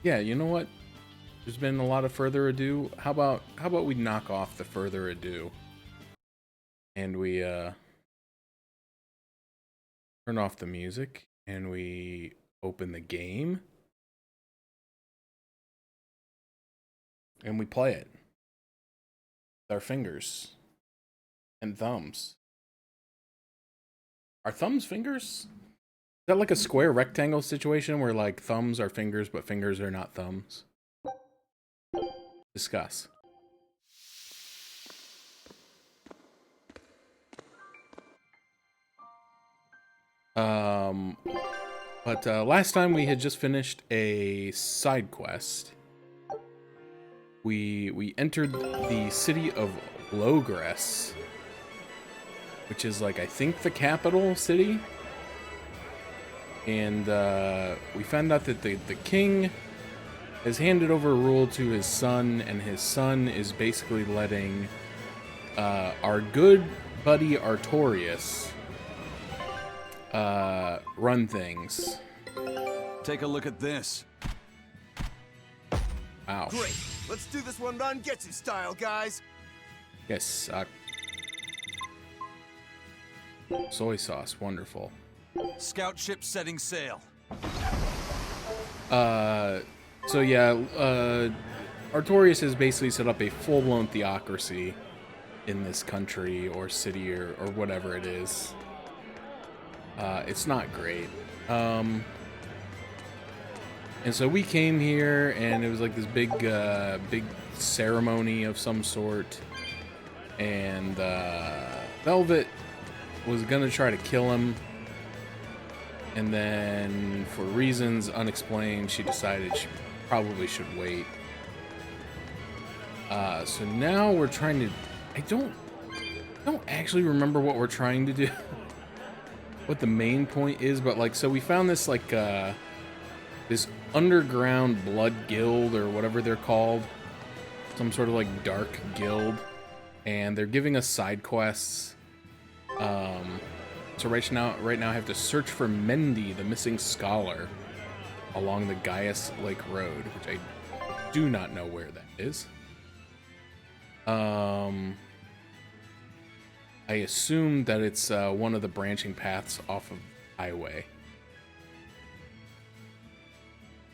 Yeah, you know what? There's been a lot of further ado. How about we knock off the further ado and we turn off the music and we open the game and we play it with our fingers and thumbs. Are thumbs fingers? Is that like a square rectangle situation where like thumbs are fingers but fingers are not thumbs? Discuss. But last time we had just finished a side quest. We entered the city of Logress, which is like, I think, the capital city. And we found out that the king has handed over rule to his son, and his son is basically letting our good buddy Artorias run things. Take a look at this. Wow. Great. Let's do this one run Getsu style, guys. Yes. Soy sauce, wonderful. Scout ship setting sail. So yeah, Artorias has basically set up a full-blown theocracy in this country or city or whatever it is. It's not great. And so we came here, and it was like this big ceremony of some sort. And Velvet was gonna try to kill him, and then for reasons unexplained, she decided she probably should wait. So now we're trying to. I don't actually remember what we're trying to do. What the main point is, but like, so we found this like this underground blood guild or whatever they're called, some sort of like dark guild, and they're giving us side quests. So right now I have to search for Mendy, the missing scholar, along the Gaius Lake Road, which I do not know where that is. I assume that it's one of the branching paths off of highway.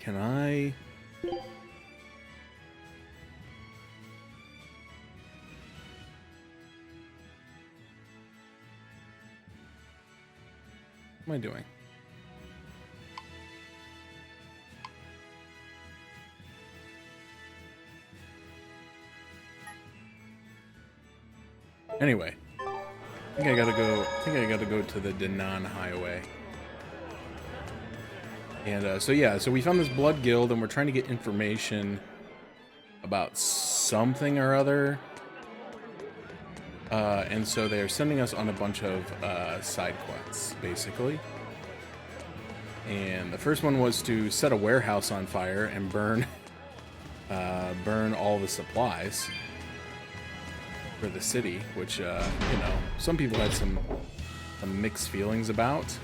Can I? What am I doing? Anyway, I think I gotta go to the Danan Highway. And so yeah, so we found this blood guild, and we're trying to get information about something or other. And so they're sending us on a bunch of side quests, basically. And the first one was to set a warehouse on fire and burn all the supplies for the city, which, you know, some people had some mixed feelings about.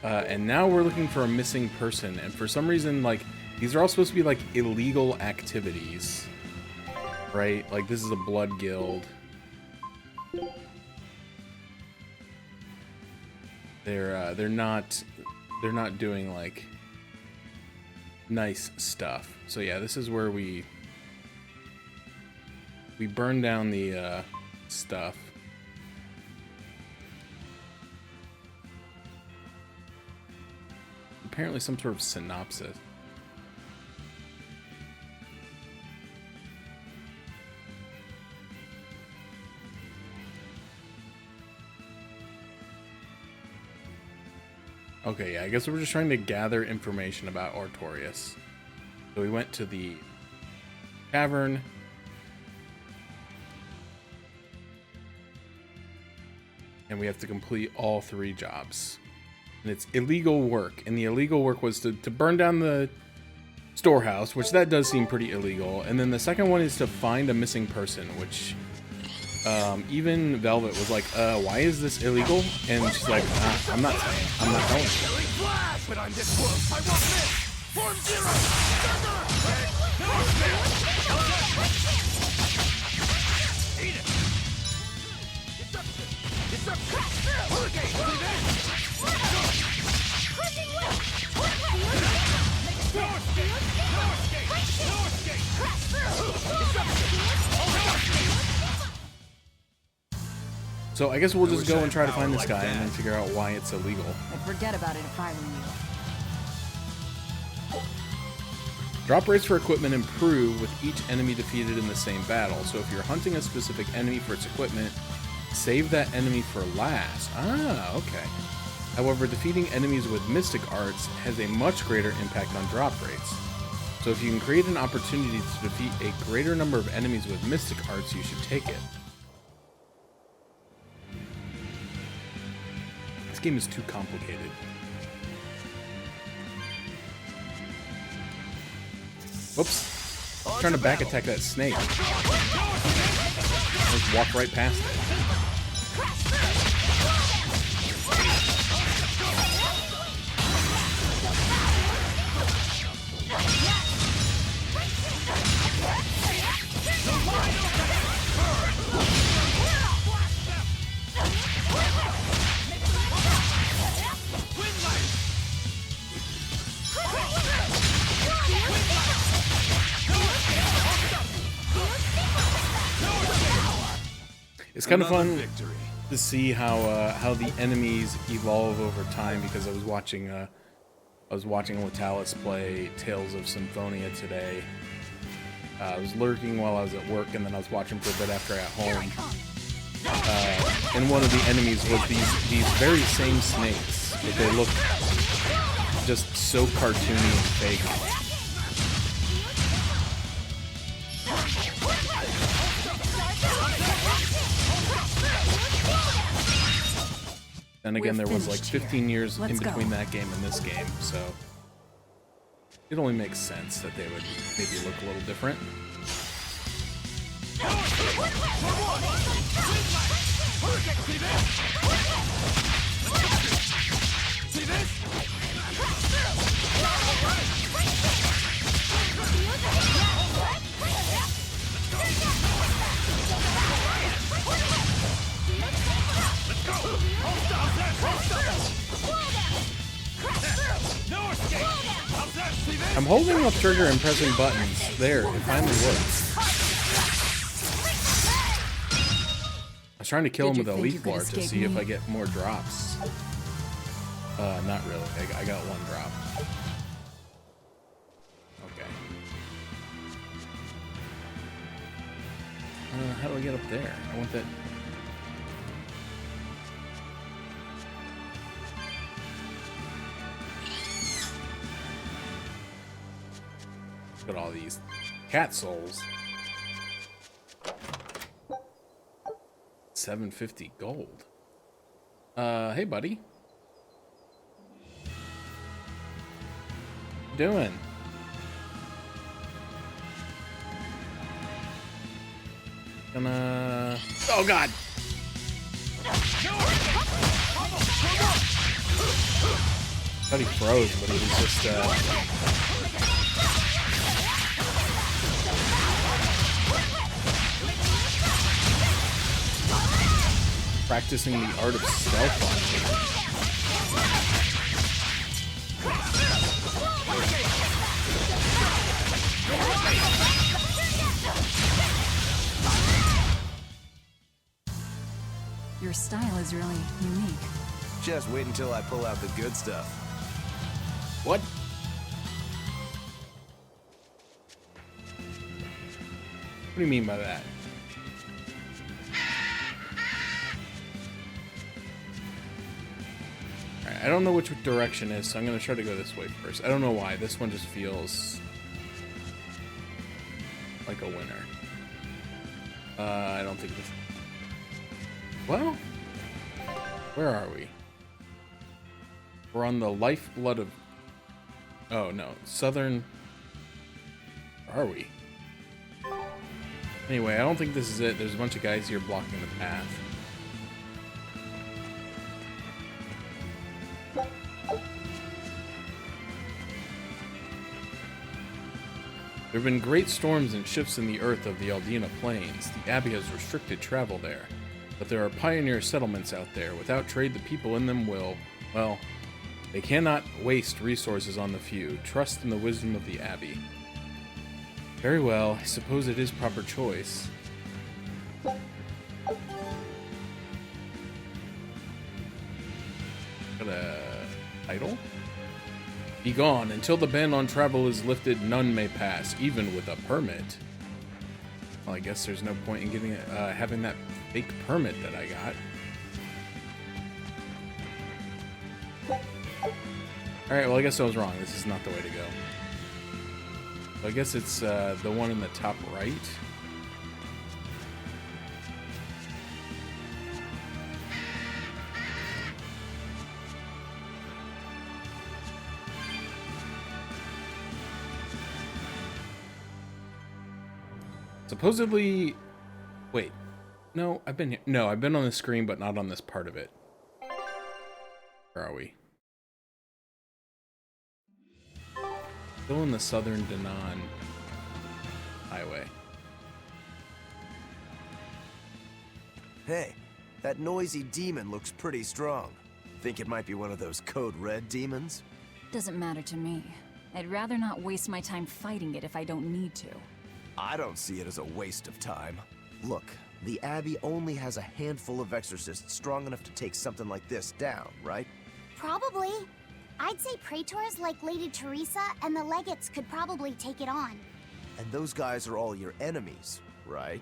And now we're looking for a missing person, and for some reason, like, these are all supposed to be, like, illegal activities, right? Like, this is a blood guild. They're not doing, like, nice stuff. So yeah, this is where we burn down the stuff. Apparently some sort of synopsis. Okay, yeah, I guess we're just trying to gather information about Artorias. So we went to the tavern. And we have to complete all 3 jobs. And it's illegal work. And the illegal work was to burn down the storehouse, which that does seem pretty illegal. And then the second one is to find a missing person, which Even Velvet was like, why is this illegal? And she's like, I'm not saying. I'm not telling you. Flash! But I'm this close. I won't miss. Form zero. Eat it. It's up. Hurricane. So I guess we'll just wish go I and try to had find power this like guy and then that. figure out why it's illegal. I'd forget about it if I were you. Drop rates for equipment improve with each enemy defeated in the same battle. So if you're hunting a specific enemy for its equipment, save that enemy for last. Ah, okay. However, defeating enemies with mystic arts has a much greater impact on drop rates. So if you can create an opportunity to defeat a greater number of enemies with mystic arts, you should take it. This game is too complicated. Whoops. I'm trying to back attack that snake. Just walk right past it. It's kind of fun to see how the enemies evolve over time, because I was watching Latalis play Tales of Symphonia today. I was lurking while I was at work, and then I was watching for a bit after I got home. And one of the enemies was these very same snakes, but they look just so cartoony and fake. And again, there was like 15 years in between that game and this game, so it only makes sense that they would maybe look a little different. See this? I'm holding up trigger and pressing buttons. There, it finally works. I was trying to kill him with a leaf bar to see if I get more drops. Not really. I got one drop. Okay. How do I get up there? I want that. Look at all these cat souls. 750 gold. Hey buddy. What you doing? Gonna... Oh god! Thought he froze, but he was just practicing the art of stealth on me. Your style is really unique. Just wait until I pull out the good stuff. What? What do you mean by that? Alright, I don't know which direction is, so I'm gonna try to go this way first. I don't know why. This one just feels like a winner. I don't think this... Well, where are we? We're on the lifeblood of... Oh, no. Southern... Where are we? Anyway, I don't think this is it. There's a bunch of guys here blocking the path. There have been great storms and shifts in the earth of the Aldina Plains. The Abbey has restricted travel there. But there are pioneer settlements out there. Without trade, the people in them will, well, they cannot waste resources on the few. Trust in the wisdom of the Abbey. Very well, I suppose it is proper choice. Got a title? Be gone. Until the ban on travel is lifted, none may pass, even with a permit. Well, I guess there's no point in getting having that fake permit that I got. Alright, well, I guess I was wrong. This is not the way to go. So I guess it's the one in the top right. Supposedly... Wait. No, I've been here. No, I've been on the screen, but not on this part of it. Where are we? Still in the southern Danan highway. Hey, that noisy demon looks pretty strong. Think it might be one of those Code Red demons? Doesn't matter to me. I'd rather not waste my time fighting it if I don't need to. I don't see it as a waste of time. Look, the Abbey only has a handful of exorcists strong enough to take something like this down, right? Probably. I'd say praetors like Lady Teresa and the legates could probably take it on. And those guys are all your enemies, right?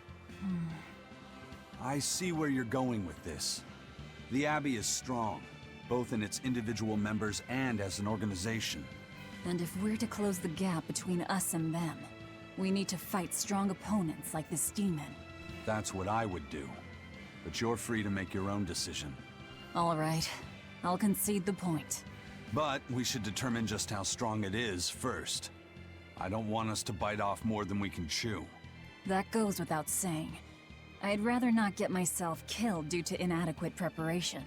I see where you're going with this. The Abbey is strong, both in its individual members and as an organization. And if we're to close the gap between us and them, we need to fight strong opponents like this demon. That's what I would do. But you're free to make your own decision. All right. I'll concede the point. But we should determine just how strong it is first. I don't want us to bite off more than we can chew. That goes without saying. I'd rather not get myself killed due to inadequate preparation.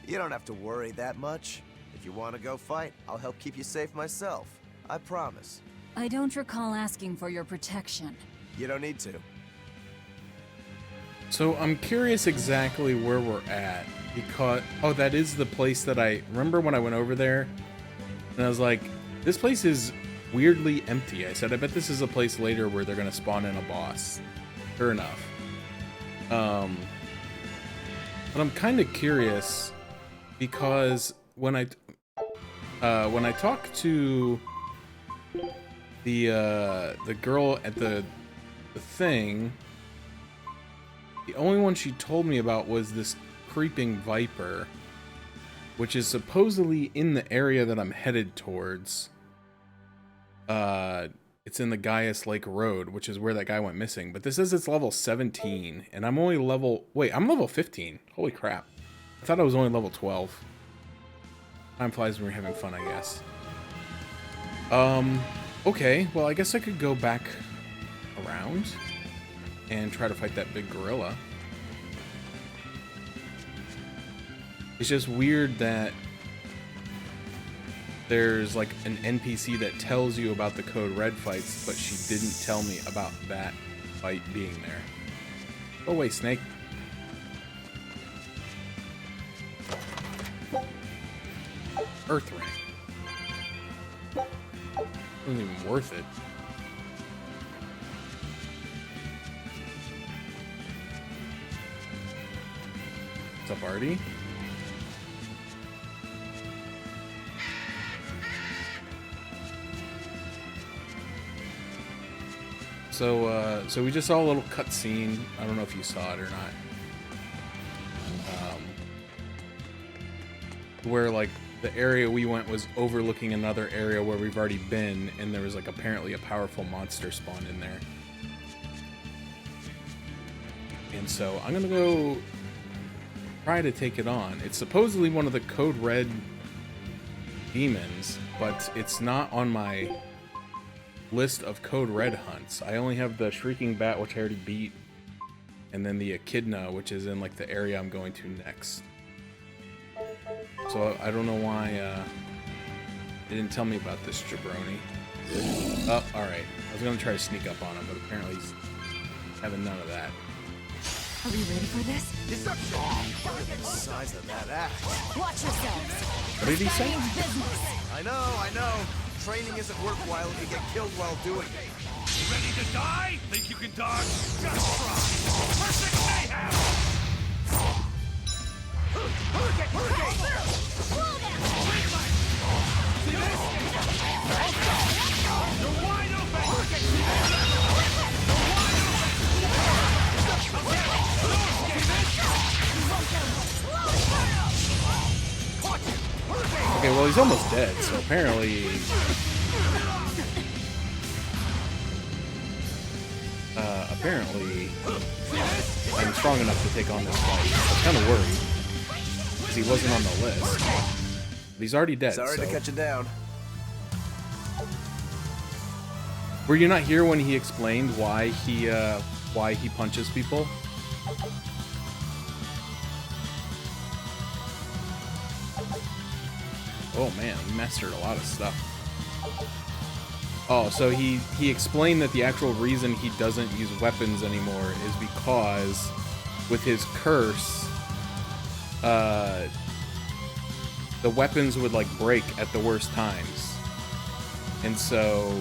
You don't have to worry that much. If you want to go fight, I'll help keep you safe myself. I promise. I don't recall asking for your protection. You don't need to. So I'm curious exactly where we're at, because... Oh, that is the place that I... Remember when I went over there? And I was like, this place is weirdly empty. I said, I bet this is a place later where they're going to spawn in a boss. Sure enough. But I'm kind of curious, because when I talked to the girl at the thing, the only one she told me about was this creeping viper, which is supposedly in the area that I'm headed towards. It's in the Gaius Lake Road, which is where that guy went missing. But this says it's level 17, and I'm only level... Wait, I'm level 15. Holy crap. I thought I was only level 12. Time flies when we're having fun, I guess. Okay, well, I guess I could go back around and try to fight that big gorilla. It's just weird that there's like an NPC that tells you about the Code Red fights, but she didn't tell me about that fight being there. Go away, snake. Earth Ring. Wasn't even worth it. What's up, Artie? So we just saw a little cutscene. I don't know if you saw it or not. Where like the area we went was overlooking another area where we've already been, and there was like apparently a powerful monster spawned in there. And so I'm gonna go try to take it on. It's supposedly one of the Code Red demons, but it's not on my list of Code Red hunts. I only have the Shrieking Bat, which I already beat, and then the echidna, which is in like the area I'm going to next. So I don't know why they didn't tell me about this jabroni. Oh, alright. I was gonna try to sneak up on him, but apparently he's having none of that. Are we ready for this? Look at the size of that axe. Watch yourselves. What did he say? Means business. I know. Training isn't worthwhile if you get killed while doing it. Ready to die? Think you can dodge? Just try. Perfect mayhem! Hurricane! See this? You're wide open! You're wide open! Okay, well he's almost dead, so apparently I'm strong enough to take on this fight. I was kind of worried because he wasn't on the list. But he's already dead. Sorry so. to cut you down. Were you not here when he explained why he punches people? Oh man, he mastered a lot of stuff. Oh, so he explained that the actual reason he doesn't use weapons anymore is because with his curse, the weapons would like break at the worst times. And so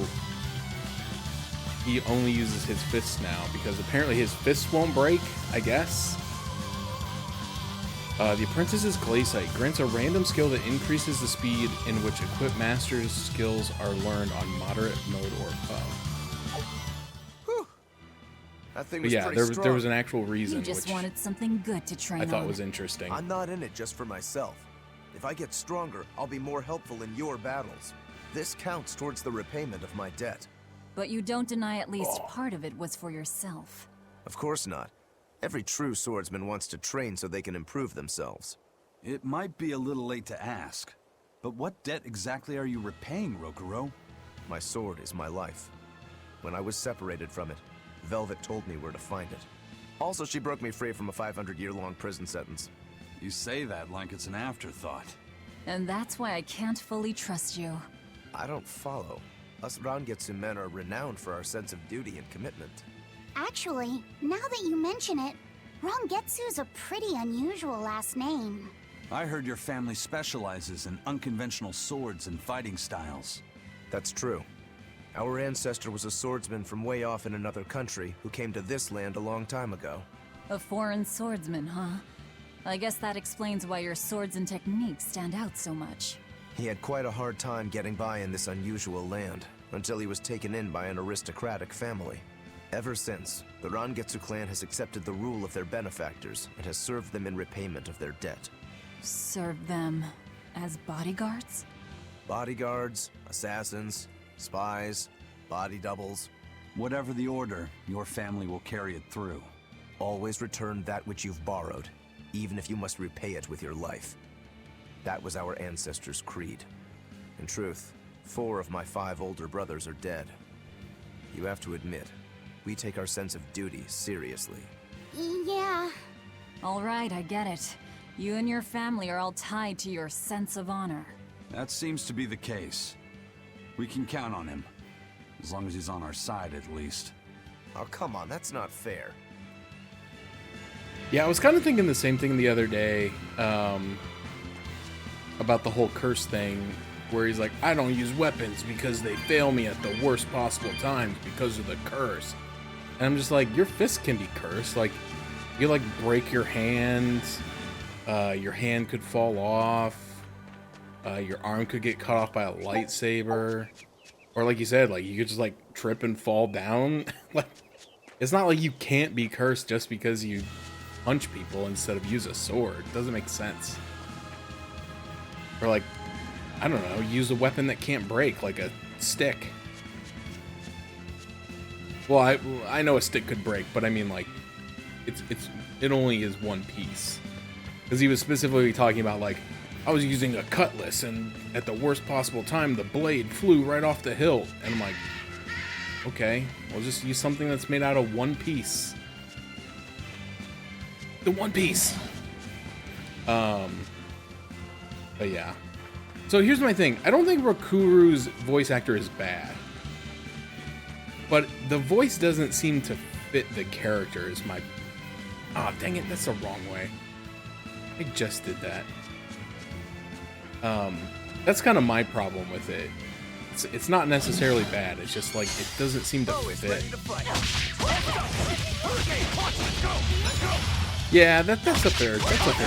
he only uses his fists now because apparently his fists won't break, I guess. The Apprentice's Glaciite grants a random skill that increases the speed in which equipped masters' skills are learned on moderate mode or above. Whew. That thing But was yeah, pretty there strong. was an actual reason, You just which wanted something good to train I thought on. was interesting. I'm not in it just for myself. If I get stronger, I'll be more helpful in your battles. This counts towards the repayment of my debt. But you don't deny at least part of it was for yourself. Of course not. Every true swordsman wants to train so they can improve themselves. It might be a little late to ask, but what debt exactly are you repaying, Rokuro? My sword is my life. When I was separated from it, Velvet told me where to find it. Also, she broke me free from a 500-year-long prison sentence. You say that like it's an afterthought. And that's why I can't fully trust you. I don't follow. Us Rangetsu men are renowned for our sense of duty and commitment. Actually, now that you mention it, Rangetsu's a pretty unusual last name. I heard your family specializes in unconventional swords and fighting styles. That's true. Our ancestor was a swordsman from way off in another country who came to this land a long time ago. A foreign swordsman, huh? I guess that explains why your swords and techniques stand out so much. He had quite a hard time getting by in this unusual land, until he was taken in by an aristocratic family. Ever since, the Rangetsu clan has accepted the rule of their benefactors and has served them in repayment of their debt. Serve them as bodyguards? Bodyguards, assassins, spies, body doubles. Whatever the order, your family will carry it through. Always return that which you've borrowed, even if you must repay it with your life. That was our ancestors' creed. In truth, 4 of my 5 older brothers are dead. You have to admit, we take our sense of duty seriously. Yeah. All right, I get it. You and your family are all tied to your sense of honor. That seems to be the case. We can count on him. As long as he's on our side, at least. Oh, come on, that's not fair. Yeah, I was kind of thinking the same thing the other day about the whole curse thing, where he's like, I don't use weapons because they fail me at the worst possible times because of the curse. And I'm just like, your fist can be cursed. Like, you like break your hand, your hand could fall off, your arm could get cut off by a lightsaber, or like you said, like you could just like trip and fall down. Like, it's not like you can't be cursed just because you punch people instead of use a sword. It doesn't make sense. Or like, I don't know, use a weapon that can't break, like a stick. Well, I know a stick could break, but I mean like, it only is one piece. Because he was specifically talking about like, I was using a cutlass and at the worst possible time the blade flew right off the hilt. And I'm like, okay, well just use something that's made out of one piece. The One Piece. But yeah. So here's my thing. I don't think Rakuru's voice actor is bad. But the voice doesn't seem to fit the character is my... Oh, dang it. That's the wrong way. I just did that. That's kind of my problem with it. It's not necessarily bad. It's just like it doesn't seem to fit. Yeah, that's a fair criticism.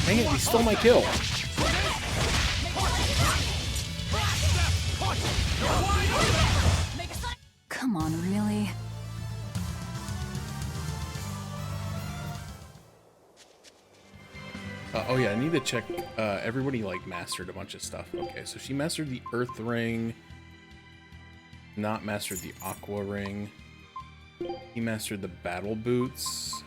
Dang it, he stole my kill. Come on, really? Oh yeah, I need to check. Everybody like mastered a bunch of stuff. Okay, so she mastered the Earth Ring. Not mastered the Aqua Ring. He mastered the Battle Boots.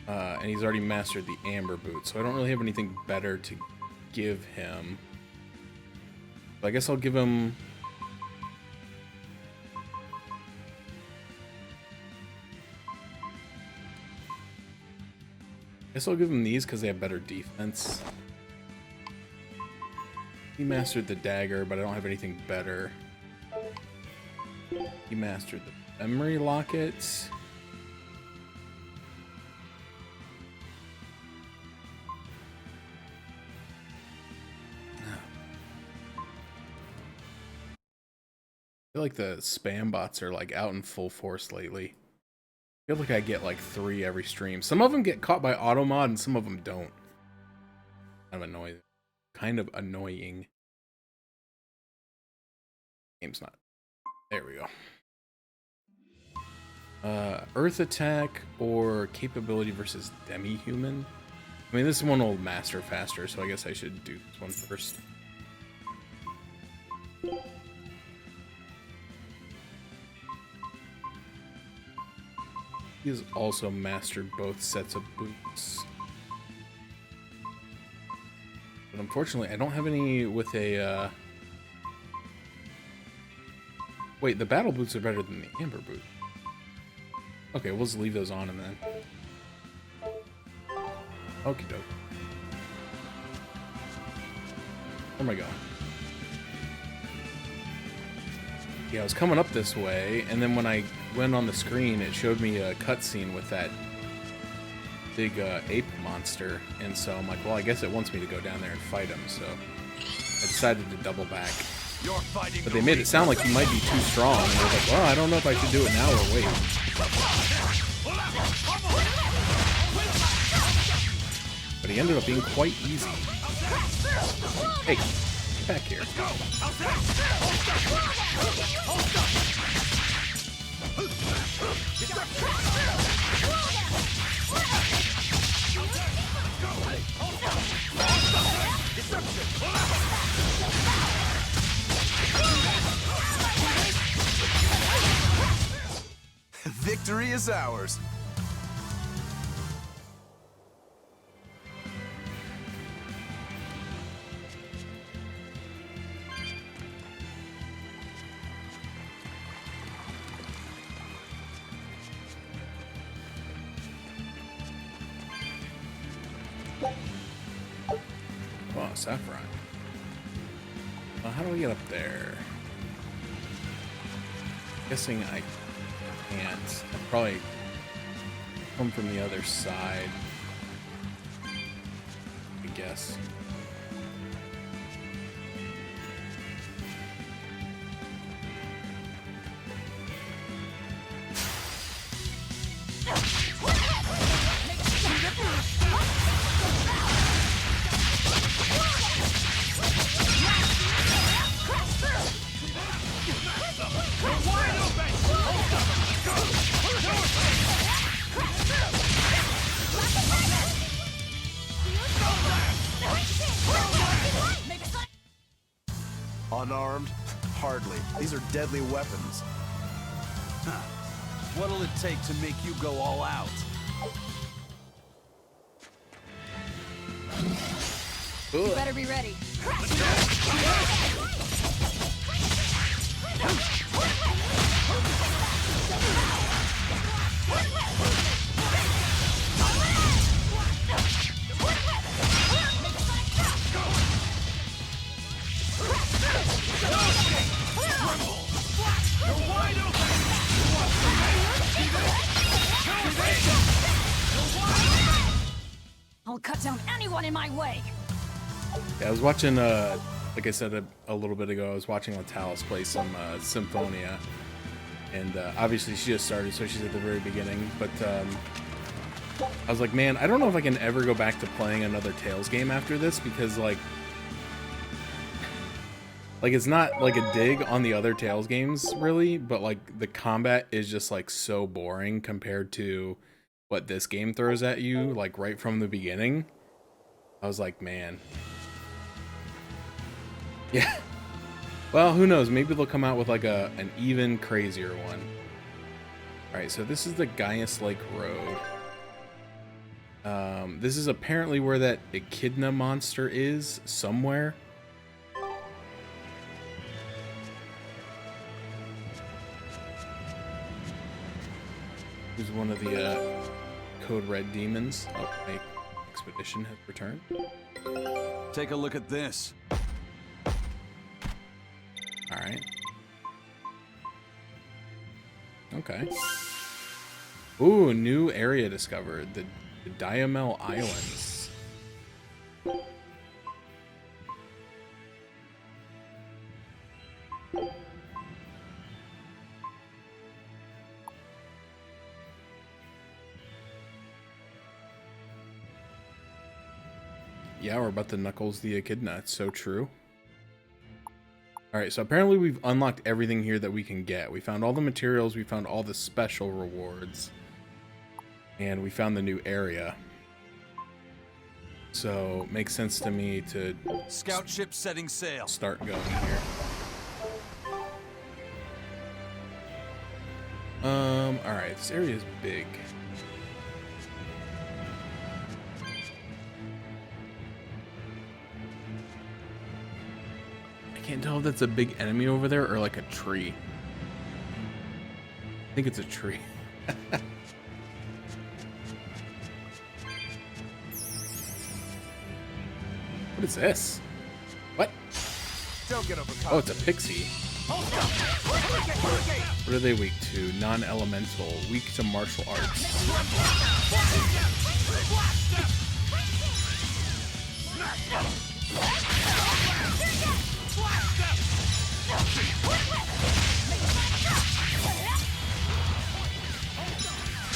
And he's already mastered the Amber Boots, so I don't really have anything better to give him. But I guess I'll give him... these because they have better defense. He mastered the dagger, but I don't have anything better. He mastered the memory locket. I feel like the spam bots are like out in full force lately. I feel like I get like 3 every stream. Some of them get caught by automod and some of them don't. Kind of annoying. Game's not. There we go. Earth attack or capability versus demi-human. I mean, this one will master faster, so I guess I should do this one first. He has also mastered both sets of boots. But unfortunately, I don't have any with a... Wait, the battle boots are better than the amber boot. Okay, we'll just leave those on and then... Okie doke. Where am I going? Yeah, I was coming up this way, and then when I went on the screen, it showed me a cutscene with that big ape monster, and so I'm like, well, I guess it wants me to go down there and fight him, so I decided to double back. But they made it sound like he might be too strong, and I was like, well, I don't know if I should do it now or wait. But he ended up being quite easy. Hey, get back here. Victory is ours. Oh, Saffron. Well, how do we get up there? Guessing I can't. I'll probably come from the other side. I guess. These are deadly weapons. Huh. What'll it take to make you go all out? You better be ready. I'll cut down anyone in my way. Yeah, I was watching, like I said a little bit ago, I was watching Latalis play some Symphonia. And obviously she just started, so she's at the very beginning. But I was like, man, I don't know if I can ever go back to playing another Tales game after this, because like it's not like a dig on the other Tales games really, but like the combat is just like so boring compared to what this game throws at you, like right from the beginning. I was like, man. Yeah. Well, who knows? Maybe they'll come out with like an even crazier one. Alright, so this is the Gaius Lake Road. This is apparently where that Echidna monster is, somewhere. Here's one of the Code Red demons. Oh, my expedition has returned. Take a look at this. Alright. Okay. Ooh, new area discovered. The Diamel Islands. Yeah, we're about to Knuckles the Echidna. It's so true. Alright, so apparently we've unlocked everything here that we can get. We found all the materials, we found all the special rewards, and we found the new area. So, makes sense to me to Scout ship setting sail. start going here. Alright, this area is big. I can't tell if that's a big enemy over there or like a tree. I think it's a tree. What is this? What? Don't get overcome. Oh, it's a pixie. What are they weak to? Non-elemental. Weak to martial arts.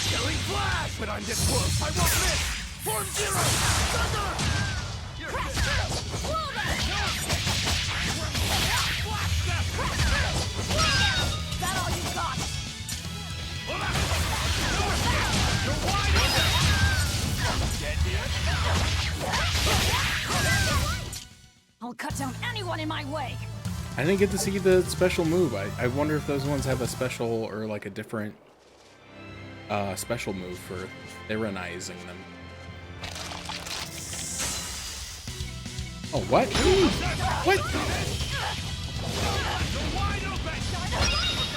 Killing flash! But I'm this close, I won't miss! Form zero! Thunder! That all you got? You're wide open! Dead here? I'll cut down anyone in my way. I didn't get to see the special move. I wonder if those ones have a special or like a different special move for tyrannizing them. Oh, what? What?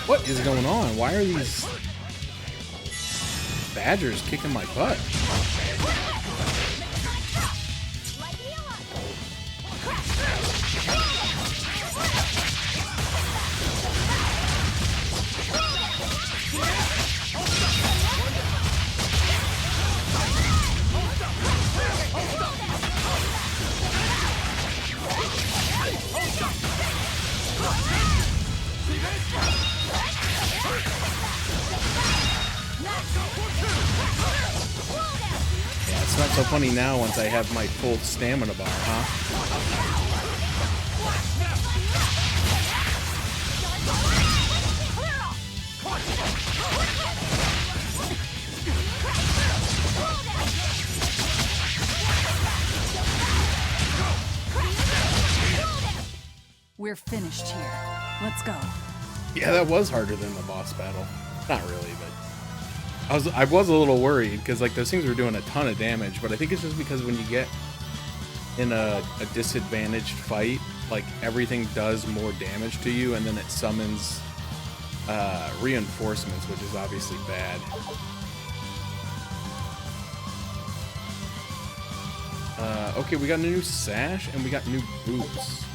What is going on? Why are these badgers kicking my butt? Yeah, it's not so funny now once I have my full stamina bar, huh? We're finished here. Let's go. Yeah, that was harder than the boss battle. Not really, but I was a little worried because like those things were doing a ton of damage, but I think it's just because when you get in a disadvantaged fight, like everything does more damage to you, and then it summons reinforcements, which is obviously bad. Okay, we got a new sash and we got new boots.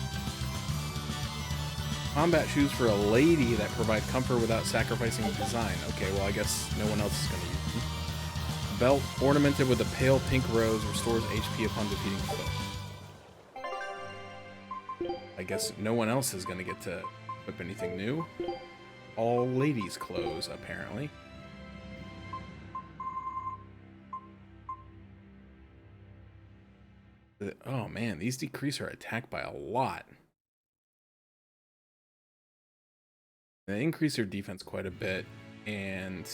Combat shoes for a lady that provide comfort without sacrificing design. Okay, well I guess no one else is going to use them. Belt ornamented with a pale pink rose restores HP upon defeating foe. I guess no one else is going to get to equip anything new. All ladies' clothes, apparently. Oh man, these decrease our attack by a lot. They increase their defense quite a bit, and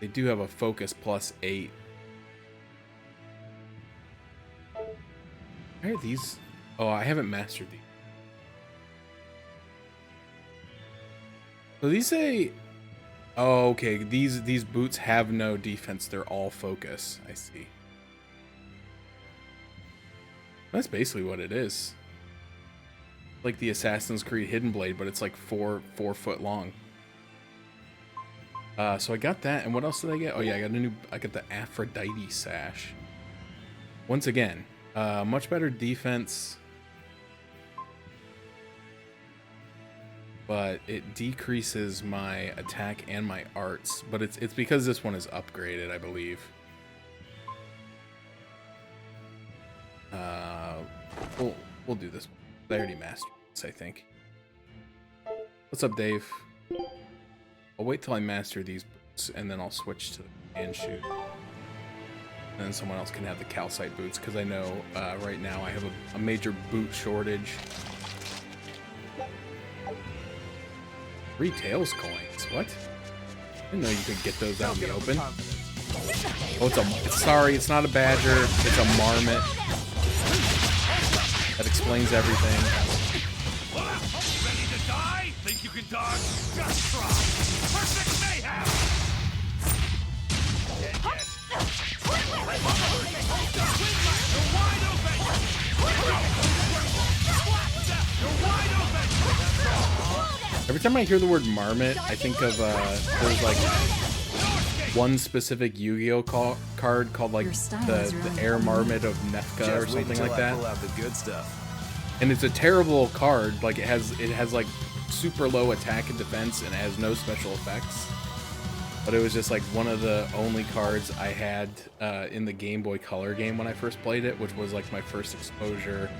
they do have a focus +8. Why are these? Oh, I haven't mastered these. So these say, oh, okay, these boots have no defense. They're all focus. I see. That's basically what it is. Like the Assassin's Creed Hidden Blade, but it's like 4 foot long. So I got that, and what else did I get? Oh yeah, I got the Aphrodite sash. Once again, much better defense, but it decreases my attack and my arts. But it's because this one is upgraded, I believe. We'll do this one. I already mastered this, I think. What's up, Dave? I'll wait till I master these boots, and then I'll switch to the hand shoot. And then someone else can have the calcite boots, because I know right now I have a major boot shortage. 3 Tails coins. What? I didn't know you could get those out in the open. Oh, it's not a badger. It's a marmot. That explains everything. Ready to die? Think you can dodge? Just try. Perfect mayhem. You're wide open. You're wide open. Every time I hear the word marmot, I think of there's like one specific Yu-Gi-Oh card called like the Air Marmot of Nefka or something like that. Pull out the good stuff. And it's a terrible card. Like it has like super low attack and defense, and it has no special effects. But it was just like one of the only cards I had in the Game Boy Color game when I first played it, which was like my first exposure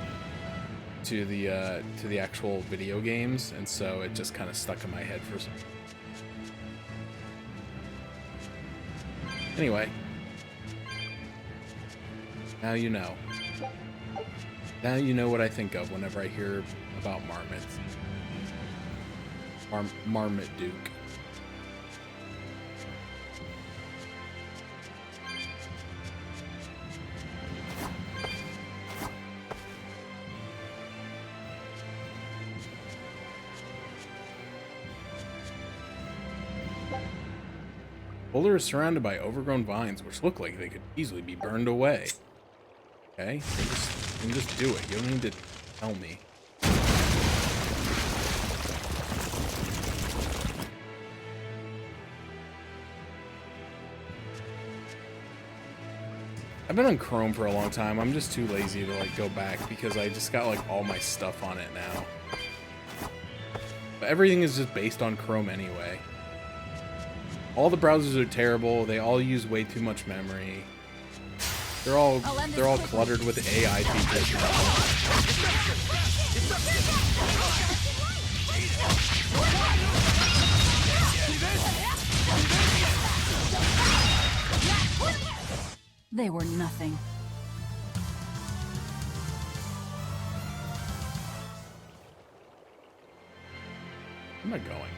to the actual video games, and so it just kind of stuck in my head for some. Anyway, now you know. Now you know what I think of whenever I hear about marmots. Marmot Duke. Boulder is surrounded by overgrown vines, which look like they could easily be burned away. Okay, you can just do it. You don't need to tell me. I've been on Chrome for a long time. I'm just too lazy to like go back because I just got like all my stuff on it now. But everything is just based on Chrome anyway. All the browsers are terrible. They all use way too much memory. They're all cluttered with AI features now. They were nothing. Where am I going?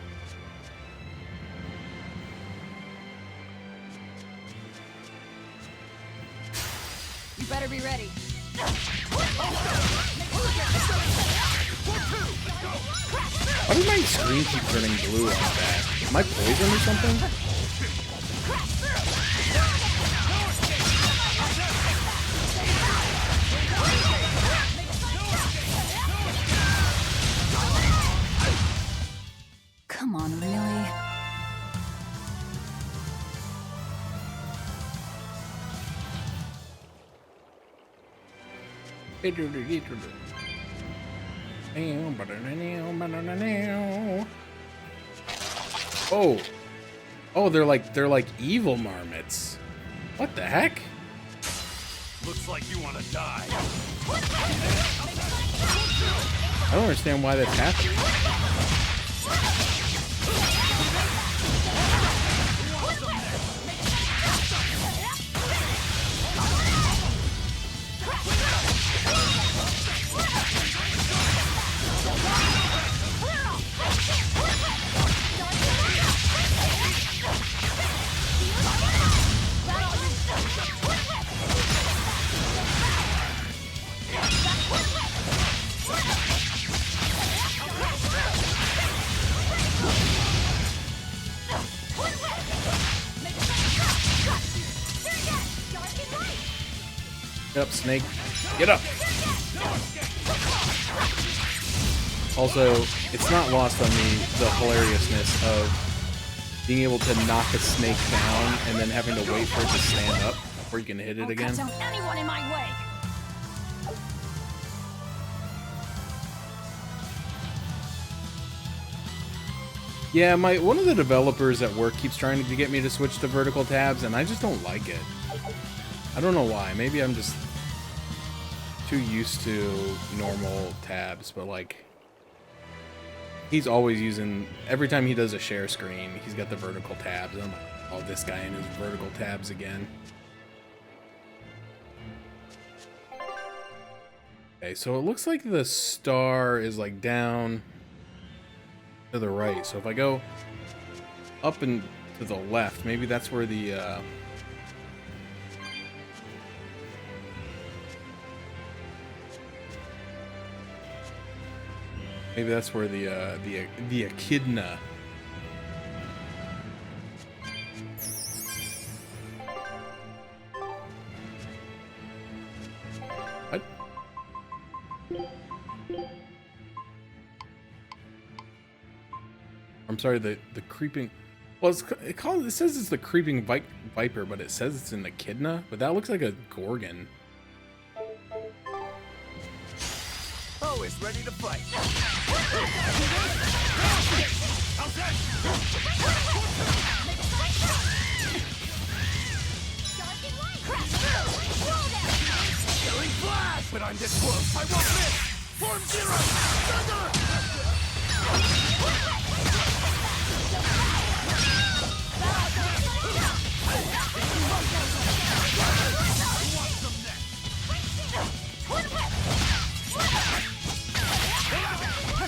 You better be ready. Why does my screen keep turning blue like that? Am I poisoned or something? Come on, really? Oh. Oh, they're like evil marmots. What the heck? Looks like you want to die. I don't understand why that's happening. Get up, Snake. Get up! Also, it's not lost on me the hilariousness of being able to knock a snake down and then having to wait for it to stand up before you can hit it again. Cut down anyone in my way. Yeah, one of the developers at work keeps trying to get me to switch to vertical tabs, and I just don't like it. I don't know why. Maybe I'm just too used to normal tabs, but like he's always using, every time he does a share screen, he's got the vertical tabs. And I'm like, oh, this guy and his vertical tabs again. Okay, so it looks like the star is like down to the right. So if I go up and to the left, maybe that's where the maybe that's where the echidna. What? I'm sorry, the creeping. Well, it says it's the creeping viper, but it says it's an echidna. But that looks like a gorgon. Always ready to fight. Killing flash! But I'm this close, I won't miss! Form zero! Thunder!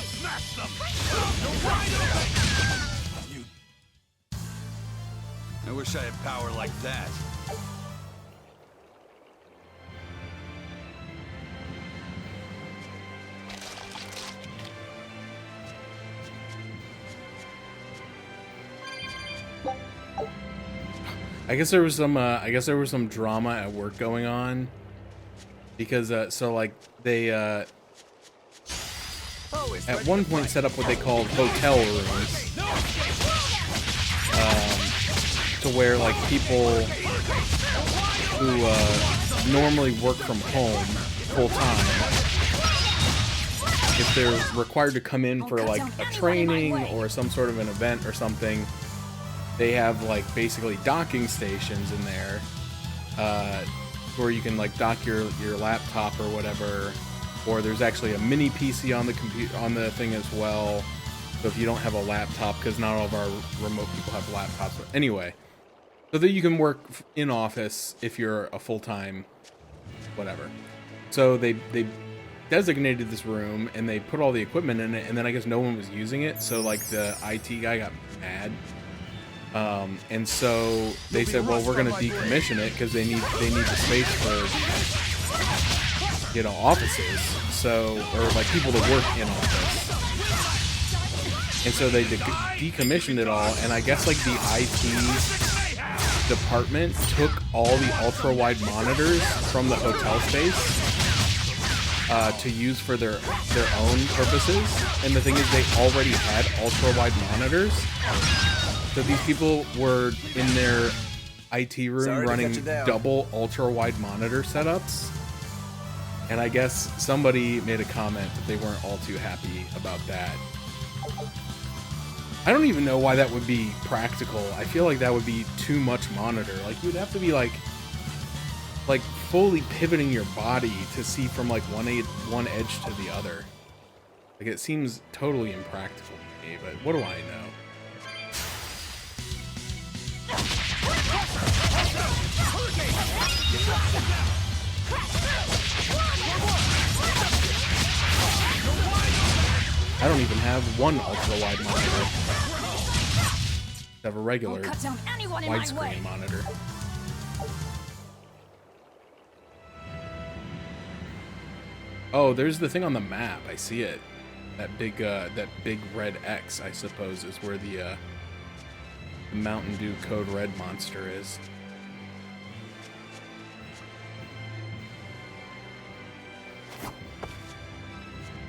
Smash them! You... I wish I had power like that. I guess there was some drama at work going on because so like they at one point set up what they called hotel rooms to where like people who normally work from home full time, if they're required to come in for like a training or some sort of an event or something, they have like basically docking stations in there where you can like dock your laptop or whatever, or there's actually a mini PC on the computer on the thing as well. So if you don't have a laptop, because not all of our remote people have laptops. But anyway, so that you can work in office if you're a full-time whatever. So they designated this room and they put all the equipment in it, and then I guess no one was using it. So like the IT guy got mad. And so they said, well, we're going to decommission it because they need the space for, you know, offices. So, or like people to work in office. And so they decommissioned it all, and I guess like the IT department took all the ultra-wide monitors from the hotel space to use for their own purposes. And the thing is, they already had ultra-wide monitors. So these people were in their IT room running double ultra-wide monitor setups. And I guess somebody made a comment that they weren't all too happy about that. I don't even know why that would be practical. I feel like that would be too much monitor. Like, you'd have to be like fully pivoting your body to see from like one edge to the other. Like, it seems totally impractical to me, but what do I know? I don't even have one ultra-wide monitor. I have a regular widescreen monitor. Oh, there's the thing on the map. I see it. That big red X, I suppose, is where the Mountain Dew Code Red monster is.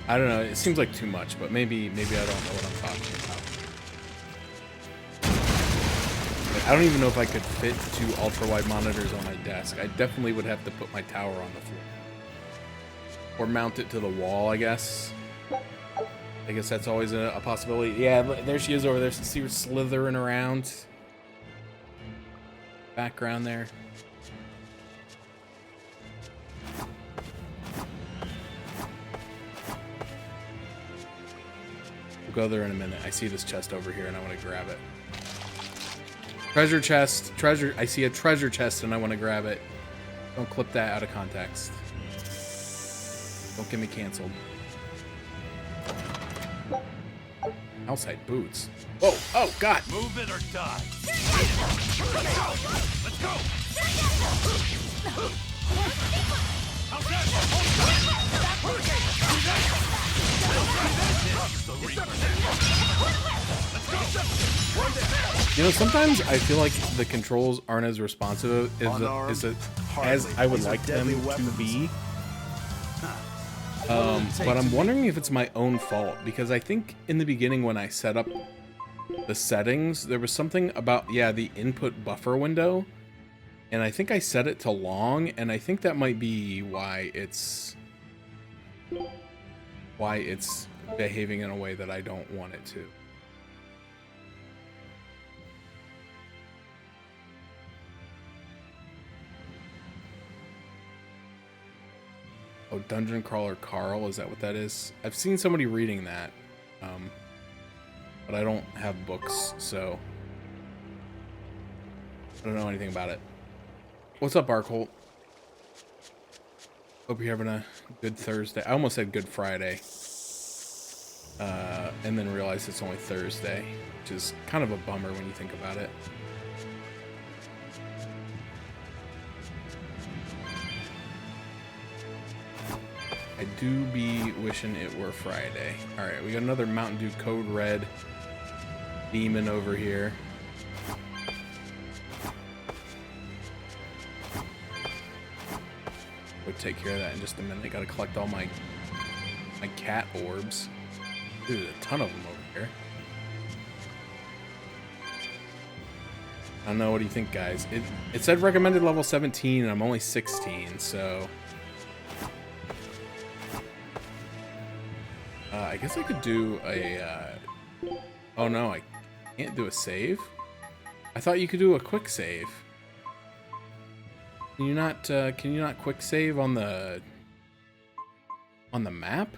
I don't know. It seems like too much, but maybe I don't know what I'm talking about. I don't even know if I could fit 2 ultra-wide monitors on my desk. I definitely would have to put my tower on the floor. Or mount it to the wall, I guess. I guess that's always a possibility. Yeah, there she is over there. See her slithering around. Background there. We'll go there in a minute. I see this chest over here and I want to grab it. Treasure chest. Treasure. I see a treasure chest and I want to grab it. Don't clip that out of context. Don't get me canceled. Outside boots. Whoa! Oh God! Move it or die. Let's go. You know, sometimes I feel like the controls aren't as responsive as I would like them to be. But I'm wondering if it's my own fault, because I think in the beginning when I set up the settings, there was something about, yeah, the input buffer window, and I think I set it to long, and I think that might be why it's behaving in a way that I don't want it to. Oh, Dungeon Crawler Carl, is that what that is? I've seen somebody reading that, but I don't have books, so I don't know anything about it. What's up, Arkholt? Hope you're having a good Thursday. I almost said good Friday, and then realized it's only Thursday, which is kind of a bummer when you think about it. I do be wishing it were Friday. Alright, we got another Mountain Dew Code Red demon over here. We'll take care of that in just a minute. I gotta collect all my cat orbs. There's a ton of them over here. I don't know, what do you think, guys? It said recommended level 17 and I'm only 16, so I guess I could do a, oh no, I can't do a save? I thought you could do a quick save. Can you not quick save on the map?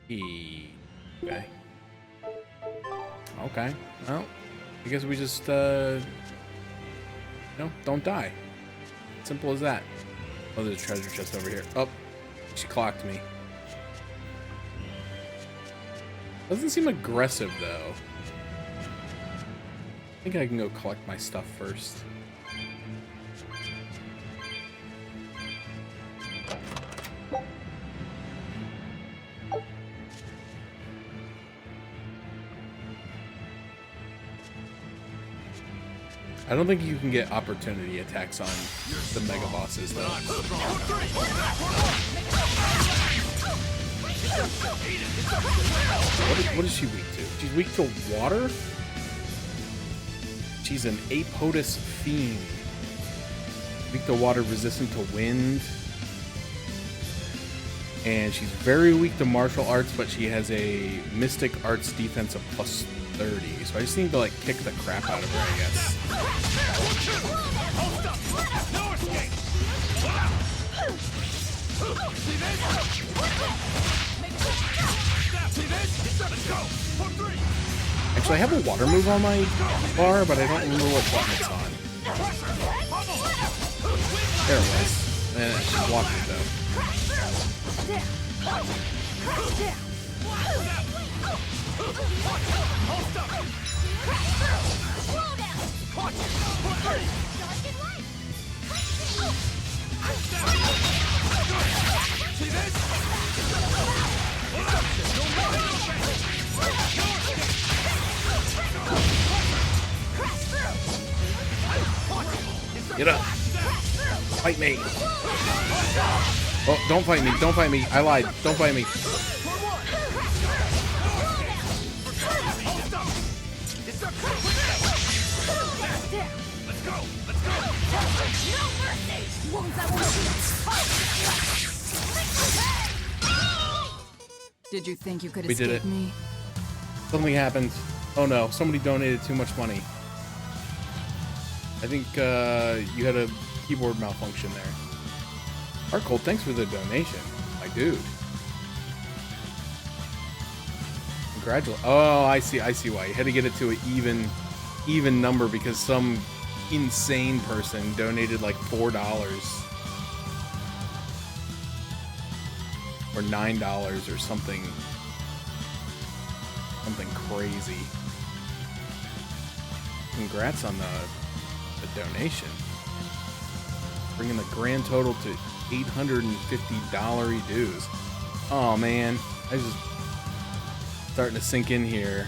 Okay. Okay, well, I guess we just, don't die. Simple as that. Oh, there's a treasure chest over here. Oh, she clocked me. Doesn't seem aggressive, though. I think I can go collect my stuff first. I don't think you can get opportunity attacks on the mega bosses though. What is she weak to? She's weak to water? She's an Apodus Fiend. Weak to water, resistant to wind. And she's very weak to martial arts, but she has a Mystic Arts defense of plus 30. So I just need to like kick the crap out of her, I guess. Actually, I have a water move on my bar, but I don't remember what button it's on. There it was. And she blocked it though. Get up! Fight me! Oh, don't fight me! Don't fight me! I lied! Don't fight me! Did you think you could We did escape it. me? Something happened. Oh no, somebody donated too much money. I think you had a keyboard malfunction there. Arcold, thanks for the donation. My dude. Congratulations. Oh, I see why. You had to get it to an even number because some insane person donated like $4 or $9 or something crazy. Congrats on the donation. Bringing the grand total to $850 dues. Oh man, I was just starting to sink in here.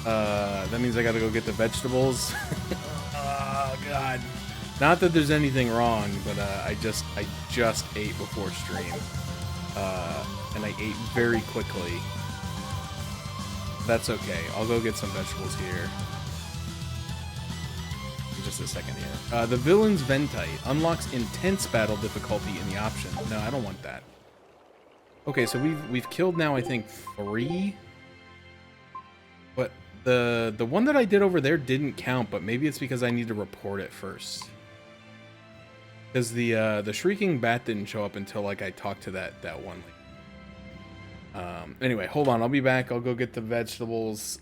That means I gotta go get the vegetables. Oh god. Not that there's anything wrong, but I just ate before stream. And I ate very quickly. That's okay. I'll go get some vegetables here. Just a second here. The villain's Ventite unlocks intense battle difficulty in the option. No, I don't want that. Okay, so we've killed now I think 3. But the one that I did over there didn't count, but maybe it's because I need to report it first. Because the shrieking bat didn't show up until like I talked to that one. Anyway, hold on. I'll be back. I'll go get the vegetables.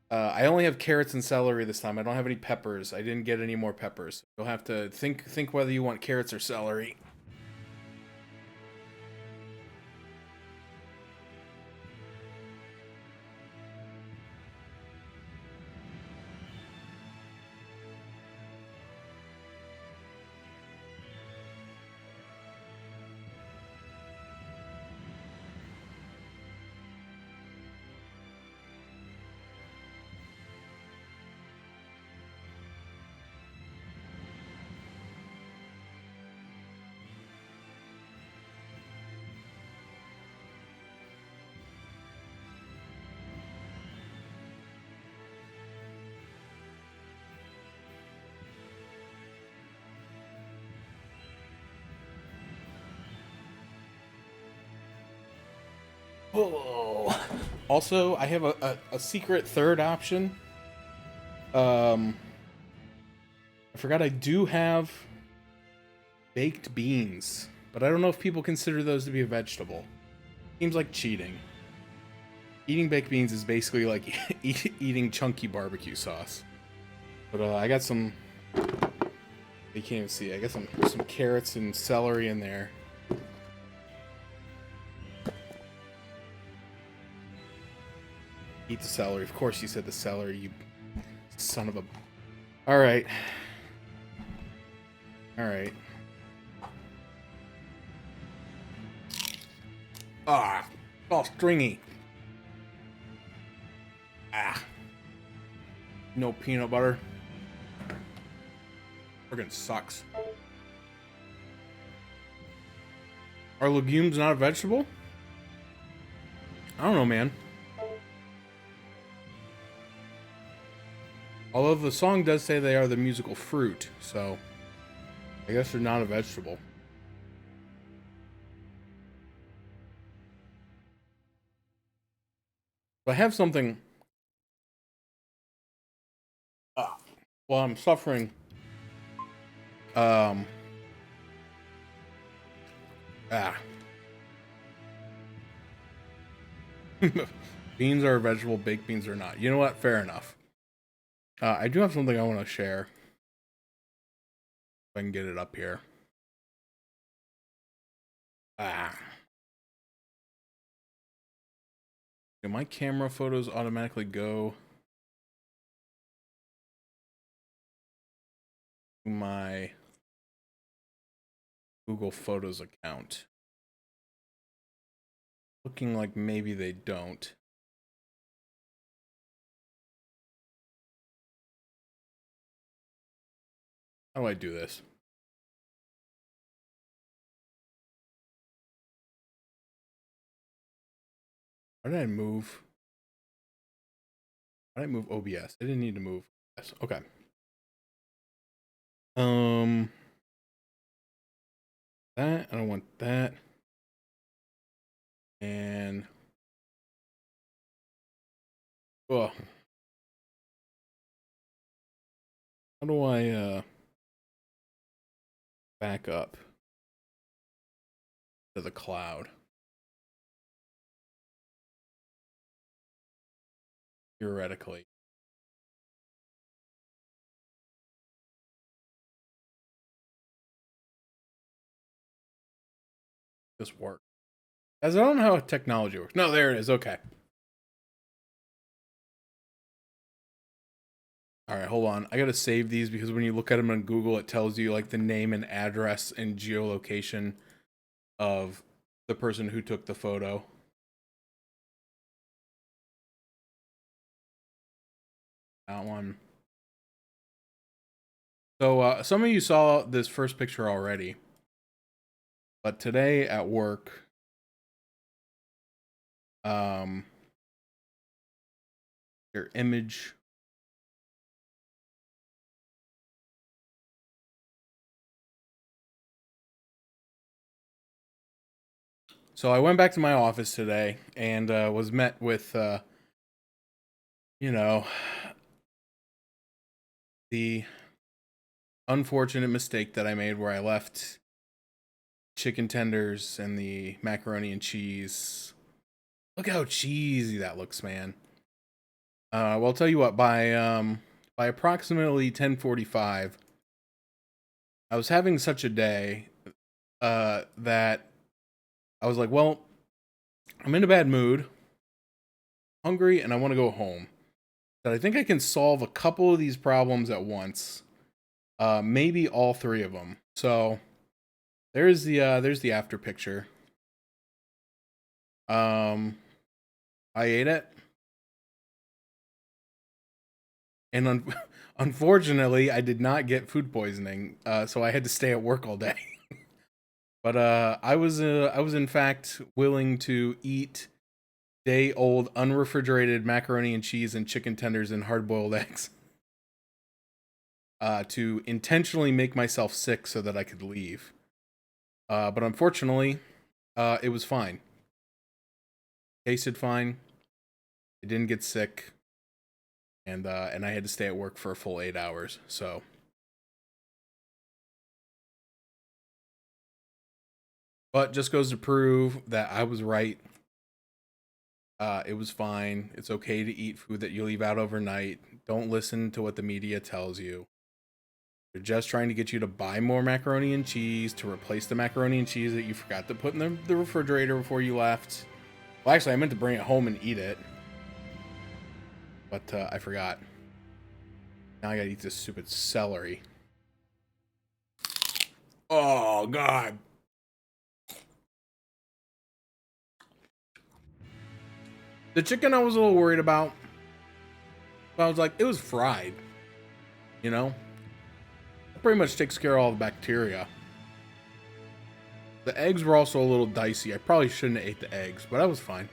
I only have carrots and celery this time. I don't have any peppers. I didn't get any more peppers. You'll have to think whether you want carrots or celery. Oh. Also, I have a secret third option. I forgot I do have baked beans, but I don't know if people consider those to be a vegetable. Seems like cheating. Eating baked beans is basically like eating chunky barbecue sauce. But I got some. You can't even see. I got some carrots and celery in there. Eat the celery. Of course you said the celery, you son of a... Alright. Alright. Ah! All stringy. Ah. No peanut butter. Friggin' sucks. Are legumes not a vegetable? I don't know, man. Although the song does say they are the musical fruit, so I guess they're not a vegetable. But I have something. Well, I'm suffering. Ah. Beans are a vegetable, baked beans are not. You know what? Fair enough. I do have something I want to share. If I can get it up here. Do my camera photos automatically go to my Google Photos account? Looking like maybe they don't. How do I do this? How did I move? How did I move OBS? I didn't need to move OBS. Okay. That, I don't want that. And oh, how do I back up to the cloud? Theoretically. This work. As I don't know how technology works. No, there it is. Okay. All right, hold on. I gotta save these because when you look at them on Google, it tells you like the name and address and geolocation of the person who took the photo. That one. So some of you saw this first picture already, but today at work, your image. So I went back to my office today and was met with, you know, the unfortunate mistake that I made where I left chicken tenders and the macaroni and cheese. Look how cheesy that looks, man. Well, I'll tell you what, by approximately 10:45, I was having such a day that I was like, well, I'm in a bad mood, hungry, and I want to go home. But I think I can solve a couple of these problems at once. Maybe all three of them. So there's the after picture. I ate it. And unfortunately, I did not get food poisoning, so I had to stay at work all day. But I was in fact willing to eat day-old unrefrigerated macaroni and cheese and chicken tenders and hard-boiled eggs to intentionally make myself sick so that I could leave. But unfortunately, it was fine. Tasted fine. I didn't get sick. And I had to stay at work for a full 8 hours, so. But just goes to prove that I was right. It was fine. It's okay to eat food that you leave out overnight. Don't listen to what the media tells you. They're just trying to get you to buy more macaroni and cheese to replace the macaroni and cheese that you forgot to put in the refrigerator before you left. Well, actually, I meant to bring it home and eat it. But I forgot. Now I gotta eat this stupid celery. Oh, God. The chicken I was a little worried about. So I was like, it was fried. You know? It pretty much takes care of all the bacteria. The eggs were also a little dicey. I probably shouldn't have ate the eggs, but I was fine.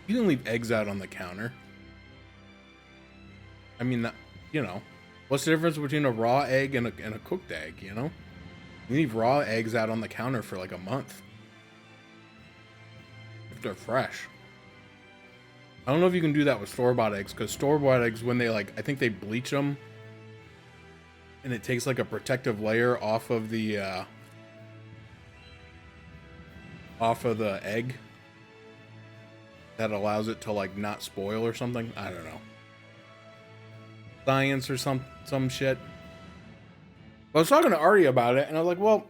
You can leave eggs out on the counter. I mean, that, you know, what's the difference between a raw egg and a cooked egg, you know? You leave raw eggs out on the counter for like a month. If they're fresh. I don't know if you can do that with store-bought eggs, because store-bought eggs, when they like, I think they bleach them, and it takes like a protective layer off of the egg that allows it to like not spoil or something. I don't know. Science or some shit. I was talking to Artie about it, and I was like, well,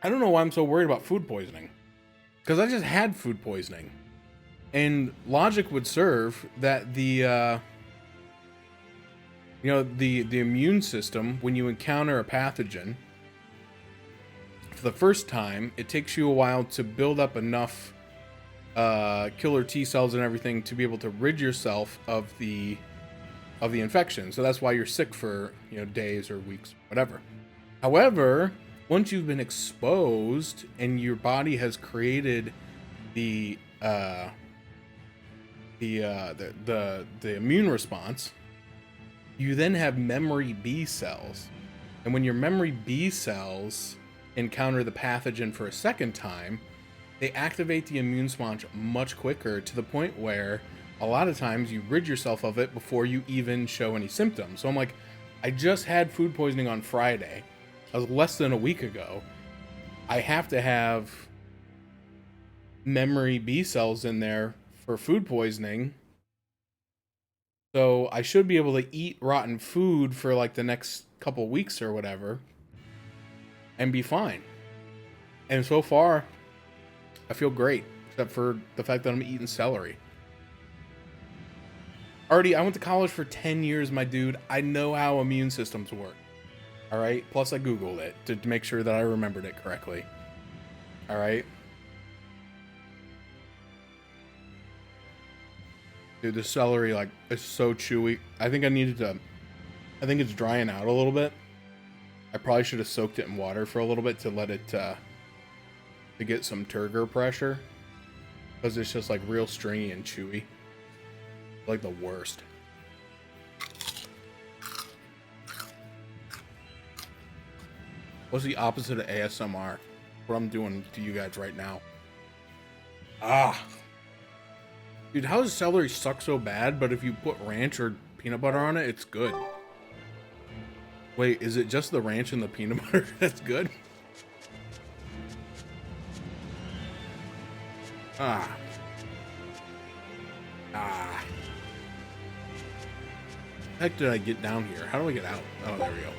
I don't know why I'm so worried about food poisoning. Because I just had food poisoning. And logic would serve that the immune system, when you encounter a pathogen, for the first time, it takes you a while to build up enough killer T cells and everything to be able to rid yourself of the infection. So that's why you're sick for, you know, days or weeks, whatever. However, once you've been exposed and your body has created the immune response, you then have memory B cells. And when your memory B cells encounter the pathogen for a second time, they activate the immune response much quicker, to the point where a lot of times you rid yourself of it before you even show any symptoms. So I'm like, I just had food poisoning on Friday. That was less than a week ago. I have to have memory B cells in there for food poisoning. So I should be able to eat rotten food for like the next couple weeks or whatever and be fine. And so far, I feel great, except for the fact that I'm eating celery. Artie, I went to college for 10 years, my dude. I know how immune systems work. All right? Plus, I Googled it to make sure that I remembered it correctly. All right? Dude, the celery, like, is so chewy. I think it's drying out a little bit. I probably should have soaked it in water for a little bit to let it, to get some turgor pressure. Because it's just, like, real stringy and chewy. Like the worst. What's the opposite of ASMR? What I'm doing to you guys right now. Dude, how does celery suck so bad, but if you put ranch or peanut butter on it, it's good? Wait, is it just the ranch and the peanut butter that's good? The heck did I get down here? How do I get out? Oh, there we go.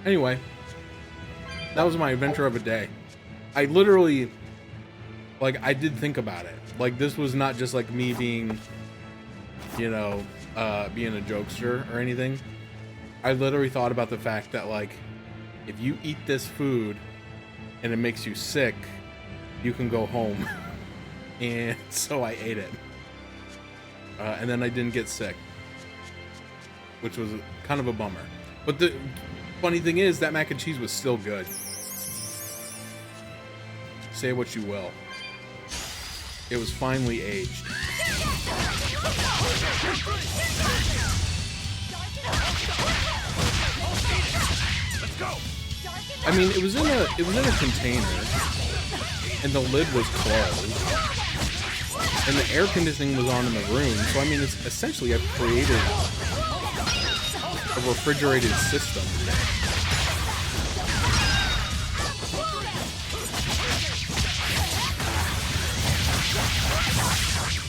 Anyway, that was my adventure of a day. I literally, like, I did think about it. Like, this was not just like me being, you know, being a jokester or anything. I literally thought about the fact that, like, if you eat this food and it makes you sick, you can go home. And so I ate it. And then I didn't get sick, which was kind of a bummer. But the funny thing is, that mac and cheese was still good. Say what you will. It was finely aged. I mean, it was in a container, and the lid was closed. And the air conditioning was on in the room, so I mean, it's essentially I've created a refrigerated system.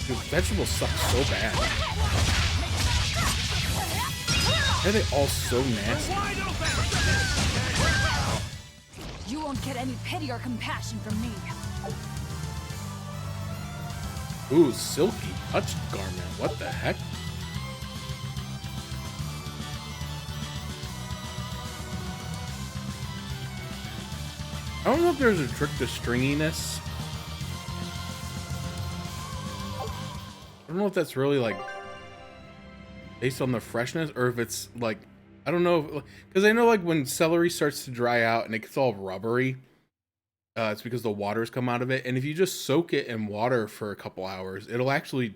Dude, vegetables suck so bad. Why are they all so nasty? You won't get any pity or compassion from me. Ooh, silky touch garment. What the heck? I don't know if there's a trick to stringiness. I don't know if that's really like based on the freshness, or if it's like, I don't know, because I know like when celery starts to dry out and it gets all rubbery, it's because the water's come out of it. And if you just soak it in water for a couple hours, it'll actually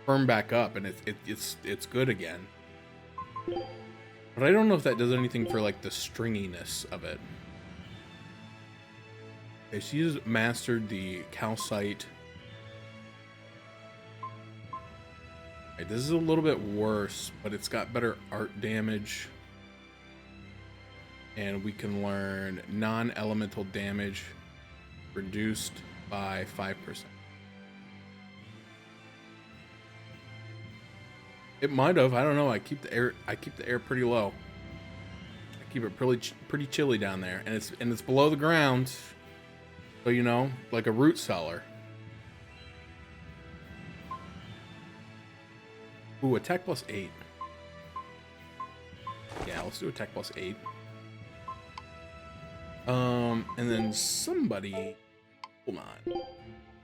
firm back up, and it's good again. But I don't know if that does anything for like the stringiness of it. Okay, she's mastered the calcite. Okay, this is a little bit worse, but it's got better art damage. And we can learn non-elemental damage reduced by 5%. It might have. I don't know. I keep the air pretty low. I keep it pretty chilly down there, and it's below the ground. So, you know, like a root cellar. Ooh, attack plus 8. Yeah, let's do attack plus 8. And then somebody, hold on.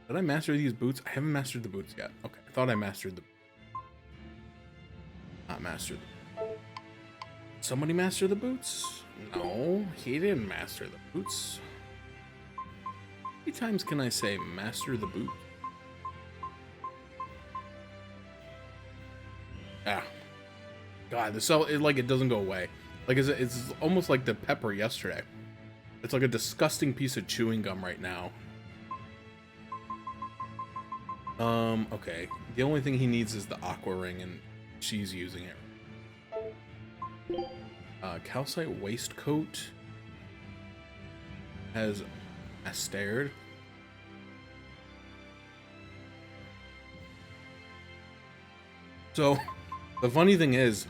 Did I master these boots? I haven't mastered the boots yet. Okay, I thought I mastered the. Not mastered. Somebody master the boots? No, he didn't master the boots. How many times can I say master the boot? Ah, God, the cell, it doesn't go away. Like it's almost like the pepper yesterday. It's like a disgusting piece of chewing gum right now. Okay. The only thing he needs is the aqua ring, and she's using it. Calcite waistcoat has Astared. So, the funny thing is,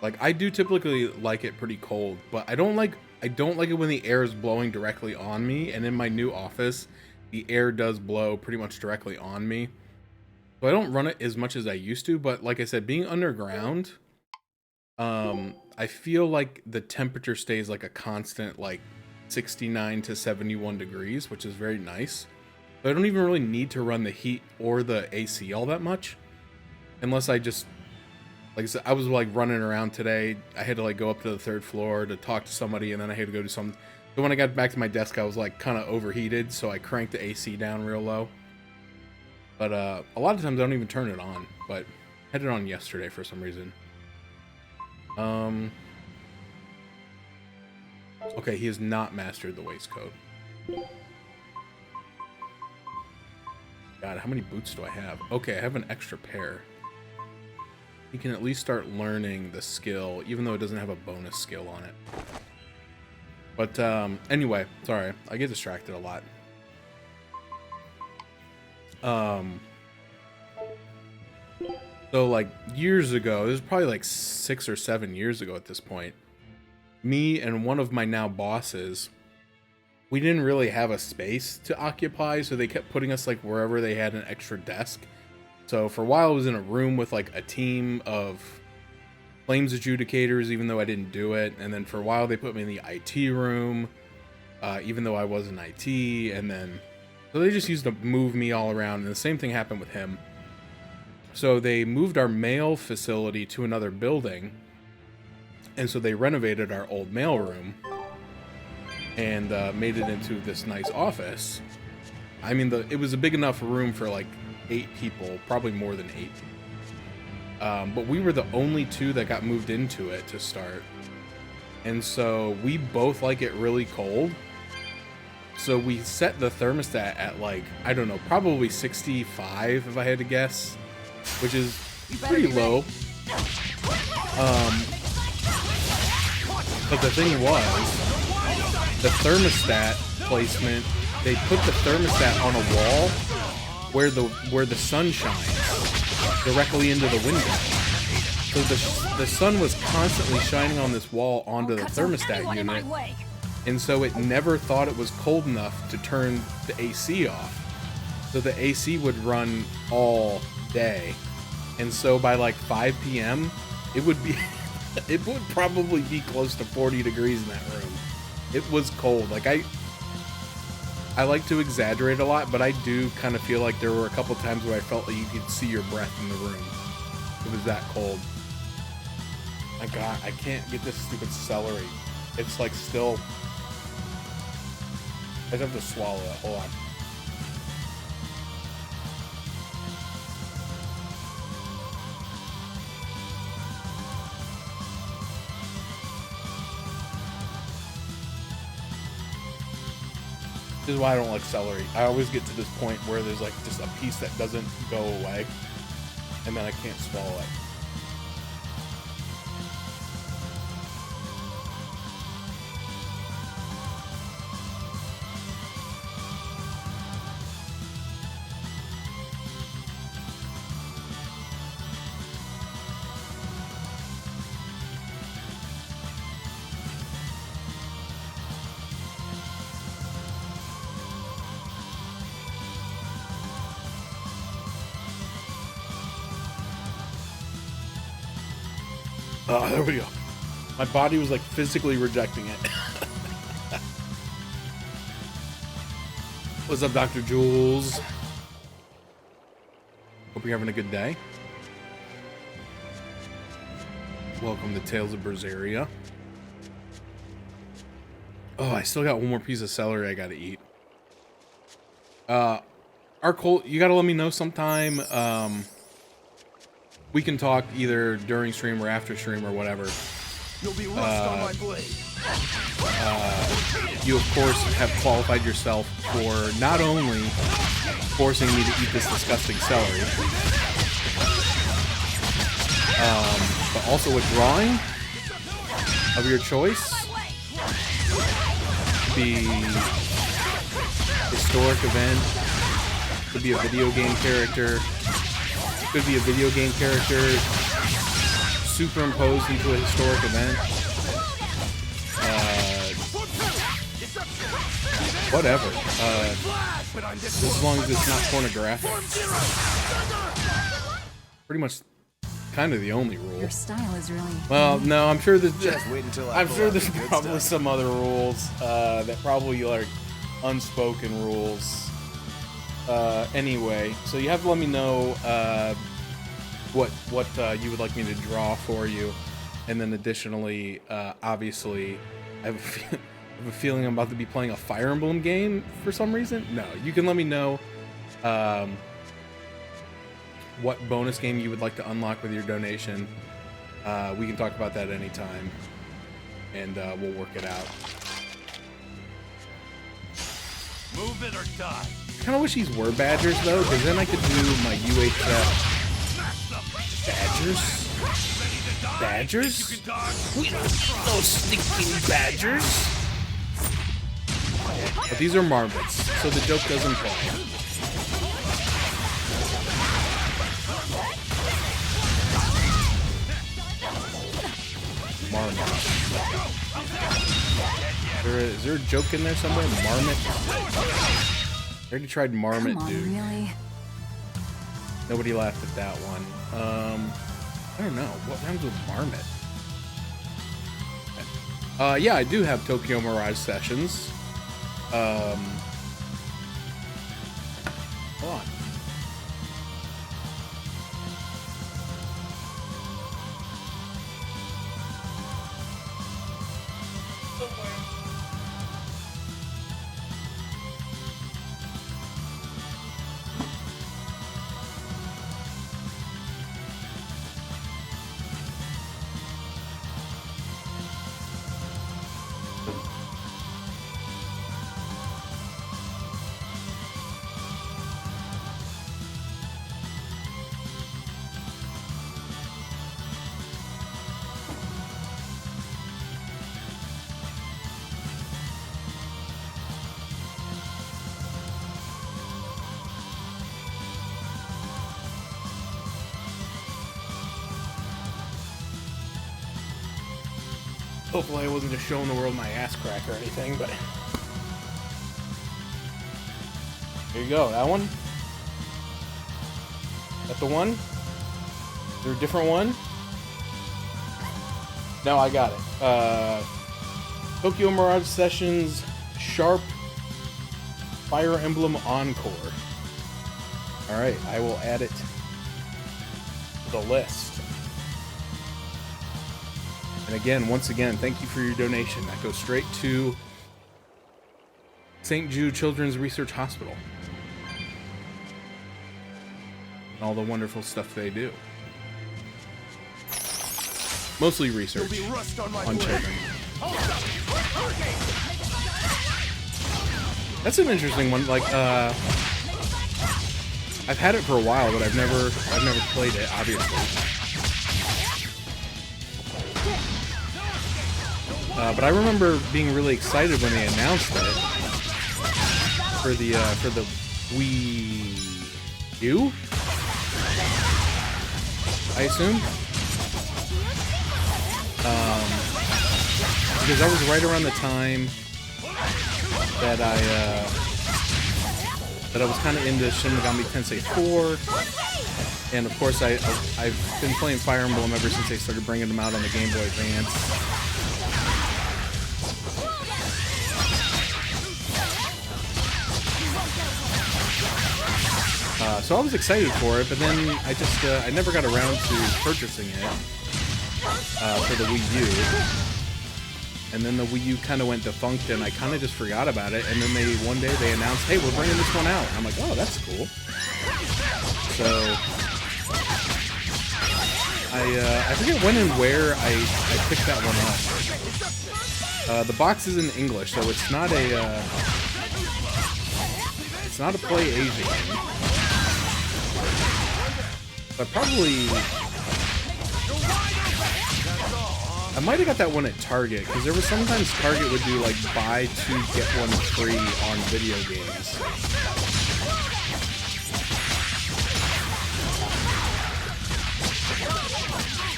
like, I do typically like it pretty cold, but I don't like it when the air is blowing directly on me. And in my new office, the air does blow pretty much directly on me. So I don't run it as much as I used to, but like I said, being underground, I feel like the temperature stays like a constant, like 69 to 71 degrees, which is very nice. So I don't even really need to run the heat or the AC all that much, unless I just, like I said, I was like running around today. I had to like go up to the 3rd floor to talk to somebody, and then I had to go do something. So when I got back to my desk, I was like kind of overheated, so I cranked the AC down real low. But a lot of times I don't even turn it on, but I had it on yesterday for some reason. Okay, he has not mastered the waistcoat. God, how many boots do I have? Okay, I have an extra pair. He can at least start learning the skill, even though it doesn't have a bonus skill on it. But anyway, sorry, I get distracted a lot. So like years ago, this is probably like 6 or 7 years ago at this point, me and one of my now bosses, we didn't really have a space to occupy, so they kept putting us like wherever they had an extra desk. So for a while I was in a room with like a team of claims adjudicators, even though I didn't do it. And then for a while they put me in the IT room, even though I was in IT. And then, so they just used to move me all around. And the same thing happened with him. So they moved our mail facility to another building. And so they renovated our old mail room and made it into this nice office. I mean, it was a big enough room for like 8 people, probably more than 8. But we were the only 2 that got moved into it to start. And so we both like it really cold. So we set the thermostat at like, I don't know, probably 65 if I had to guess, which is pretty low. But the thing was, the thermostat placement, they put the thermostat on a wall where the sun shines directly into the window. So the sun was constantly shining on this wall onto the thermostat unit, and so it never thought it was cold enough to turn the AC off. So the AC would run all day, and so by like 5 p.m. it would be It would probably be close to 40 degrees in that room. It was cold. Like, I like to exaggerate a lot, but I do kind of feel like there were a couple times where I felt like you could see your breath in the room. It was that cold. My God, I can't get this stupid celery. It's like still... I just have to swallow it. Hold on. This is why I don't like celery. I always get to this point where there's like just a piece that doesn't go away, and then I can't swallow it. Oh, there we go. My body was like physically rejecting it. What's up, Dr. Jules? Hope you're having a good day. Welcome to Tales of Berseria. Oh, I still got one more piece of celery I gotta eat. Cole, you gotta let me know sometime. We can talk either during stream or after stream or whatever. You'll be rust on my blade. You, of course, have qualified yourself for not only forcing me to eat this disgusting celery, but also a drawing of your choice. The historic event could be a video game character. Could be a video game character superimposed into a historic event. Whatever. As long as it's not pornographic. Pretty much kind of the only rule. Your style is really... Well, no, I'm sure there's Just wait until I I'm pull sure out there's the good probably stuff. some other rules that probably are unspoken rules. Anyway, so you have to let me know what you would like me to draw for you, and then additionally, obviously, I have a feeling I'm about to be playing a Fire Emblem game for some reason. No, you can let me know what bonus game you would like to unlock with your donation. We can talk about that anytime, and we'll work it out. Move it or die. I kind of wish these were badgers, though, because then I could do my UHF. Badgers? Badgers? We don't need those stinking badgers. But these are marmots, so the joke doesn't play. Marmot. Is there a joke in there somewhere? Marmot? I already tried Marmot, Come on, dude. really? Nobody laughed at that one. I don't know. What happens with Marmot? Yeah, I do have Tokyo Mirage Sessions. Hold on. Hopefully I wasn't just showing the world my ass crack or anything, but... Here you go, that one? That the one? Is there a different one? No, I got it. Tokyo Mirage Sessions Sharp Fire Emblem Encore. Alright, I will add it to the list. And again, once again, thank you for your donation. That goes straight to St. Jude Children's Research Hospital. And all the wonderful stuff they do. Mostly research on children. That's an interesting one. Like, I've had it for a while, but I've never played it, obviously. But I remember being really excited when they announced it for the Wii U, I assume. Because that was right around the time that I was kind of into Shin Megami Tensei 4, and of course I've been playing Fire Emblem ever since they started bringing them out on the Game Boy Advance. So I was excited for it, but then I never got around to purchasing it for the Wii U. And then the Wii U kind of went defunct, and I kind of just forgot about it. And then one day they announced, "Hey, we're bringing this one out." And I'm like, "Oh, that's cool." So I forget when and where I picked that one up. The box is in English, so it's not a Play Asia game. But I might have got that one at Target, because there was sometimes Target would do like buy two get one free on video games.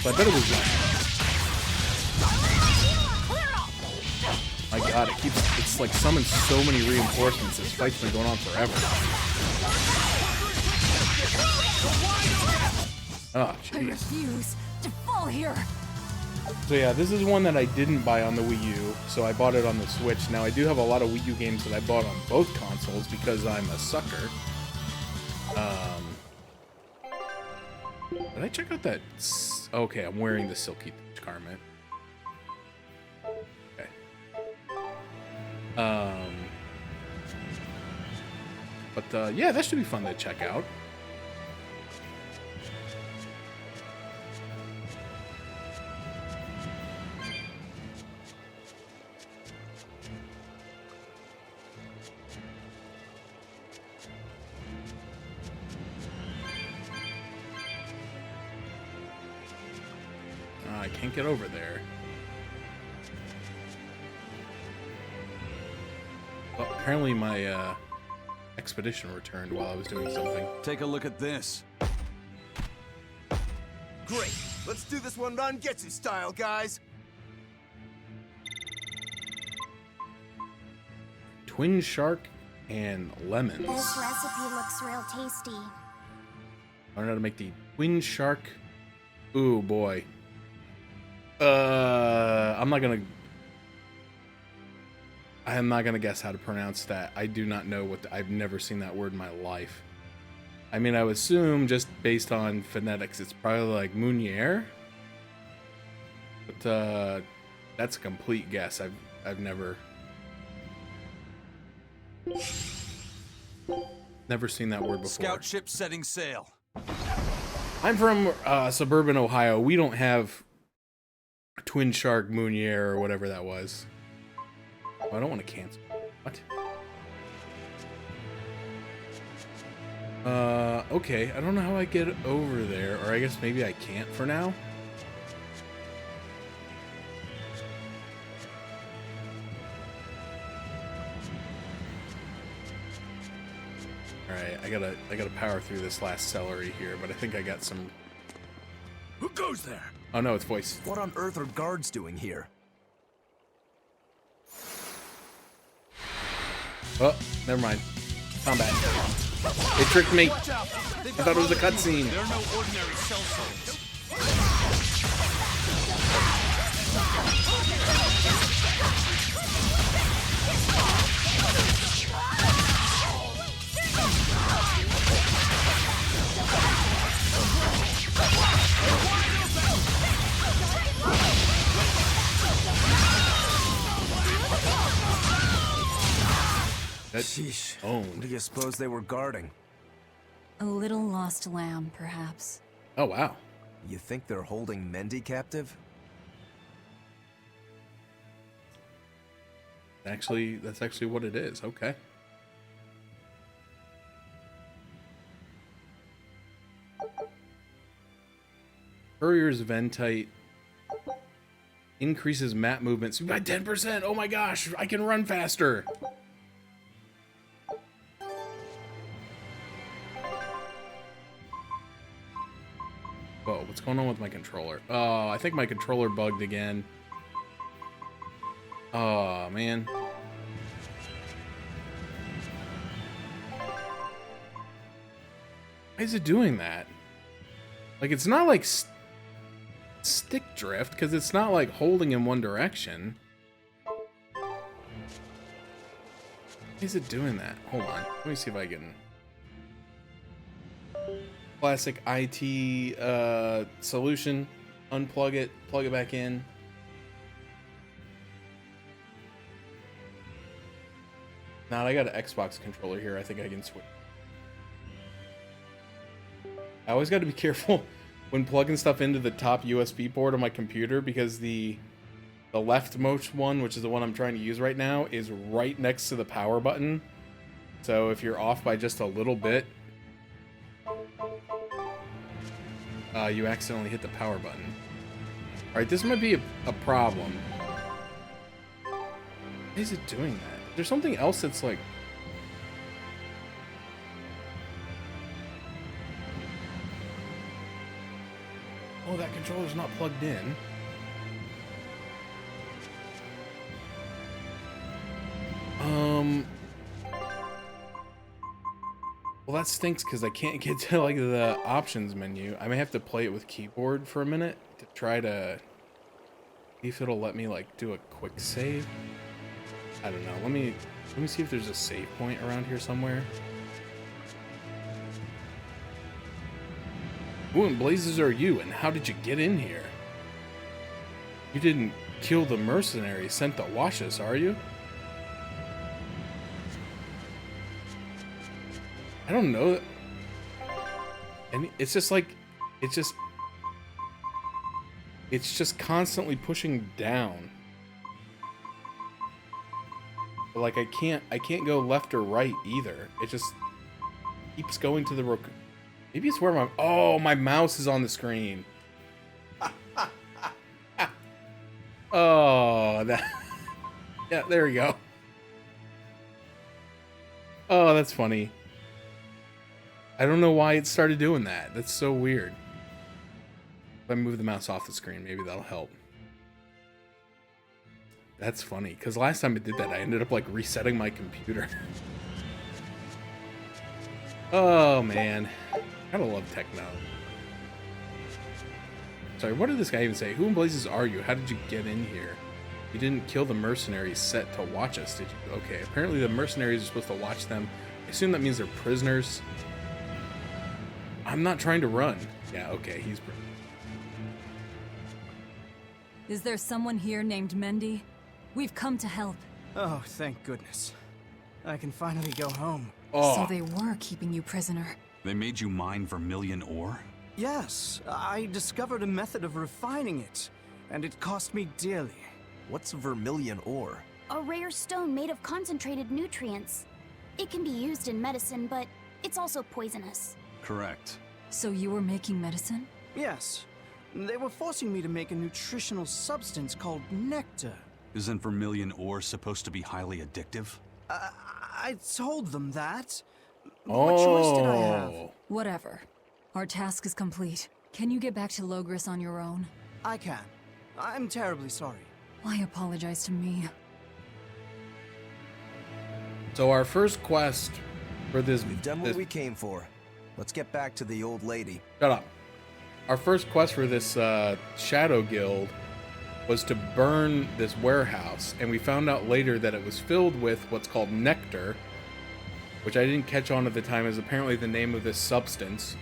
So I bet it was that. My god, it's like summoned so many reinforcements. This fight's been going on forever. Oh, jeez. I refuse to fall here. So yeah, this is one that I didn't buy on the Wii U, so I bought it on the Switch. Now, I do have a lot of Wii U games that I bought on both consoles because I'm a sucker. Did I check out that? Okay, I'm wearing the Silky garment. Okay. But yeah, that should be fun to check out. I can't get over there. Well, apparently my expedition returned while I was doing something. Take a look at this. Great. Let's do this one Rangetsu style, guys. Twin shark and lemons. This recipe looks real tasty. I learned how to make the twin shark. Ooh boy. I'm not gonna guess how to pronounce that. I do not know I've never seen that word in my life. I mean, I would assume just based on phonetics, it's probably like Meunier. But that's a complete guess. I've never seen that word before. Scout ship setting sail. I'm from suburban Ohio. We don't have Twin Shark Meunier or whatever that was. Oh, I don't want to cancel. What? Okay. I don't know how I get over there. Or I guess maybe I can't for now. Alright, I gotta power through this last celery here, but I think I got some. Who goes there? Oh no, it's voice. What on earth are guards doing here? Oh, never mind. Combat. They tricked me. I thought it was a cutscene. They're no ordinary cell phones. Sheesh. owned. What do you suppose they were guarding? A little lost lamb, perhaps. Oh, wow. You think they're holding Mendy captive? Actually, that's actually what it is. Okay. Courier's Ventite increases map movement speed by 10%. Oh my gosh, I can run faster. Whoa, what's going on with my controller? Oh, I think my controller bugged again. Oh, man. Why is it doing that? Like, it's not like stick drift, because it's not like holding in one direction. Why is it doing that? Hold on. Let me see if I can... Classic IT solution. Unplug it, plug it back in. Now I got an Xbox controller here. I think I can switch. I always got to be careful when plugging stuff into the top USB port on my computer, because the leftmost one, which is the one I'm trying to use right now, is right next to the power button. So if you're off by just a little bit, you accidentally hit the power button. All right, this might be a problem. Why is it doing that? There's something else that's like... Oh, that controller's not plugged in. Well, that stinks because I can't get to like the options menu. I may have to play it with keyboard for a minute to try to see if it'll let me like do a quick save. I don't know. Let me see if there's a save point around here somewhere. Who in blazes are you, and how did you get in here? You didn't kill the mercenary sent to wash us, are you? I don't know. And it's just like, it's just constantly pushing down. But like I can't go left or right either. It just keeps going to the maybe it's where my mouse is on the screen. Oh, that yeah, there we go. Oh, that's funny. I don't know why it started doing that. That's so weird. If I move the mouse off the screen, maybe that'll help. That's funny, because last time it did that, I ended up like resetting my computer. Oh man, gotta love techno. Sorry, what did this guy even say? Who in blazes are you? How did you get in here? You didn't kill the mercenaries set to watch us, did you? Okay, apparently the mercenaries are supposed to watch them. I assume that means they're prisoners. I'm not trying to run. Yeah, okay, he's... Is there someone here named Mendy? We've come to help. Oh, thank goodness. I can finally go home. Oh. So they were keeping you prisoner. They made you mine vermilion ore? Yes, I discovered a method of refining it, and it cost me dearly. What's vermilion ore? A rare stone made of concentrated nutrients. It can be used in medicine, but it's also poisonous. Correct. So you were making medicine? Yes, they were forcing me to make a nutritional substance called nectar. Isn't vermilion ore supposed to be highly addictive? I told them that. What choice did I have? Whatever. Our task is complete. Can you get back to Logris on your own? I can. I'm terribly sorry. Why apologize to me? So our first quest for this... We've done what we came for. Let's get back to the old lady. Shut up. Our first quest for this Shadow Guild was to burn this warehouse, and we found out later that it was filled with what's called nectar, which I didn't catch on at the time is apparently the name of this substance,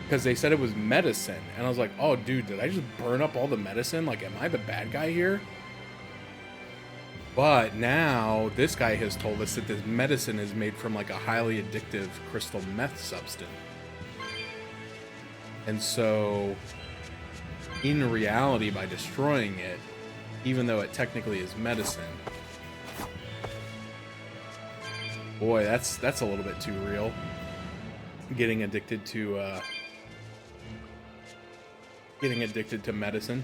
because they said it was medicine, and I was like, oh dude, did I just burn up all the medicine? Like, am I the bad guy here? But now this guy has told us that this medicine is made from like a highly addictive crystal meth substance. And so in reality, by destroying it, even though it technically is medicine, boy, that's a little bit too real. Getting addicted to medicine.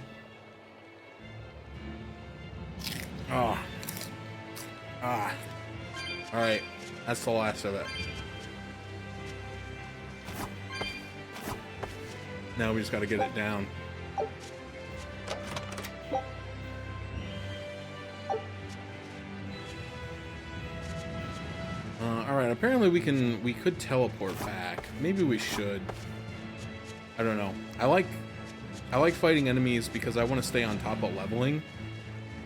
Oh. Ah. Alright. That's the last of it. Now we just gotta get it down. Alright, apparently we could teleport back. Maybe we should. I don't know. I like fighting enemies because I want to stay on top of leveling.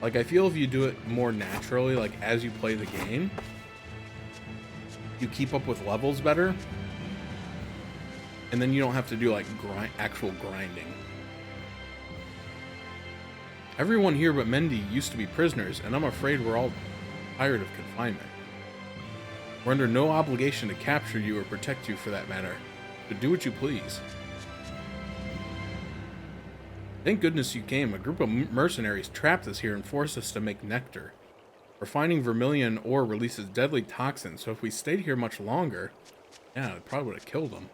Like, I feel if you do it more naturally, like as you play the game, you keep up with levels better. And then you don't have to do like actual grinding. Everyone here but Mendy used to be prisoners, and I'm afraid we're all tired of confinement. We're under no obligation to capture you or protect you for that matter, but do what you please. Thank goodness you came. A group of mercenaries trapped us here and forced us to make nectar. Refining vermilion ore releases deadly toxins, so if we stayed here much longer, yeah, it probably would have killed them.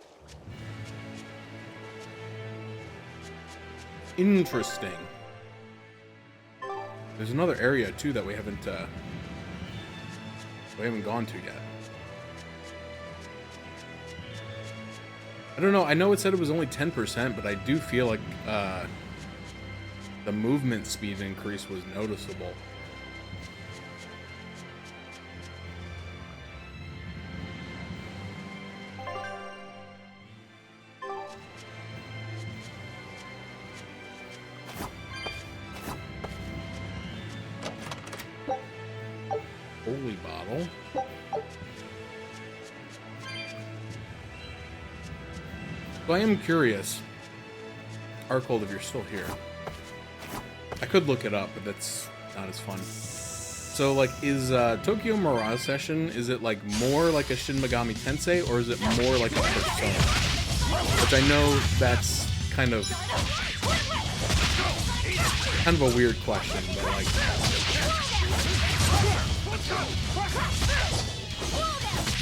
Interesting. There's another area too that we haven't gone to yet. I don't know. I know it said it was only 10%, but I do feel like the movement speed increase was noticeable. Holy bottle. So I am curious, Arcold, if you're still here. I could look it up, but that's not as fun. So, like, is Tokyo Mirage Session, is it, like, more like a Shin Megami Tensei, or is it more like a Persona? Which I know that's kind of a weird question, but, like...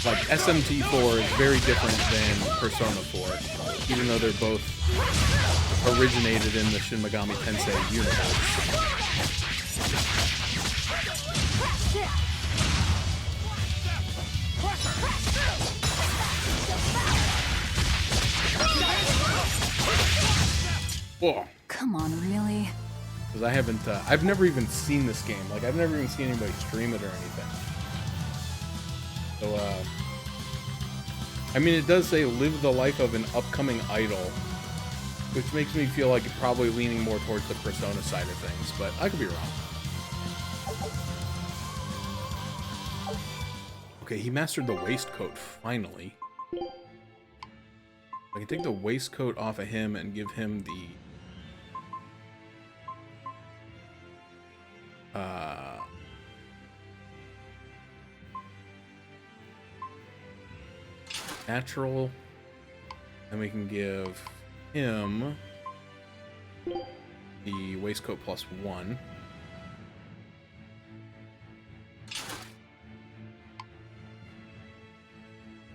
Like, SMT4 is very different than Persona 4, even though they're both originated in the Shin Megami Tensei universe. Whoa. Come on, really? Because I haven't, I've never even seen this game. Like, I've never even seen anybody stream it or anything. So, I mean, it does say live the life of an upcoming idol, which makes me feel like it's probably leaning more towards the Persona side of things, but I could be wrong. Okay, he mastered the waistcoat, finally. I can take the waistcoat off of him and give him the... natural, and we can give him the waistcoat +1.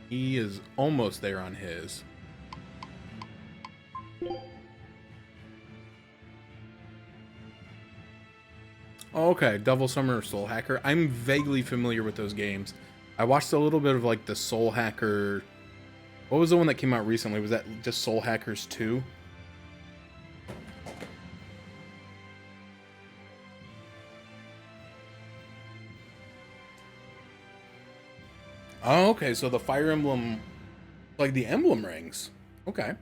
He is almost there on his. Okay, Devil Summoner Soul Hacker. I'm vaguely familiar with those games. I watched a little bit of like the Soul Hacker. What was the one that came out recently? Was that just Soul Hackers 2? Oh, okay, so the Fire Emblem, like the emblem rings. Okay.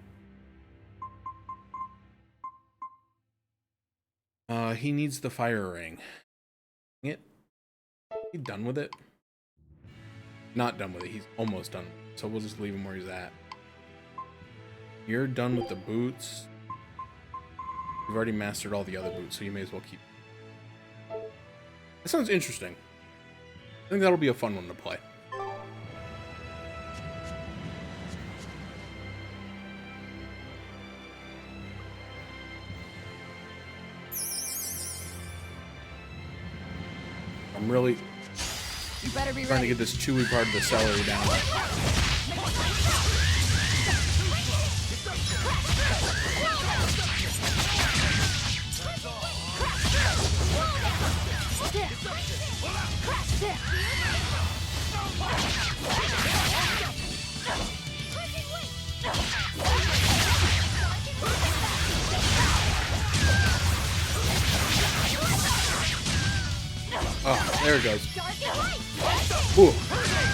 He needs the fire ring. Dang it. He done with it? Not done with it. He's almost done. So we'll just leave him where he's at. You're done with the boots. You've already mastered all the other boots, so you may as well keep. sounds interesting. I think that'll be a fun one to play. I'm really You better be trying to ready. get this chewy part of the celery down. Oh, there it goes. Ooh,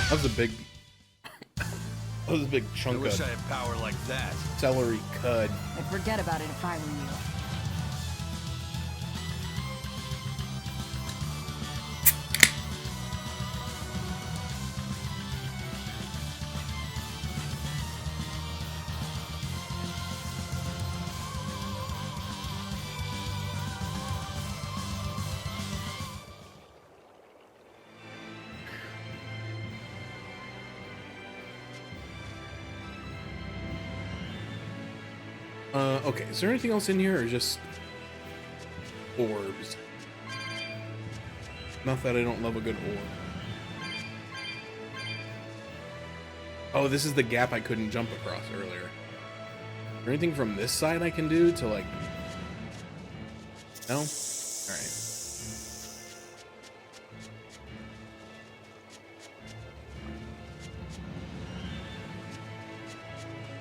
that was a big, that was a big I chunk wish I of had power like that. celery cud. I'd forget about it if I were you. Okay, is there anything else in here, or just orbs? Not that I don't love a good orb. Oh, this is the gap I couldn't jump across earlier. Is there anything from this side I can do to, like... No? Alright.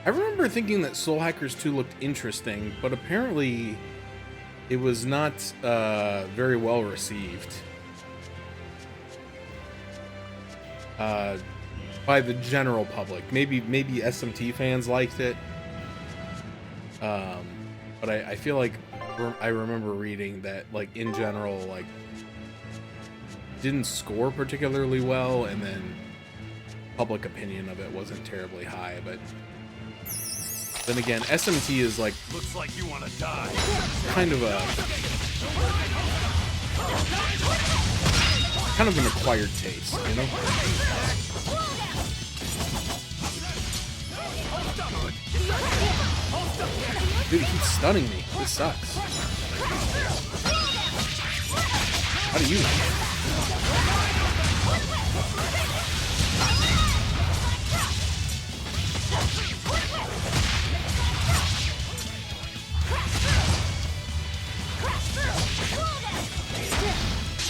I remember thinking that Soul Hackers 2 looked interesting, but apparently it was not very well received by the general public. Maybe SMT fans liked it, but I feel like I remember reading that, like, in general, like, didn't score particularly well, and then public opinion of it wasn't terribly high. But then again, SMT is like Looks like you want to die. kind of an acquired taste, you know? Dude, he keeps stunning me. This sucks. How do you?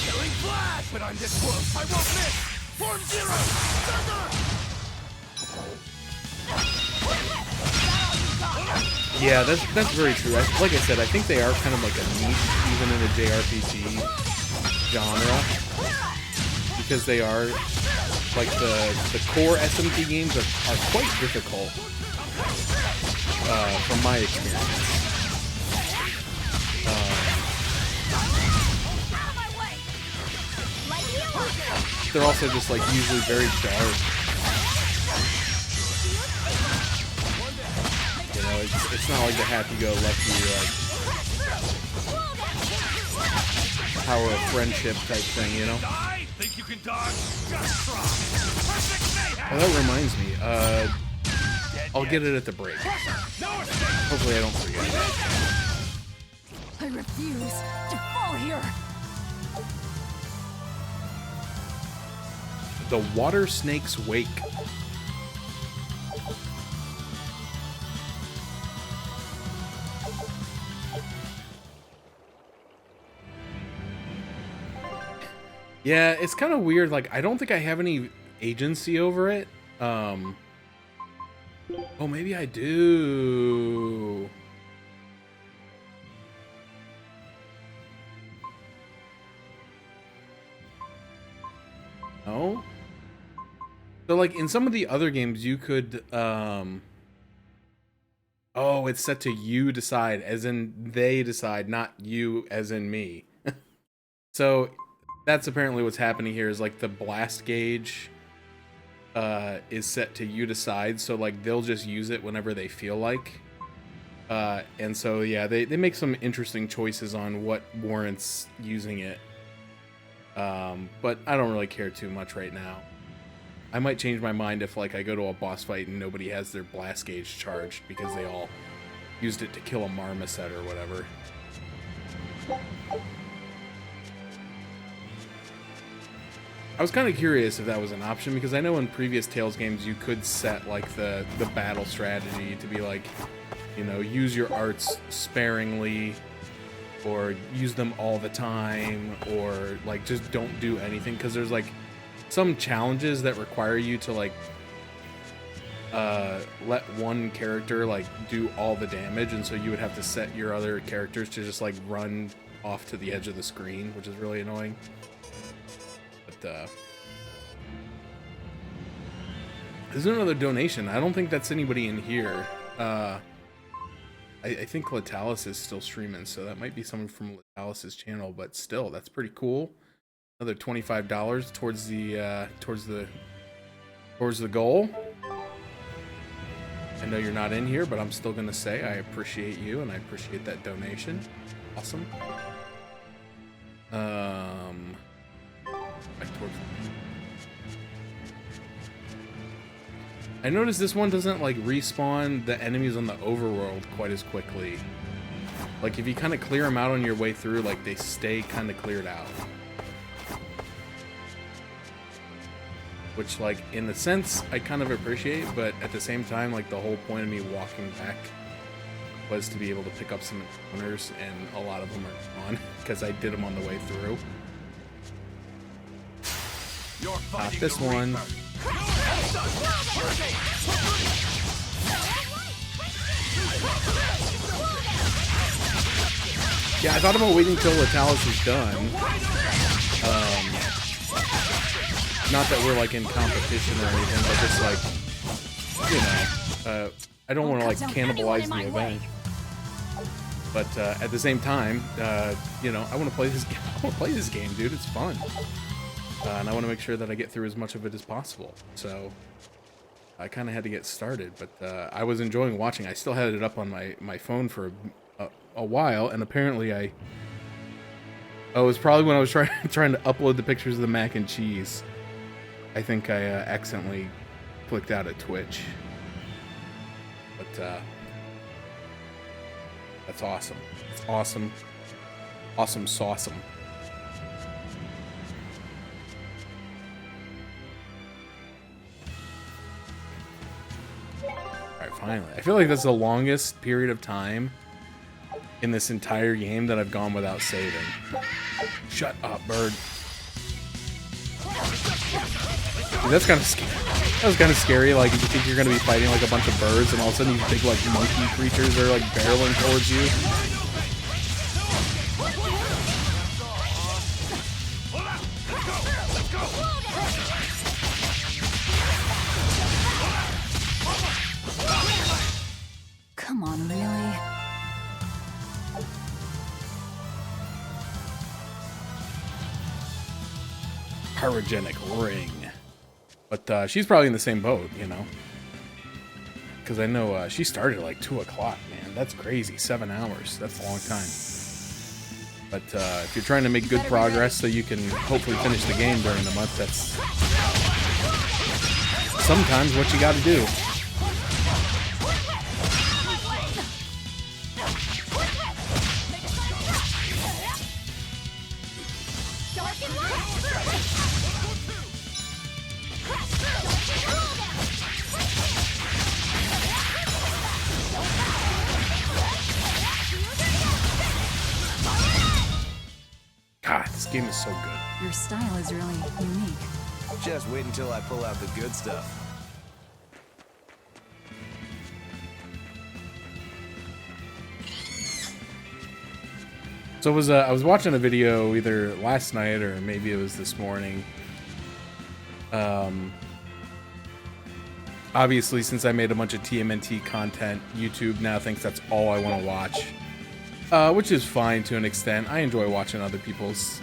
Killing flash, but I'm this close. I won't miss. Form zero. Yeah, that's very true. Like I said, I think they are kind of like a niche, even in the JRPG genre, because they are like the core SMT games are quite difficult, from my experience. They're also just like usually very dark. You know, it's not like the happy-go-lucky, like, power of friendship type thing, you know? Die? Think you can dodge? Just try. Perfect mayhem. Oh, that reminds me, I'll get it at the break. Hopefully I don't forget. I refuse to fall here. The Water Snake's Wake. Yeah, it's kind of weird. Like, I don't think I have any agency over it. Oh, maybe I do. No? So, like, in some of the other games, you could, oh, it's set to you decide, as in they decide, not you as in me. So, that's apparently what's happening here, is, like, the blast gauge is set to you decide, so, like, they'll just use it whenever they feel like. And so, yeah, they make some interesting choices on what warrants using it. But I don't really care too much right now. I might change my mind if like I go to a boss fight and nobody has their blast gauge charged because they all used it to kill a marmoset or whatever. I was kind of curious if that was an option because I know in previous Tales games you could set like the battle strategy to be like, you know, use your arts sparingly or use them all the time or like just don't do anything, because there's like some challenges that require you to like let one character like do all the damage, and so you would have to set your other characters to just like run off to the edge of the screen, which is really annoying. But there's another donation. I don't think that's anybody in here. I think Latalis is still streaming, so that might be someone from Latalis's channel, but still, that's pretty cool. Another $25 towards the goal. I know you're not in here, but I'm still gonna say I appreciate you and I appreciate that donation. Awesome. Back towards. I noticed this one doesn't like respawn the enemies on the overworld quite as quickly. Like if you kind of clear them out on your way through, like they stay kind of cleared out. Which like in a sense I kind of appreciate, but at the same time like the whole point of me walking back was to be able to pick up some encounters, and a lot of them are gone because I did them on the way through. Not this one. Yeah, I thought about waiting until Latalis is done. Not that we're like in competition or anything, but just like, you know, I don't want to like cannibalize the event. But at the same time, you know, I want to play this. I want to play this game, dude. It's fun, and I want to make sure that I get through as much of it as possible. So I kind of had to get started, but I was enjoying watching. I still had it up on my phone for a while, and apparently it was probably when I was trying to upload the pictures of the mac and cheese. I think I accidentally clicked out of Twitch, but that's awesome. It's awesome. Awesome sauceum. Alright, finally. I feel like that's the longest period of time in this entire game that I've gone without saving. Shut up, bird. Dude, that's kind of scary. That was kind of scary. Like, you think you're going to be fighting like a bunch of birds, and all of a sudden these big like monkey creatures are like barreling towards you. Come on, really? Pyrogenic ring. But she's probably in the same boat, you know, because I know she started at like 2 o'clock, man. That's crazy. 7 hours. That's a long time. But if you're trying to make good progress so you can hopefully finish the game during the month, that's sometimes what you got to do. God, this game is so good. Your style is really unique. Just wait until I pull out the good stuff. So I was watching a video either last night or maybe it was this morning. Obviously, since I made a bunch of TMNT content, YouTube now thinks that's all I want to watch. Which is fine to an extent. I enjoy watching other people's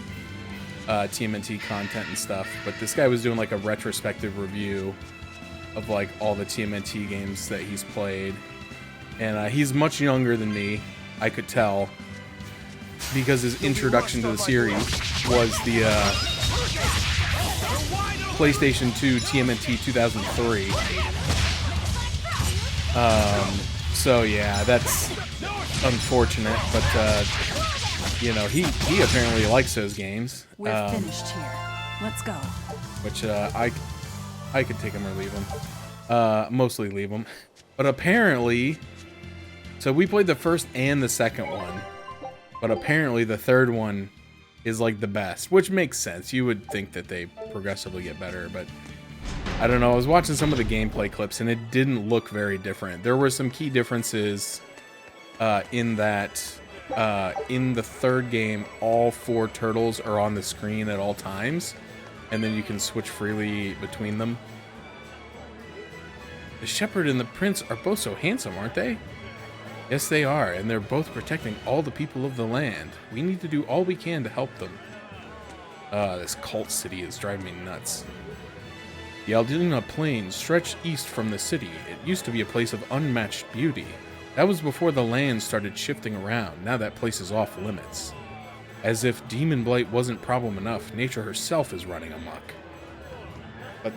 TMNT content and stuff. But this guy was doing like a retrospective review of like all the TMNT games that he's played. And he's much younger than me, I could tell. Because his introduction to the series was the PlayStation 2 TMNT 2003. So yeah, that's unfortunate, but you know, he apparently likes those games. We're finished here. Let's go. Which I could take him or leave him. Mostly leave him. But apparently, so we played the first and the second one, but apparently the third one is like the best, which makes sense. You would think that they progressively get better, but I don't know. I was watching some of the gameplay clips and it didn't look very different. There were some key differences in that in the third game, all 4 turtles are on the screen at all times, and then you can switch freely between them. The shepherd and the prince are both so handsome, aren't they? Yes, they are, and they're both protecting all the people of the land. We need to do all we can to help them. This cult city is driving me nuts. The Aldina Plains stretched east from the city. It used to be a place of unmatched beauty. That was before the land started shifting around. Now that place is off limits. As if Demon Blight wasn't problem enough, nature herself is running amok. But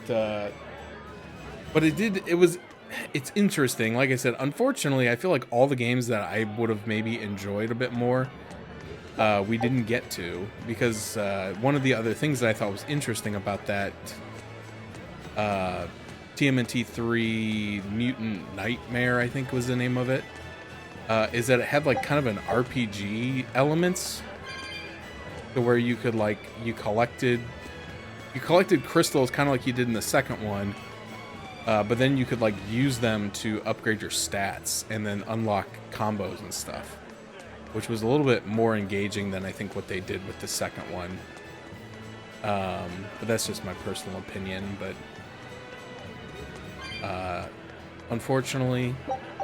it's interesting. Like I said, unfortunately, I feel like all the games that I would have maybe enjoyed a bit more, we didn't get to, because one of the other things that I thought was interesting about that TMNT 3 Mutant Nightmare, I think was the name of it, is that it had like kind of an RPG elements, to where you could like, you collected crystals kind of like you did in the second one, but then you could like use them to upgrade your stats and then unlock combos and stuff, which was a little bit more engaging than I think what they did with the second one. But that's just my personal opinion. But unfortunately,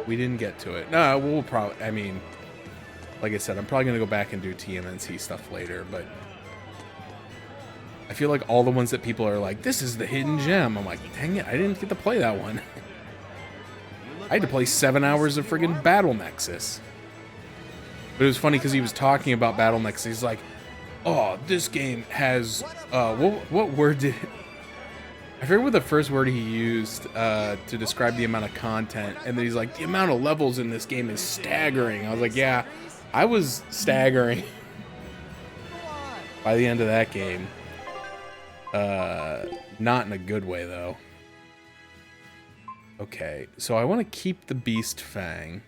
we didn't get to it. No, we'll probably, I mean, like I said, I'm probably going to go back and do TMNT stuff later, but I feel like all the ones that people are like, this is the hidden gem. I'm like, dang it, I didn't get to play that one. I had to play 7 hours of friggin' Battle Nexus. But it was funny because he was talking about Battle Nexus. He's like, oh, this game has, what word did, I forget what the first word he used to describe the amount of content. And then he's like, the amount of levels in this game is staggering. I was like, yeah, I was staggering by the end of that game. Not in a good way, though. Okay, so I want to keep the Beast Fang.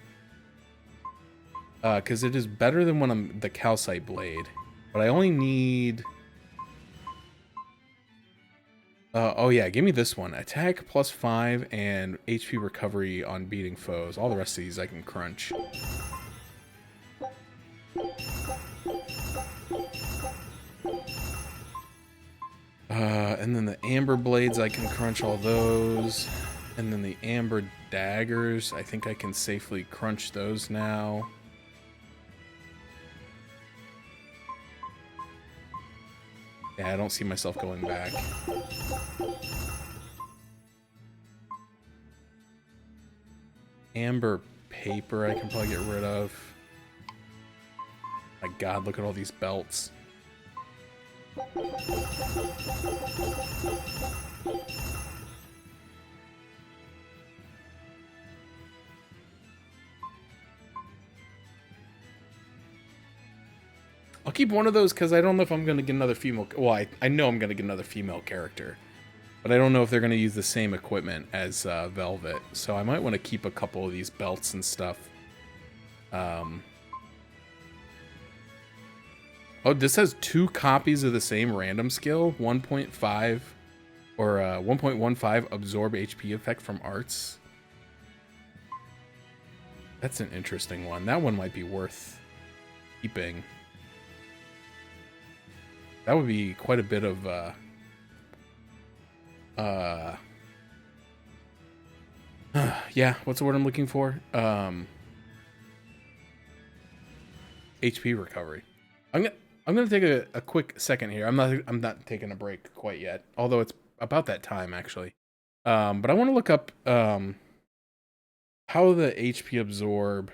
Because it is better than when I'm the Calcite Blade. But I only need... oh yeah, give me this one. Attack plus 5 and HP recovery on beating foes. All the rest of these I can crunch. And then the Amber Blades, I can crunch all those. And then the Amber Daggers, I think I can safely crunch those now. Yeah, I don't see myself going back. Amber Paper I can probably get rid of. My god, look at all these belts. I'll keep one of those because I don't know if I'm going to get another female... Well, I know I'm going to get another female character. But I don't know if they're going to use the same equipment as Velvet. So I might want to keep a couple of these belts and stuff. Oh, this has 2 copies of the same random skill. 1.5 or 1.15 absorb HP effect from arts. That's an interesting one. That one might be worth keeping. That would be quite a bit of yeah, what's the word I'm looking for? HP recovery. I'm gonna take a quick second here. I'm not taking a break quite yet, although it's about that time actually. But I want to look up how the HP absorb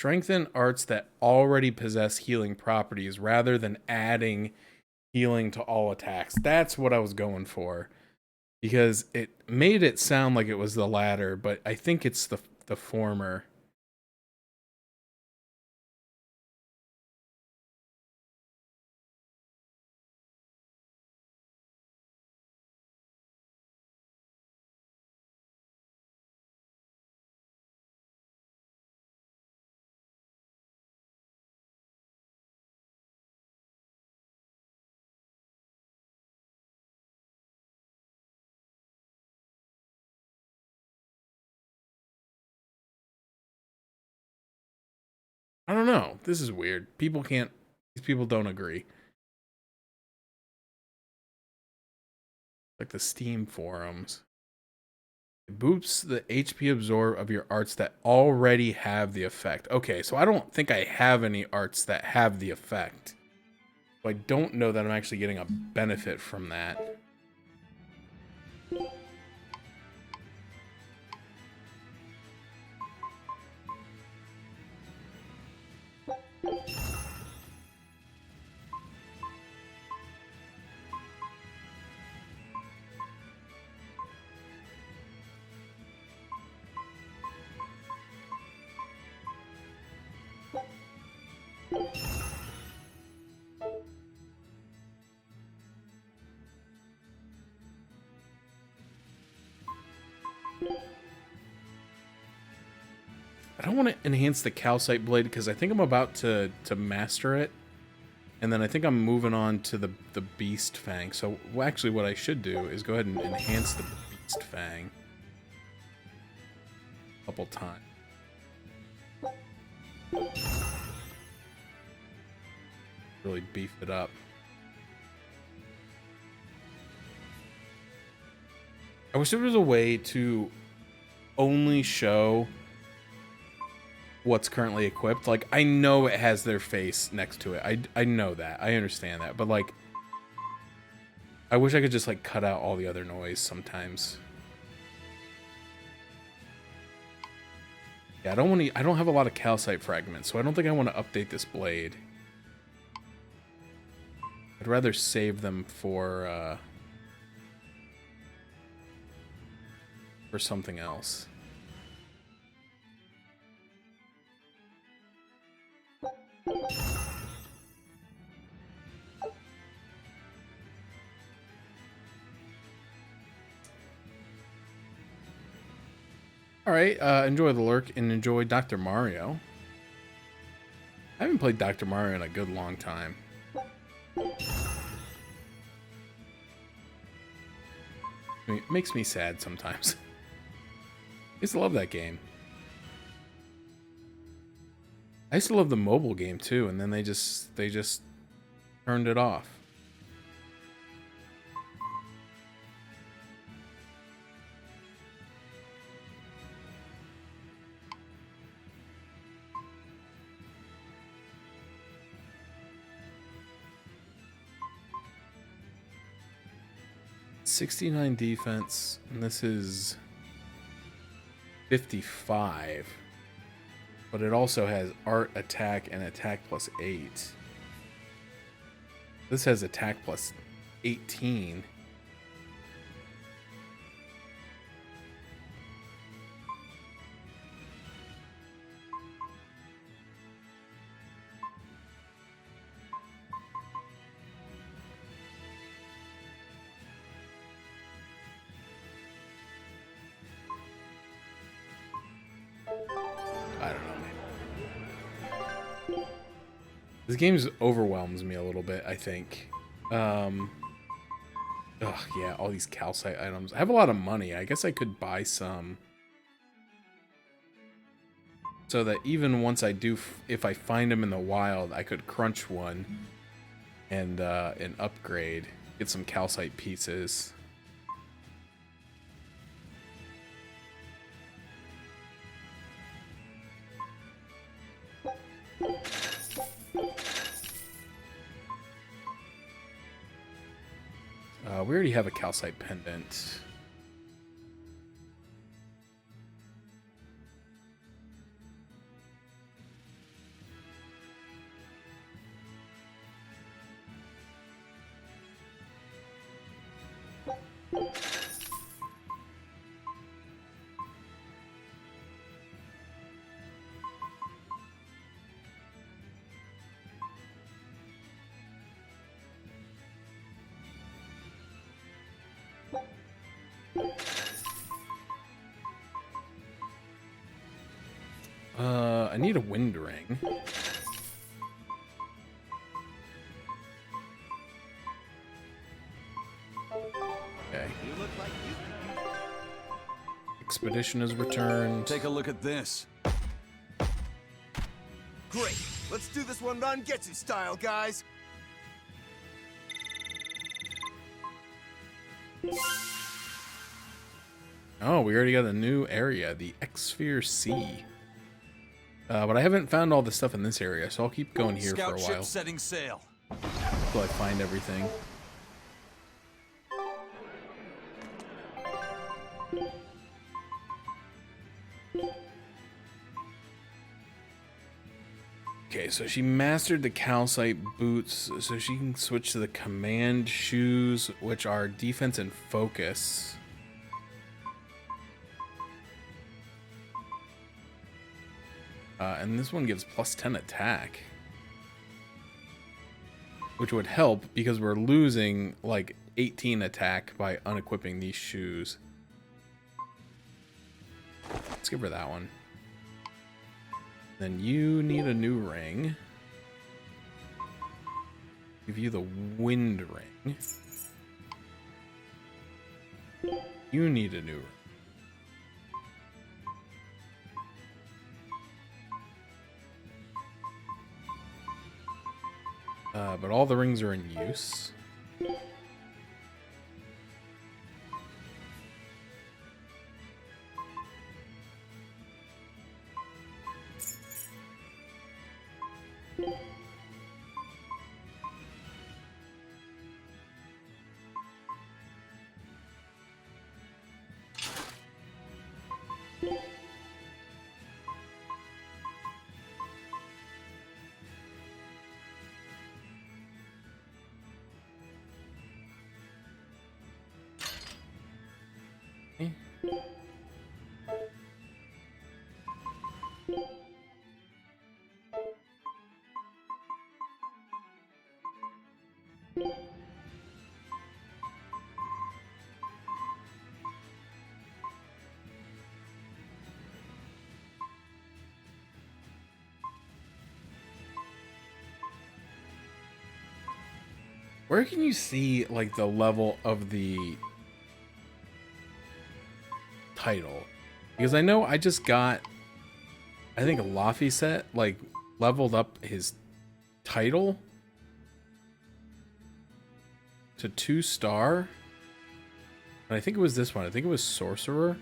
strengthen arts that already possess healing properties rather than adding healing to all attacks. That's what I was going for. Because it made it sound like it was the latter, but I think it's the former. I don't know. This is weird. These people don't agree. Like the Steam forums. It boosts the HP absorb of your arts that already have the effect. Okay, so I don't think I have any arts that have the effect. So I don't know that I'm actually getting a benefit from that. I don't want to enhance the calcite blade because I think I'm about to master it. And then I think I'm moving on to the beast fang. So actually what I should do is go ahead and enhance the beast fang a couple times. Really beef it up. I wish there was a way to only show what's currently equipped. Like, I know it has their face next to it. I know that. I understand that. But, like, I wish I could just, like, cut out all the other noise sometimes. Yeah, I don't have a lot of calcite fragments, so I don't think I want to update this blade. I'd rather save them for something else. Alright, enjoy the lurk and enjoy Dr. Mario. I haven't played Dr. Mario in a good long time. I mean, it makes me sad sometimes. I used to love that game. I used to love the mobile game too, and then they just turned it off. .69 defense, and this is 55. But it also has art, attack, and attack plus 8. This has attack plus 18. This game overwhelms me a little bit, I think. Ugh, yeah, all these calcite items. I have a lot of money. I guess I could buy some. So that even once I do, if I find them in the wild, I could crunch one and upgrade. Get some calcite pieces. We already have a calcite pendant. I need a wind ring. Okay. Expedition is returned. Take a look at this. Great. Let's do this one Rangetsu style, guys. Oh, we already got a new area, the X-Sphere Sea. But I haven't found all the stuff in this area, so I'll keep going here Scout for a ship while setting sail. until I find everything. Okay, so she mastered the calcite boots, so she can switch to the command shoes, which are defense and focus. And this one gives plus 10 attack, which would help because we're losing like 18 attack by unequipping these shoes. Let's give her that one. Then you need a new ring. Give you the wind ring. You need a new ring. But all the rings are in use. Where can you see like the level of the title? Because I know I just got, I think Laffy set like leveled up his title to 2-star. And I think it was this one. I think it was Sorcerer.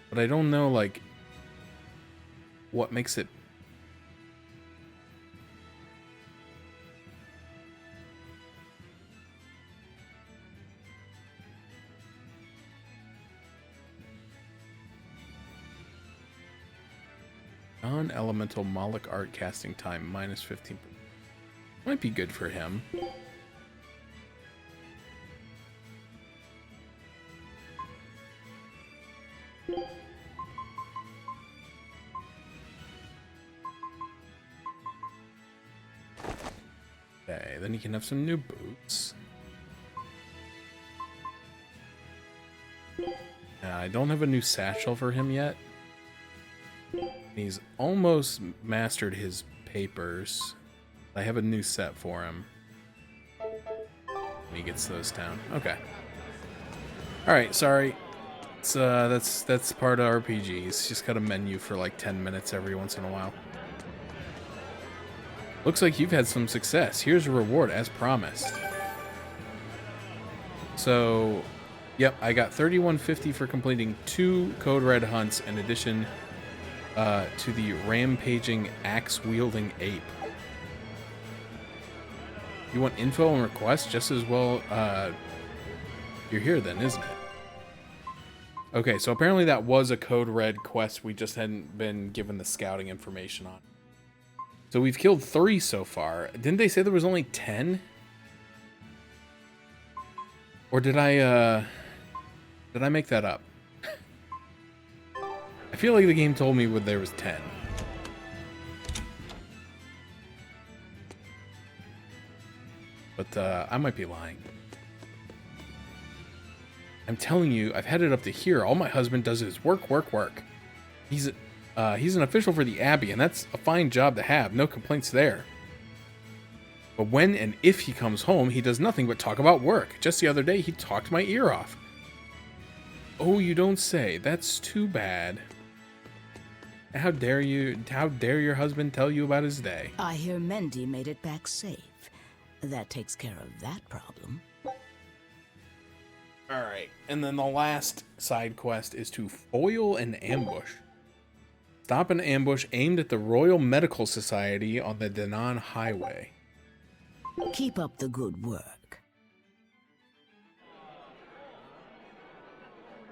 But I don't know like what makes it. Non-elemental Moloch art casting time minus 15%. Might be good for him. Okay, then he can have some new boots. I don't have a new satchel for him yet. He's almost mastered his papers. I have a new set for him. When he gets those down. Okay. Alright, sorry. It's, that's part of RPGs. Just got a menu for like 10 minutes every once in a while. Looks like you've had some success. Here's a reward as promised. So, yep, I got 3150 for completing 2 Code Red hunts in addition to the rampaging axe-wielding ape. You want info and requests just as well? You're here then, isn't it? Okay, so apparently that was a Code Red quest we just hadn't been given the scouting information on. So we've killed 3 so far. Didn't they say there was only 10? Or did I make that up? I feel like the game told me there was 10. But I might be lying. I'm telling you, I've headed up to here. All my husband does is work, work, work. He's an official for the Abbey, and that's a fine job to have. No complaints there. But when and if he comes home, he does nothing but talk about work. Just the other day, he talked my ear off. Oh, you don't say. That's too bad. How dare you? How dare your husband tell you about his day? I hear Mendy made it back safe. That takes care of that problem. Alright, and then the last side quest is to foil an ambush. Stop an ambush aimed at the Royal Medical Society on the Danaan Highway. Keep up the good work.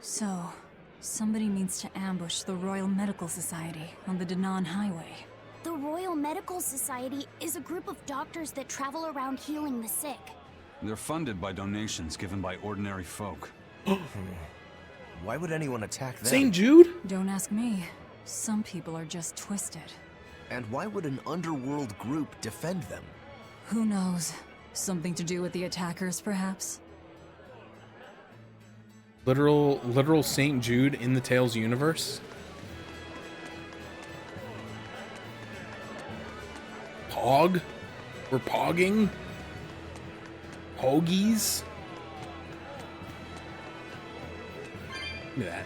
So, somebody needs to ambush the Royal Medical Society on the Danaan Highway. The Royal Medical Society is a group of doctors that travel around healing the sick. They're funded by donations given by ordinary folk. Why would anyone attack them? St. Jude? Don't ask me. Some people are just twisted. And why would an underworld group defend them? Who knows? Something to do with the attackers, perhaps? Literal St. Jude in the Tales universe? Pog? We're pogging? Hoagies? Look at that.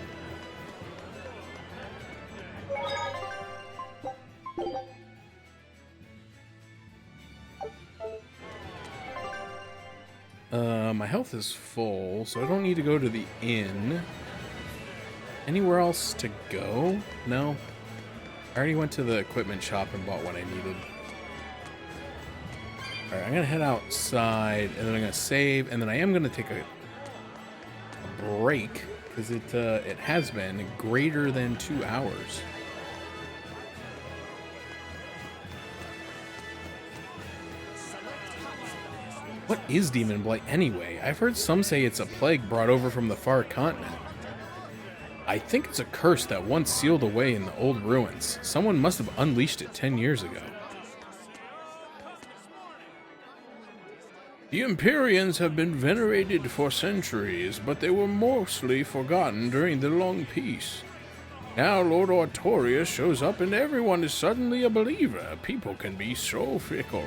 My health is full, so I don't need to go to the inn. Anywhere else to go? No? I already went to the equipment shop and bought what I needed. Alright, I'm gonna head outside, and then I'm gonna save, and then I am gonna take a break, because it has been greater than 2 hours. What is Demon Blight anyway? I've heard some say it's a plague brought over from the far continent. I think it's a curse that once sealed away in the old ruins. Someone must have unleashed it 10 years ago. The Empyreans have been venerated for centuries, but they were mostly forgotten during the Long Peace. Now Lord Artorias shows up and everyone is suddenly a believer. People can be so fickle.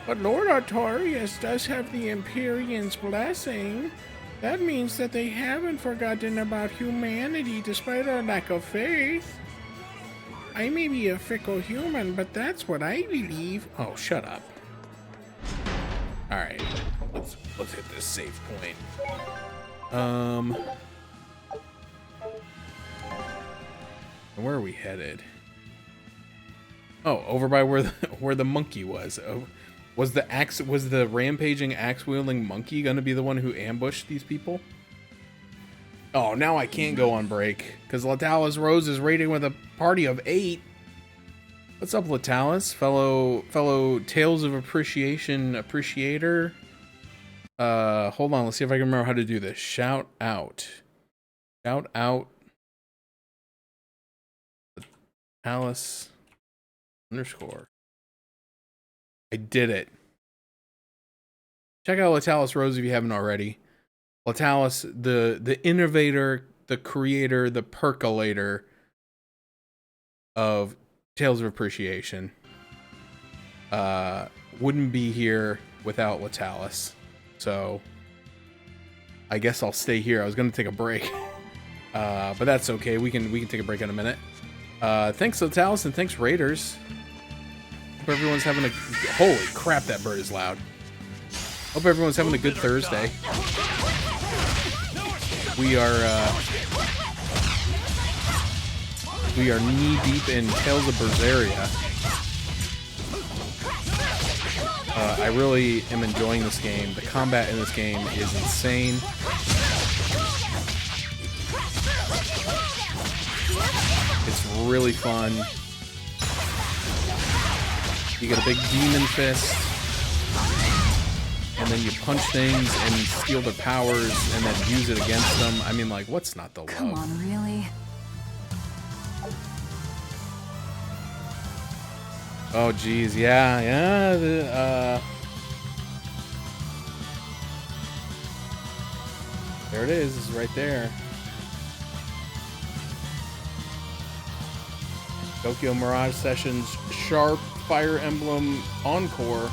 But Lord Artorias does have the Empyreans' blessing. That means that they haven't forgotten about humanity despite our lack of faith. I may be a fickle human, but that's what I believe. Oh, shut up. Alright, let's hit this save point. Where are we headed? Oh, over by where the monkey was. Oh, was the rampaging axe-wielding monkey gonna be the one who ambushed these people? Oh, now I can't go on break because Latalis Rose is raiding with a party of 8. What's up, Latalis, fellow Tales of Appreciation appreciator? Hold on, let's see if I can remember how to do this. Shout out. Latalis _ I did it. Check out Latalis Rose if you haven't already. Latalis, the innovator, the creator, the percolator of Tales of Appreciation. Wouldn't be here without Latalis. So I guess I'll stay here. I was gonna take a break. But that's okay. We can take a break in a minute. Thanks Latalis and thanks Raiders. Hope everyone's having a... Holy crap, that bird is loud. Hope everyone's having a good Thursday. We are knee-deep in Tales of Berseria. I really am enjoying this game. The combat in this game is insane. It's really fun. You get a big demon fist, and then you punch things and steal their powers and then use it against them. I mean, like, what's not to love? Come on, really? Oh, geez, yeah. There it is. It's right there. Tokyo Mirage Sessions Sharp Fire Emblem Encore.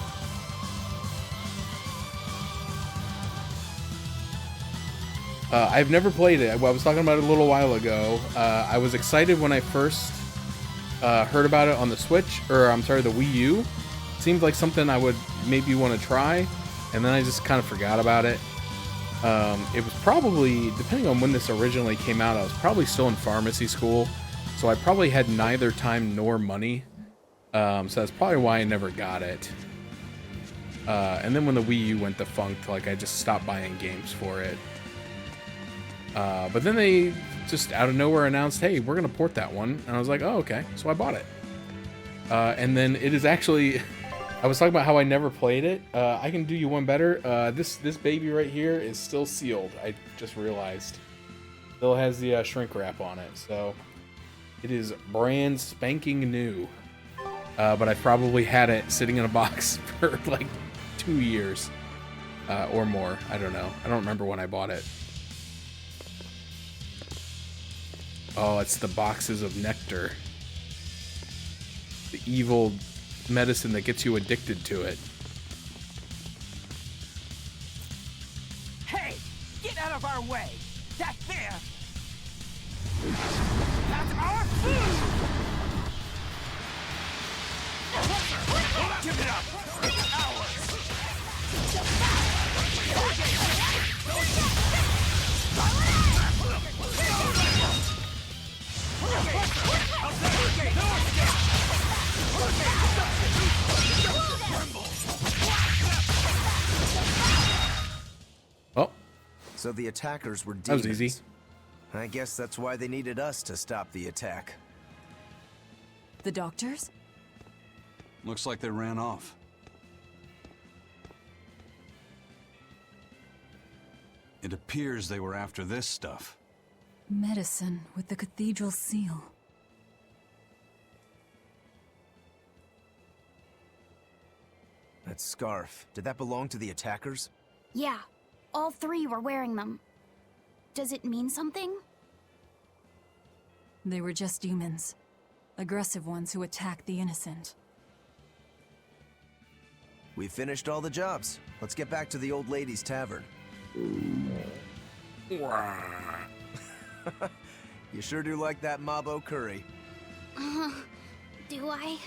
I've never played it. I was talking about it a little while ago. I was excited when I first heard about it on the Switch, or I'm sorry, the Wii U. Seemed like something I would maybe want to try, and then I just kind of forgot about it. It was probably, depending on when this originally came out, I was probably still in pharmacy school, so I probably had neither time nor money. So that's probably why I never got it. And then when the Wii U went defunct, like, I just stopped buying games for it. But then they just out of nowhere announced, hey, we're going to port that one. And I was like, oh, okay. So I bought it. And then it is actually... I was talking about how I never played it. I can do you one better. This baby right here is still sealed. I just realized. Still has the shrink wrap on it. So it is brand spanking new. But I probably had it sitting in a box for like 2 years or more. I don't know. I don't remember when I bought it. Oh, it's the boxes of nectar. The evil medicine that gets you addicted to it. Hey, get out of our way! That there! That's our food! Give it up! It's Oh. So the attackers were That was demons. easy. I guess that's why they needed us to stop the attack. The doctors? Looks like they ran off. It appears they were after this stuff. Medicine with the cathedral seal. That scarf, did that belong to the attackers? Yeah, all three were wearing them. Does it mean something? They were just humans. Aggressive ones who attacked the innocent. We finished all the jobs. Let's get back to the old lady's tavern. You sure do like that Mabo curry. Do I?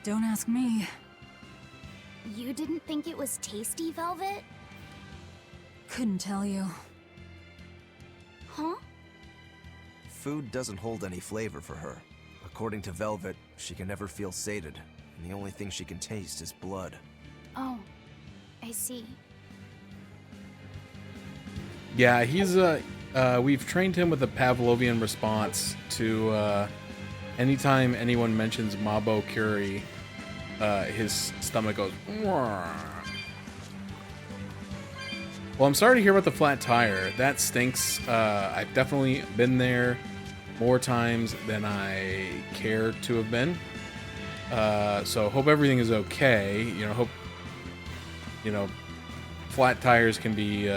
Don't ask me. You didn't think it was tasty, Velvet? Couldn't tell you. Huh? Food doesn't hold any flavor for her. According to Velvet, she can never feel sated, and the only thing she can taste is blood. Oh, I see. Yeah, he's we've trained him with a Pavlovian response to anytime anyone mentions Mabo curry, his stomach goes. Wah. Well, I'm sorry to hear about the flat tire. That stinks. I've definitely been there more times than I care to have been. So hope everything is okay. You know, hope flat tires can be.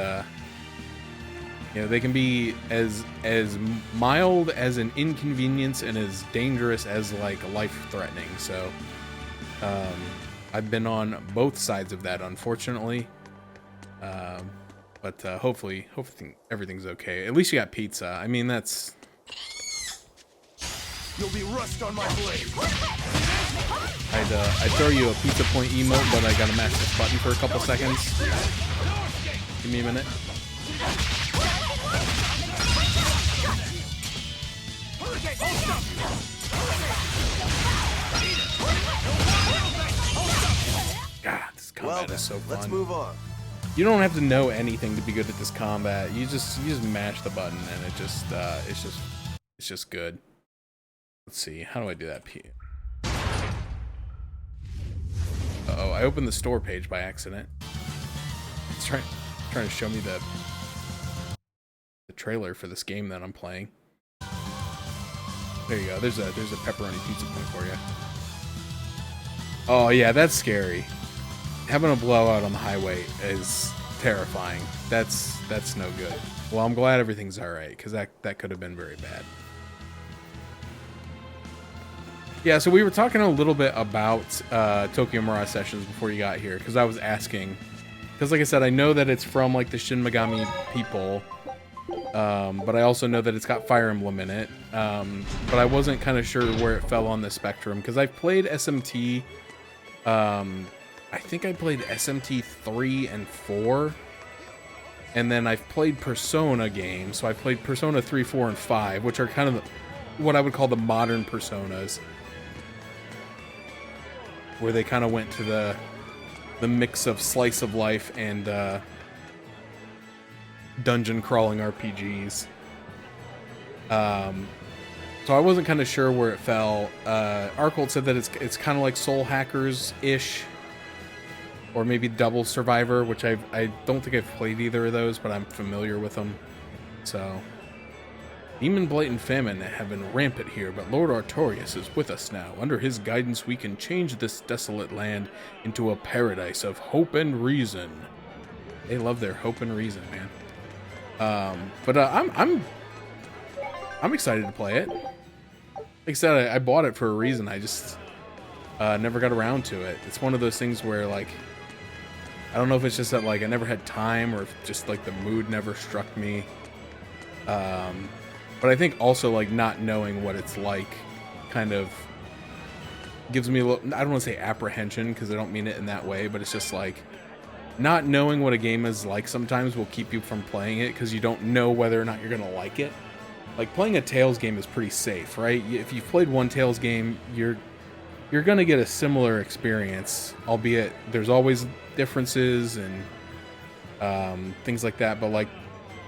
They can be as mild as an inconvenience and as dangerous as like life-threatening. So, I've been on both sides of that, unfortunately. But hopefully everything's okay. At least you got pizza. I mean, that's. You'll be rust on my blade. I'd throw you a pizza point emote, but I gotta mash this button for a couple seconds. Give me a minute. God, this combat is so fun. Let's move on. You don't have to know anything to be good at this combat. You just mash the button and it's just good. Let's see. How do I do that? Uh-oh, I opened the store page by accident. It's trying to show me the trailer for this game that I'm playing. There you go. There's a pepperoni pizza point for you. Oh yeah, that's scary. Having a blowout on the highway is terrifying. That's no good. Well, I'm glad everything's all right, because that could have been very bad. Yeah, so we were talking a little bit about Tokyo Mirage Sessions before you got here, because I was asking, because like I said, I know that it's from like the Shin Megami people, but I also know that it's got Fire Emblem in it, but I wasn't kind of sure where it fell on the spectrum, because I've played SMT, I think I played SMT 3 and 4, and then I've played Persona games, so I played Persona 3, 4, and 5, which are kind of what I would call the modern Personas, where they kind of went to the mix of slice of life and dungeon crawling RPGs. So I wasn't kind of sure where it fell. Arcold said that it's kind of like Soul Hackers-ish, or maybe Double Survivor, which I don't think I've played either of those, but I'm familiar with them. So, Demon Blight and Famine have been rampant here, but Lord Artorias is with us now. Under his guidance, we can change this desolate land into a paradise of hope and reason. They love their hope and reason, man. But I'm excited to play it. Like I said, I bought it for a reason. I just never got around to it. It's one of those things where, like, I don't know if it's just that, like, I never had time, or if just, like, the mood never struck me. But I think also, like, not knowing what it's like kind of gives me a little, I don't want to say apprehension, because I don't mean it in that way, but it's just like, not knowing what a game is like sometimes will keep you from playing it, because you don't know whether or not you're going to like it. Like, playing a Tales game is pretty safe, right? If you've played one Tales game, you're going to get a similar experience, albeit there's always differences and things like that, but, like,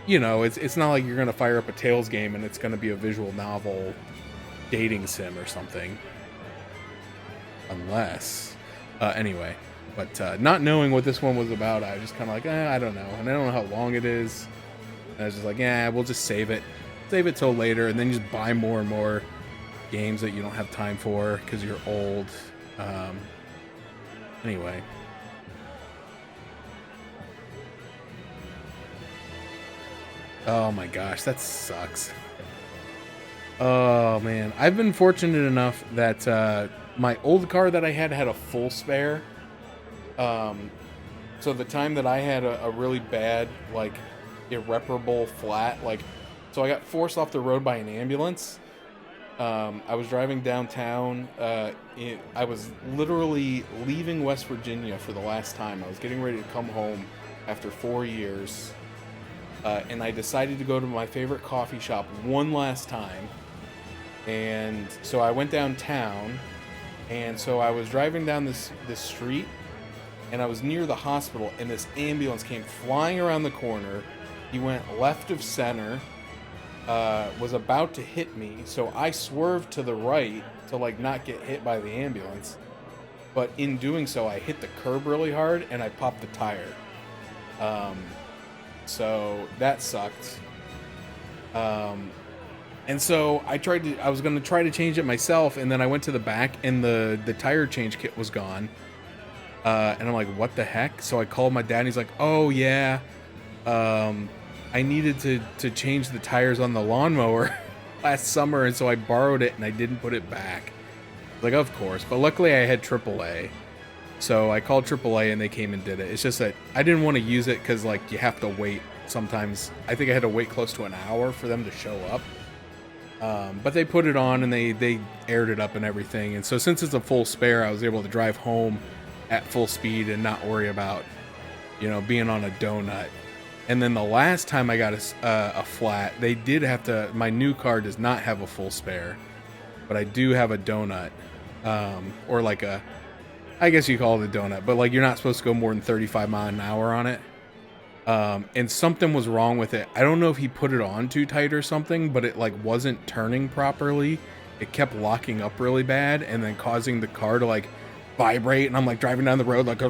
you know, it's not like you're going to fire up a Tales game and it's going to be a visual novel dating sim or something. Unless, anyway, but not knowing what this one was about, I was just kind of like, I don't know, and I don't know how long it is, and I was just like, we'll just save it till later, and then you just buy more and more games that you don't have time for because you're old. Anyway. Oh my gosh, that sucks. Oh man, I've been fortunate enough that my old car that I had a full spare. So the time that I had a really bad, like, irreparable flat, like, so I got forced off the road by an ambulance. I was driving downtown. I was literally leaving West Virginia for the last time. I was getting ready to come home after 4 years. And I decided to go to my favorite coffee shop one last time. And so I went downtown. And so I was driving down this street. And I was near the hospital. And this ambulance came flying around the corner. He went left of center. Was about to hit me. So I swerved to the right to, like, not get hit by the ambulance. But in doing so, I hit the curb really hard. And I popped the tire. So that sucked. And so I was going to try to change it myself, and then I went to the back and the tire change kit was gone. And I'm like, what the heck? So I called my dad and he's like, oh yeah, I needed to change the tires on the lawnmower last summer, and so I borrowed it and I didn't put it back. Like, of course, but luckily I had AAA. So I called AAA and they came and did it. It's just that I didn't want to use it because, like, you have to wait sometimes. I think I had to wait close to an hour for them to show up. But they put it on and they aired it up and everything. And so since it's a full spare, I was able to drive home at full speed and not worry about, you know, being on a donut. And then the last time I got a flat, they did have to, my new car does not have a full spare, but I do have a donut, or like a, I guess you call it a donut, but, like, you're not supposed to go more than 35 miles an hour on it. And something was wrong with it. I don't know if he put it on too tight or something, but it, like, wasn't turning properly. It kept locking up really bad and then causing the car to, like, vibrate. And I'm, like, driving down the road, like,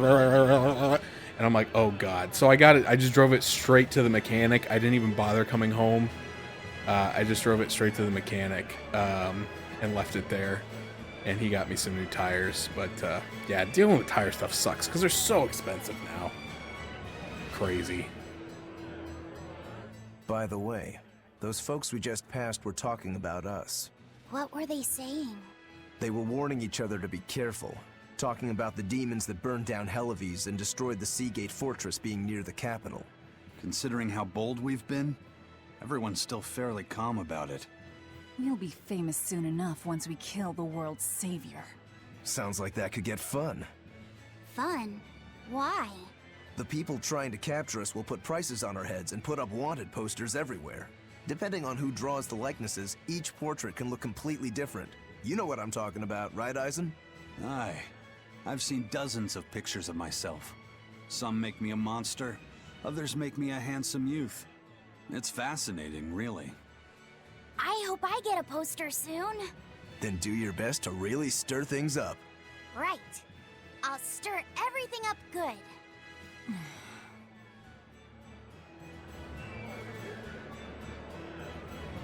And I'm like, oh god. So I got it. I just drove it straight to the mechanic. I didn't even bother coming home. I just drove it straight to the mechanic and left it there. And he got me some new tires. But yeah, dealing with tire stuff sucks because they're so expensive now. Crazy. By the way, those folks we just passed were talking about us. What were they saying? They were warning each other to be careful, talking about the demons that burned down Helives and destroyed the Seagate Fortress being near the capital. Considering how bold we've been, everyone's still fairly calm about it. We'll be famous soon enough once we kill the world's savior. Sounds like that could get fun. Fun? Why? The people trying to capture us will put prices on our heads and put up wanted posters everywhere. Depending on who draws the likenesses, each portrait can look completely different. You know what I'm talking about, right, Eizen? Aye. I've seen dozens of pictures of myself. Some make me a monster, others make me a handsome youth. It's fascinating, really. I hope I get a poster soon. Then do your best to really stir things up. Right. I'll stir everything up good.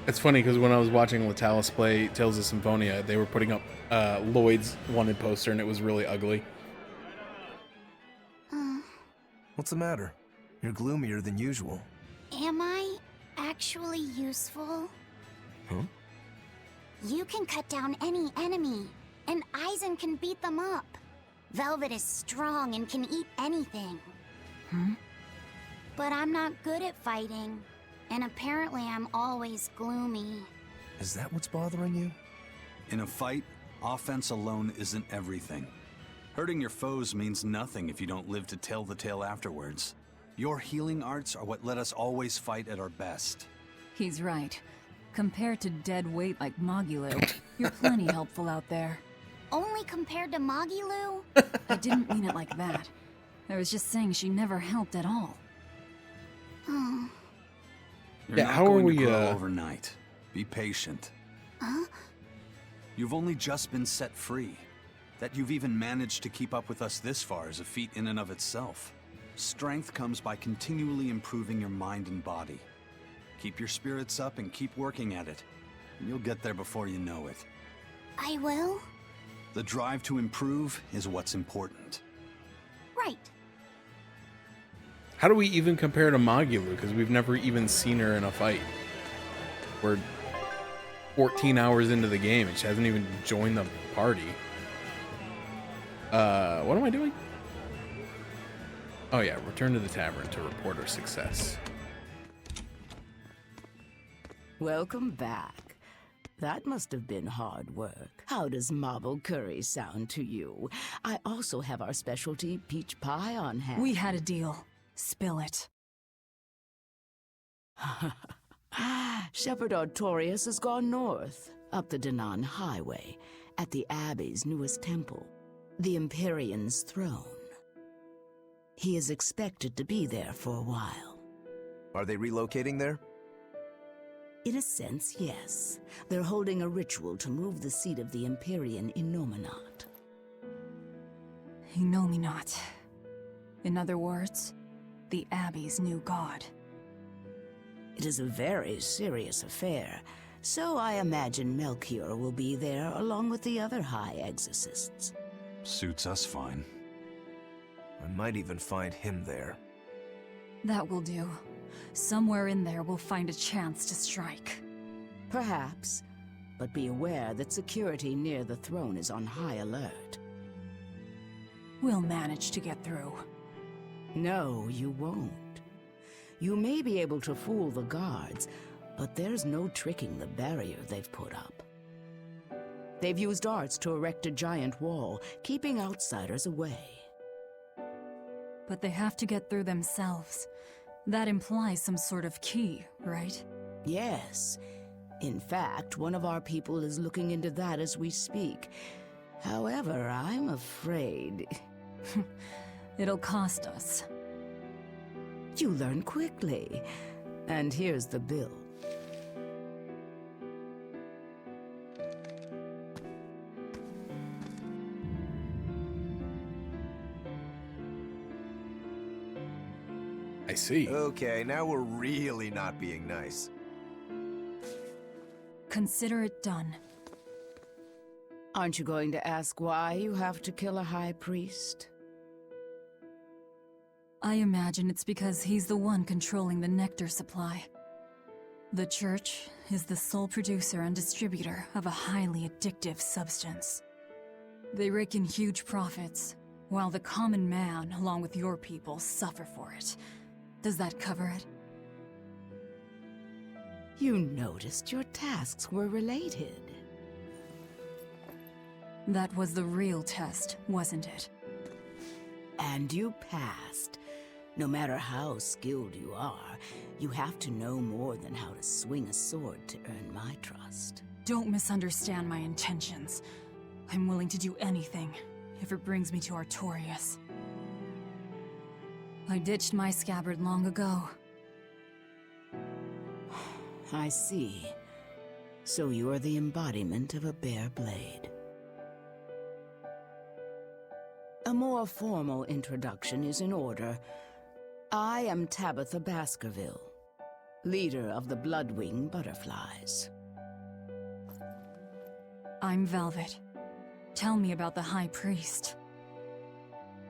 It's funny because when I was watching Latalis play Tales of Symphonia, they were putting up Lloyd's wanted poster and it was really ugly. What's the matter? You're gloomier than usual. Am I actually useful? Huh? You can cut down any enemy, and Eizen can beat them up. Velvet is strong and can eat anything. But I'm not good at fighting, and apparently I'm always gloomy. Is that what's bothering you? In a fight, offense alone isn't everything. Hurting your foes means nothing if you don't live to tell the tale afterwards. Your healing arts are what let us always fight at our best. He's right. Compared to dead weight like Magilou, you're plenty helpful out there. Only compared to Magilou? I didn't mean it like that. I was just saying she never helped at all. Oh. You're Yeah, not how are going we, to grow overnight. Be patient. Huh? You've only just been set free. That you've even managed to keep up with us this far is a feat in and of itself. Strength comes by continually improving your mind and body. Keep your spirits up and keep working at it. You'll get there before you know it. I will? The drive to improve is what's important. Right. How do we even compare to Magilou? Because we've never even seen her in a fight. We're 14 hours into the game and she hasn't even joined the party. What am I doing? Oh yeah, return to the tavern to report our success. Welcome back. That must have been hard work. How does marble curry sound to you? I also have our specialty peach pie on hand. We had a deal. Spill it. Shepherd Artorias has gone north, up the Danan Highway, at the Abbey's newest temple, the Empyrean's throne. He is expected to be there for a while. Are they relocating there? In a sense, yes. They're holding a ritual to move the seat of the Empyrean in Nominat. Nominat. In other words, the Abbey's new god. It is a very serious affair, so I imagine Melchior will be there along with the other high exorcists. Suits us fine. I might even find him there. That will do. Somewhere in there we'll find a chance to strike. Perhaps, but be aware that security near the throne is on high alert. We'll manage to get through. No, you won't. You may be able to fool the guards, but there's no tricking the barrier they've put up. They've used arts to erect a giant wall, keeping outsiders away. But they have to get through themselves. That implies some sort of key, right? Yes. In fact, one of our people is looking into that as we speak. However, I'm afraid... It'll cost us. You learn quickly. And here's the bill. see. Okay, now we're really not being nice. Consider it done. Aren't you going to ask why you have to kill a high priest? I imagine it's because he's the one controlling the nectar supply. The Church is the sole producer and distributor of a highly addictive substance. They rake in huge profits, while the common man, along with your people, suffer for it. Does that cover it? You noticed your tasks were related. That was the real test, wasn't it? And you passed. No matter how skilled you are, you have to know more than how to swing a sword to earn my trust. Don't misunderstand my intentions. I'm willing to do anything, if it brings me to Artorias. I ditched my scabbard long ago. I see. So you are the embodiment of a bare blade. A more formal introduction is in order. I am Tabitha Baskerville, leader of the Bloodwing Butterflies. I'm Velvet. Tell me about the High Priest.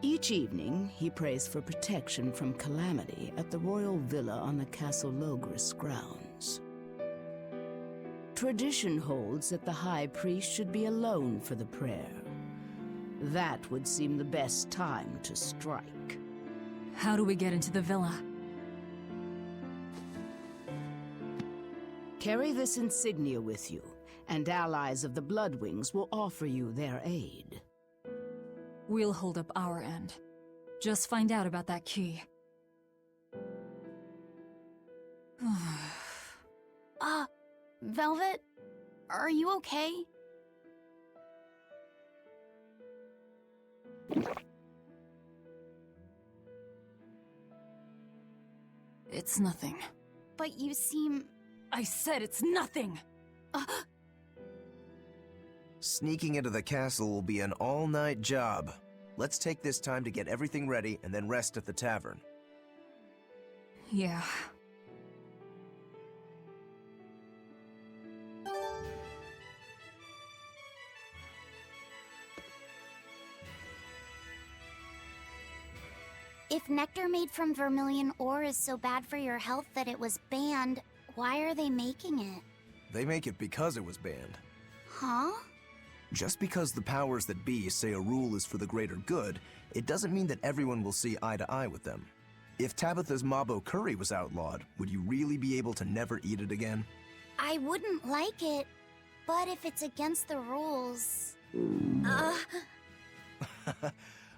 Each evening, he prays for protection from calamity at the royal villa on the Castle Logris grounds. Tradition holds that the High Priest should be alone for the prayer. That would seem the best time to strike. How do we get into the villa? Carry this insignia with you, and allies of the Bloodwings will offer you their aid. We'll hold up our end. Just find out about that key. Velvet? Are you okay? It's nothing. But you seem... I said it's nothing! Sneaking into the castle will be an all-night job. Let's take this time to get everything ready and then rest at the tavern. Yeah. If nectar made from vermilion ore is so bad for your health that it was banned, why are they making it? They make it because it was banned. Huh? Just because the powers that be say a rule is for the greater good, it doesn't mean that everyone will see eye to eye with them. If Tabitha's Mabo curry was outlawed, would you really be able to never eat it again? I wouldn't like it, but if it's against the rules...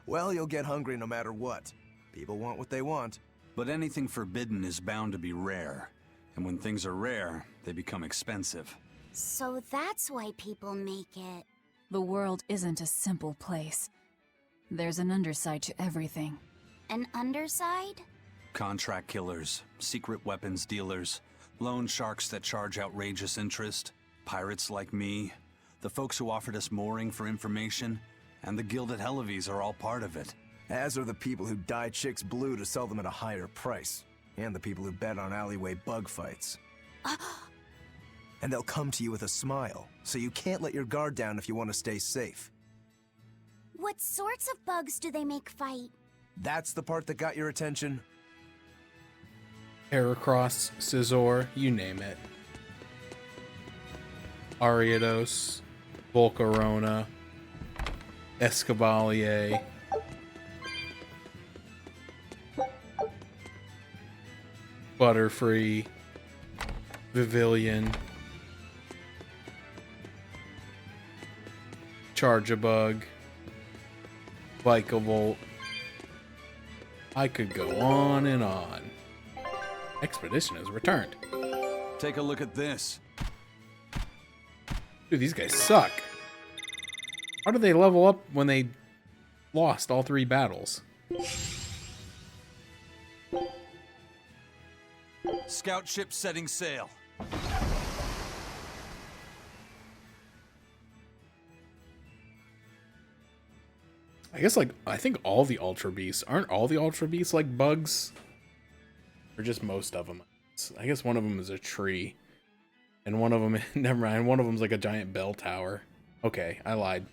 Well, you'll get hungry no matter what. People want what they want. But anything forbidden is bound to be rare. And when things are rare, they become expensive. So that's why people make it. The world isn't a simple place. There's an underside to everything. An underside? Contract killers, secret weapons dealers, loan sharks that charge outrageous interest, pirates like me, the folks who offered us mooring for information, and the guild at Helives are all part of it. As are the people who dye chicks blue to sell them at a higher price. And the people who bet on alleyway bug fights. And they'll come to you with a smile, so you can't let your guard down if you want to stay safe. What sorts of bugs do they make fight? That's the part that got your attention? Heracross, Scizor, you name it. Ariados, Volcarona, Escavalier. Butterfree, Vivillon, Charjabug, Vikavolt. I could go on and on. Expedition has returned. Take a look at this. Dude, these guys suck. How did they level up when they lost all 3 battles? Scout ship setting sail. I guess, like, I think all the Ultra Beasts, aren't all the Ultra Beasts like bugs? Or just most of them. I guess one of them is a tree. And one of them, never mind, one of them's like a giant bell tower. Okay, I lied.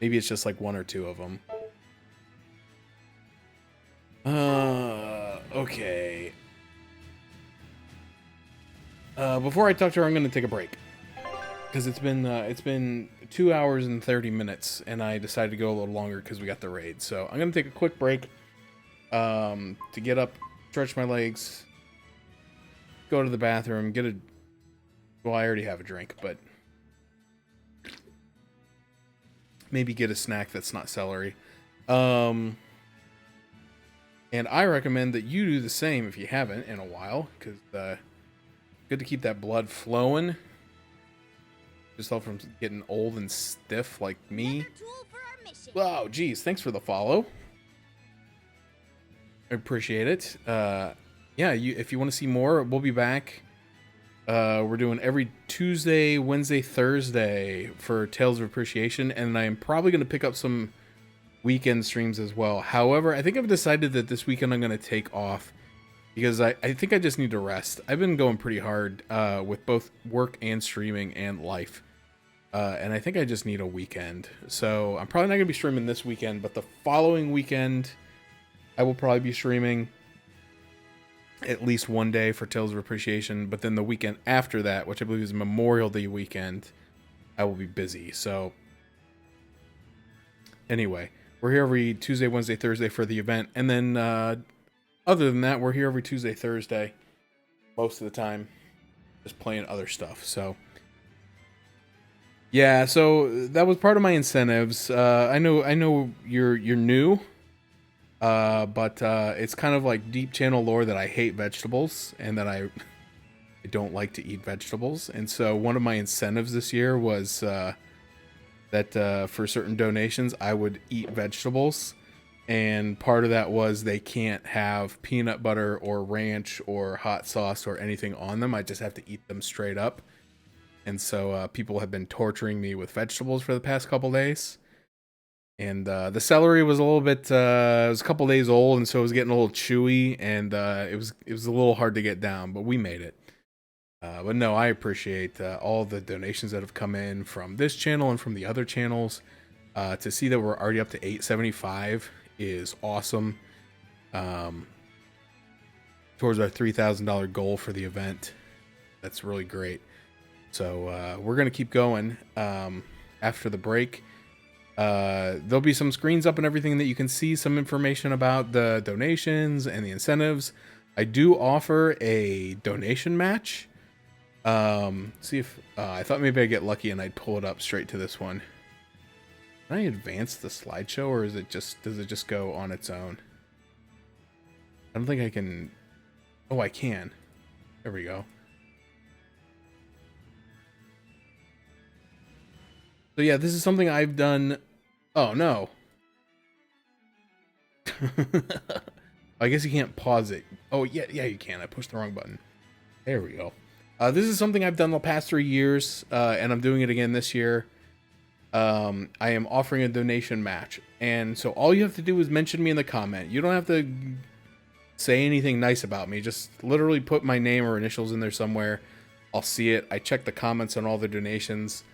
Maybe it's just like one or two of them. Okay. Before I talk to her, I'm going to take a break. Because it's been 2 hours and 30 minutes, and I decided to go a little longer because we got the raid. So I'm going to take a quick break to get up, stretch my legs, go to the bathroom, get a... Well, I already have a drink, but maybe get a snack that's not celery. And I recommend that you do the same if you haven't in a while, because good to keep that blood flowing. Just help from getting old and stiff like me. Wow, geez, thanks for the follow. I appreciate it. Yeah, if you want to see more, we'll be back. We're doing every Tuesday, Wednesday, Thursday for Tales of Appreciation, and I am probably going to pick up some weekend streams as well. However, I think I've decided that this weekend I'm going to take off because I think I just need to rest. I've been going pretty hard with both work and streaming and life, and I think I just need a weekend. So I'm probably not going to be streaming this weekend, but the following weekend I will probably be streaming at least one day for Tales of Appreciation, but then the weekend after that, which I believe is Memorial Day weekend, I will be busy. So anyway, we're here every Tuesday, Wednesday, Thursday for the event, and then other than that, we're here every Tuesday, Thursday most of the time, just playing other stuff. So yeah, so that was part of my incentives. I know you're new. But it's kind of like deep channel lore that I hate vegetables and that I don't like to eat vegetables. And so one of my incentives this year was that for certain donations, I would eat vegetables. And part of that was they can't have peanut butter or ranch or hot sauce or anything on them. I just have to eat them straight up. And so people have been torturing me with vegetables for the past couple days. And the celery was a little bit, it was a couple days old, and so it was getting a little chewy, and it was a little hard to get down, but we made it. But no, I appreciate all the donations that have come in from this channel and from the other channels. To see that we're already up to 875 is awesome. Towards our $3,000 goal for the event. That's really great. So we're going to keep going after the break. There'll be some screens up and everything that you can see some information about the donations and the incentives. I do offer a donation match. See if I thought maybe I'd get lucky and I'd pull it up straight to this one. Can I advance the slideshow, or does it just go on its own? I don't think I can. Oh, I can. There we go. So yeah, this is something I've done. Oh no. I guess you can't pause it. Oh yeah, you can. I pushed the wrong button. There we go. This is something I've done the past 3 years, and I'm doing it again this year. I am offering a donation match, and so all you have to do is mention me in the comment. You don't have to say anything nice about me. Just literally put my name or initials in there somewhere. I'll see it. I check the comments on all the donations.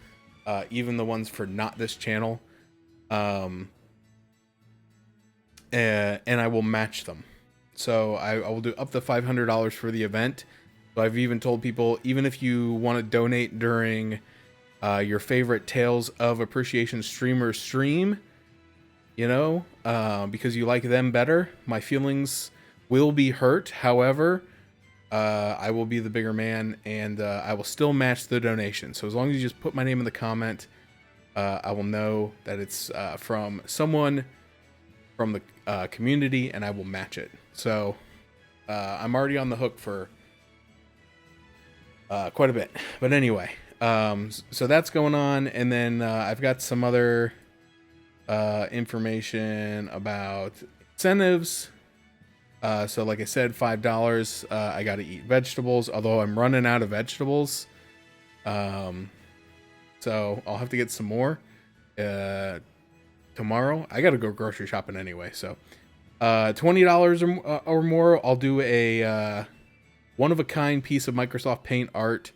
Even the ones for not this channel, and I will match them. So I will do up to $500 for the event. So I've even told people, even if you want to donate during your favorite Tales of Appreciation streamer stream, you know, because you like them better, my feelings will be hurt. However, I will be the bigger man, and I will still match the donation. So as long as you just put my name in the comment, I will know that it's from someone from the community, and I will match it. So I'm already on the hook for quite a bit. But anyway, so that's going on, and then I've got some other information about incentives. So like I said, $5, I got to eat vegetables, although I'm running out of vegetables. So I'll have to get some more, tomorrow. I got to go grocery shopping anyway. So, $20 or more, I'll do a one-of-a-kind piece of Microsoft Paint art.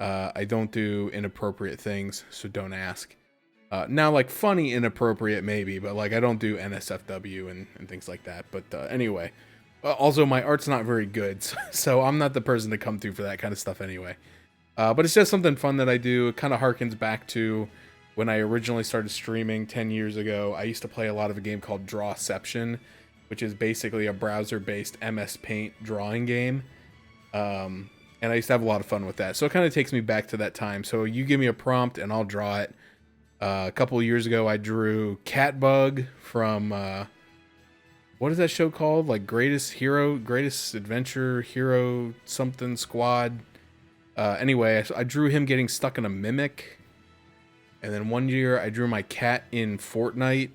I don't do inappropriate things, so don't ask. Now, like, funny inappropriate maybe, but like I don't do NSFW and things like that. But anyway, also my art's not very good, so I'm not the person to come to for that kind of stuff anyway. But it's just something fun that I do. It kind of harkens back to when I originally started streaming 10 years ago. I used to play a lot of a game called Drawception, which is basically a browser-based MS Paint drawing game. And I used to have a lot of fun with that. So it kind of takes me back to that time. So you give me a prompt and I'll draw it. A couple of years ago, I drew Catbug from, what is that show called? Like Greatest Adventure Hero something squad. Anyway, I drew him getting stuck in a mimic. And then one year I drew my cat in Fortnite.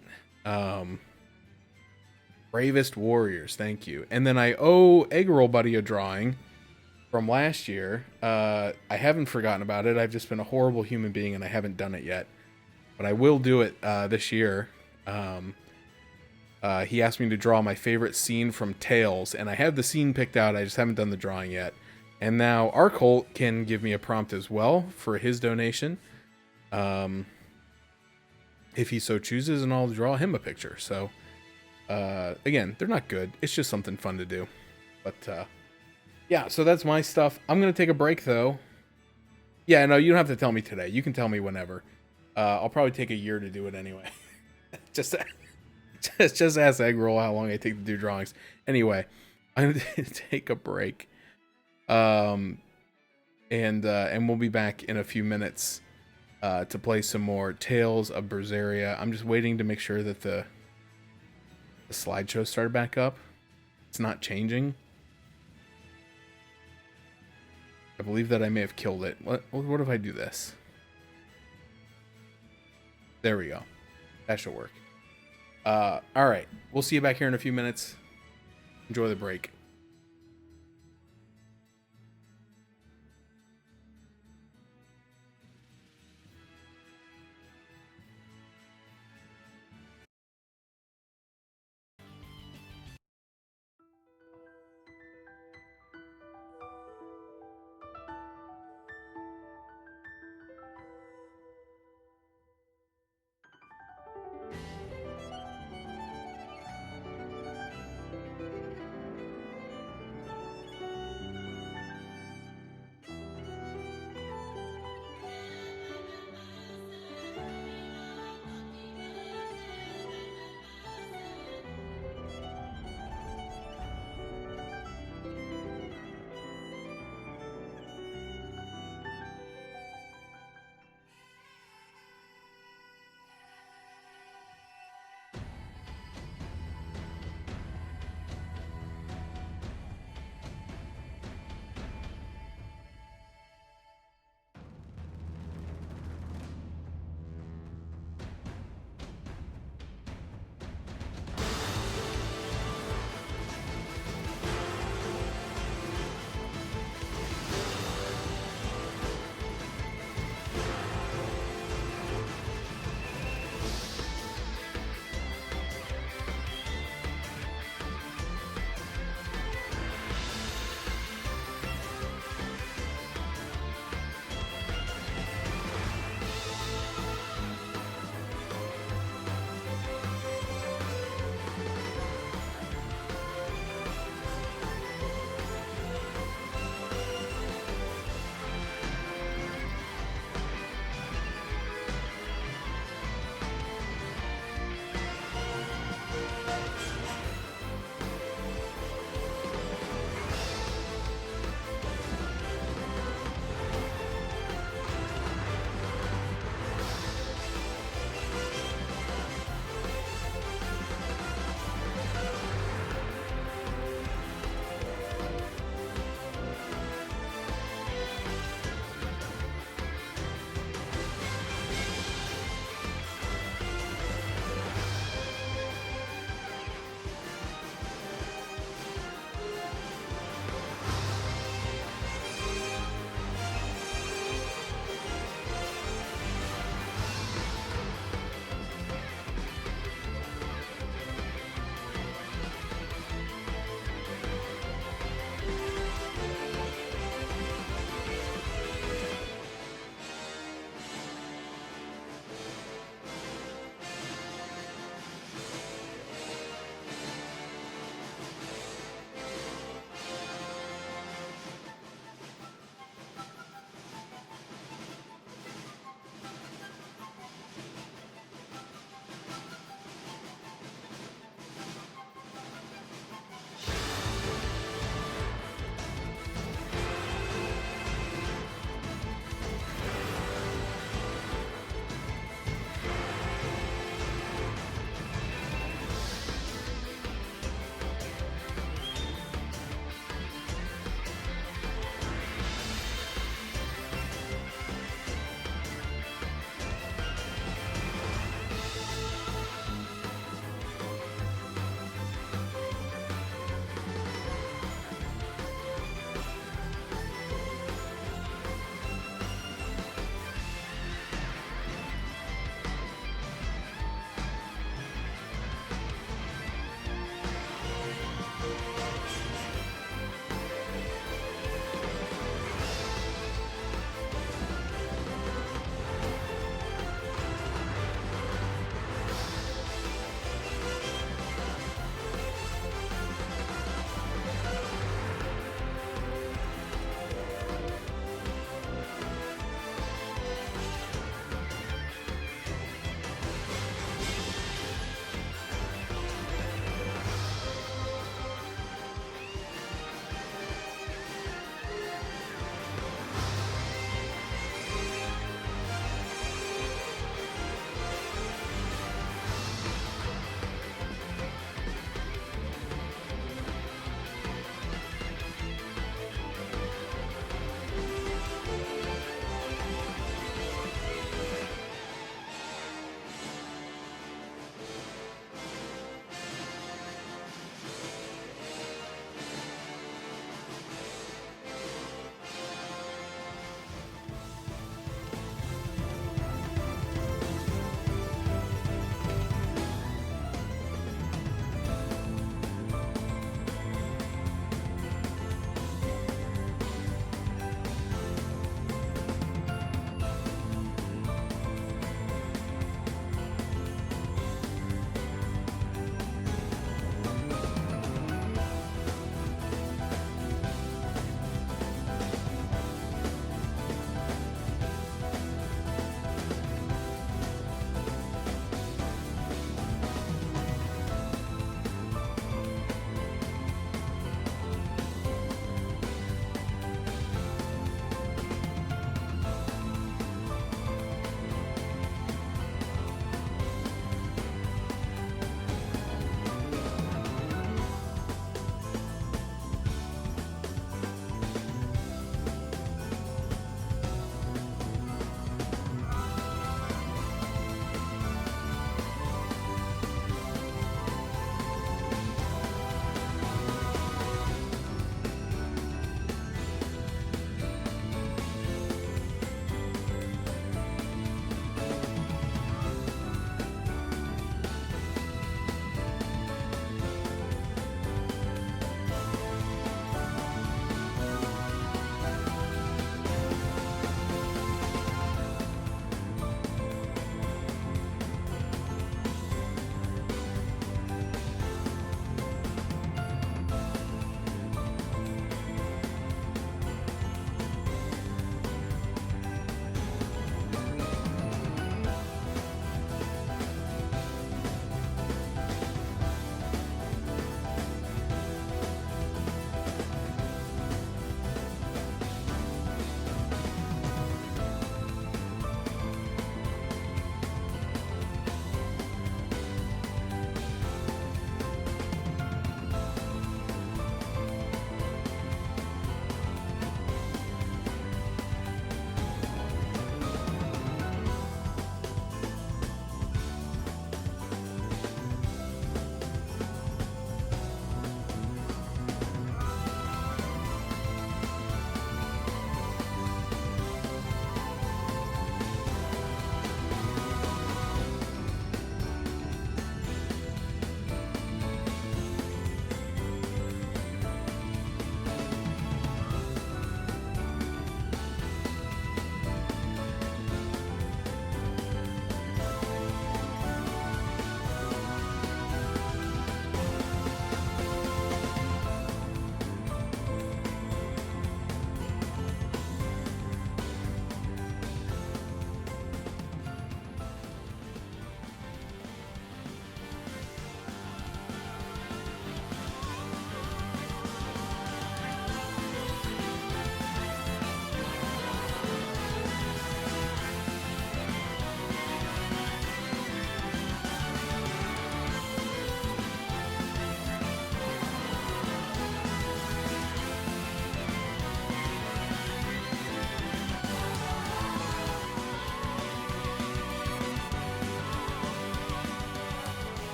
Bravest Warriors, thank you. And then I owe Egg Roll Buddy a drawing from last year. I haven't forgotten about it. I've just been a horrible human being and I haven't done it yet. But I will do it this year. He asked me to draw my favorite scene from Tales, and I have the scene picked out. I just haven't done the drawing yet. And now Arcolt can give me a prompt as well for his donation, if he so chooses, and I'll draw him a picture. So, again, they're not good. It's just something fun to do. But, yeah, so that's my stuff. I'm going to take a break, though. Yeah, no, you don't have to tell me today. You can tell me whenever. I'll probably take a year to do it anyway. just ask Egg Roll how long I take to do drawings. Anyway, I'm going to take a break. And we'll be back in a few minutes to play some more Tales of Berseria. I'm just waiting to make sure that the slideshow started back up. It's not changing. I believe that I may have killed it. What if I do this? There we go. That should work. All right. We'll see you back here in a few minutes. Enjoy the break.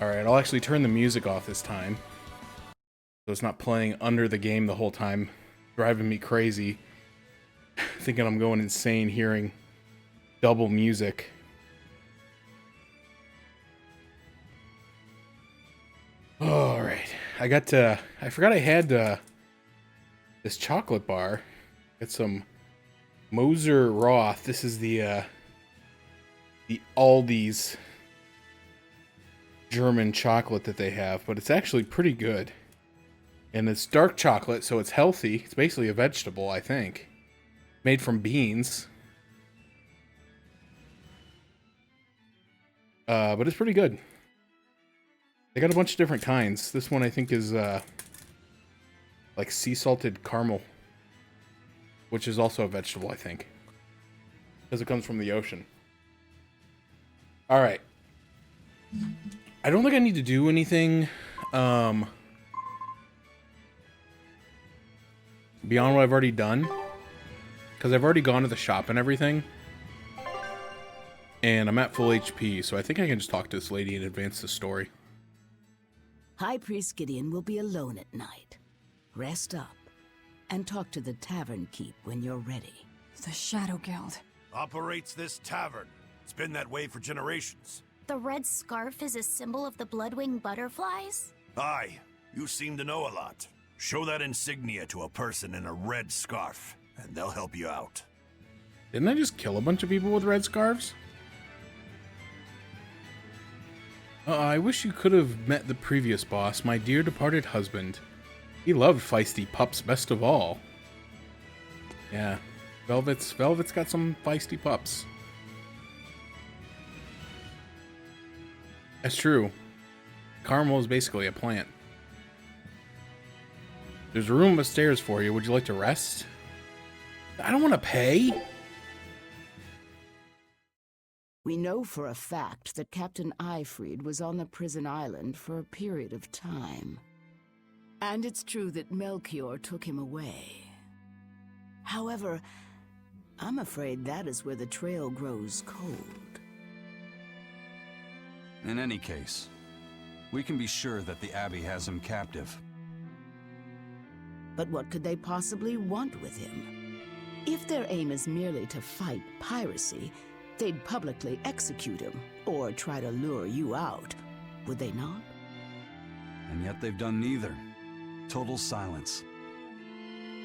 Alright, I'll actually turn the music off this time. So it's not playing under the game the whole time. Driving me crazy. Thinking I'm going insane hearing double music. Alright. I forgot I had this chocolate bar. Got some Moser Roth. This is the Aldi's German chocolate that they have, but it's actually pretty good. And it's dark chocolate, so it's healthy. It's basically a vegetable, I think. Made from beans. But it's pretty good. They got a bunch of different kinds. This one I think is like sea salted caramel, which is also a vegetable, I think, because it comes from the ocean. All right. I don't think I need to do anything beyond what I've already done, because I've already gone to the shop and everything, and I'm at full HP, so I think I can just talk to this lady and advance the story. High Priest Gideon will be alone at night. Rest up and talk to the tavern keep when you're ready. The Shadow Guild. Operates this tavern. It's been that way for generations. The red scarf is a symbol of the Bloodwing butterflies? Aye, you seem to know a lot. Show that insignia to a person in a red scarf, and they'll help you out. Didn't I just kill a bunch of people with red scarves? I wish you could have met the previous boss, my dear departed husband. He loved feisty pups best of all. Yeah, Velvet's got some feisty pups. That's true. Caramel is basically a plant. There's a room upstairs for you. Would you like to rest? I don't want to pay. We know for a fact that Captain Eifried was on the prison island for a period of time. And it's true that Melchior took him away. However, I'm afraid that is where the trail grows cold. In any case, we can be sure that the Abbey has him captive. But what could they possibly want with him? If their aim is merely to fight piracy, they'd publicly execute him, or try to lure you out, would they not? And yet they've done neither. Total silence.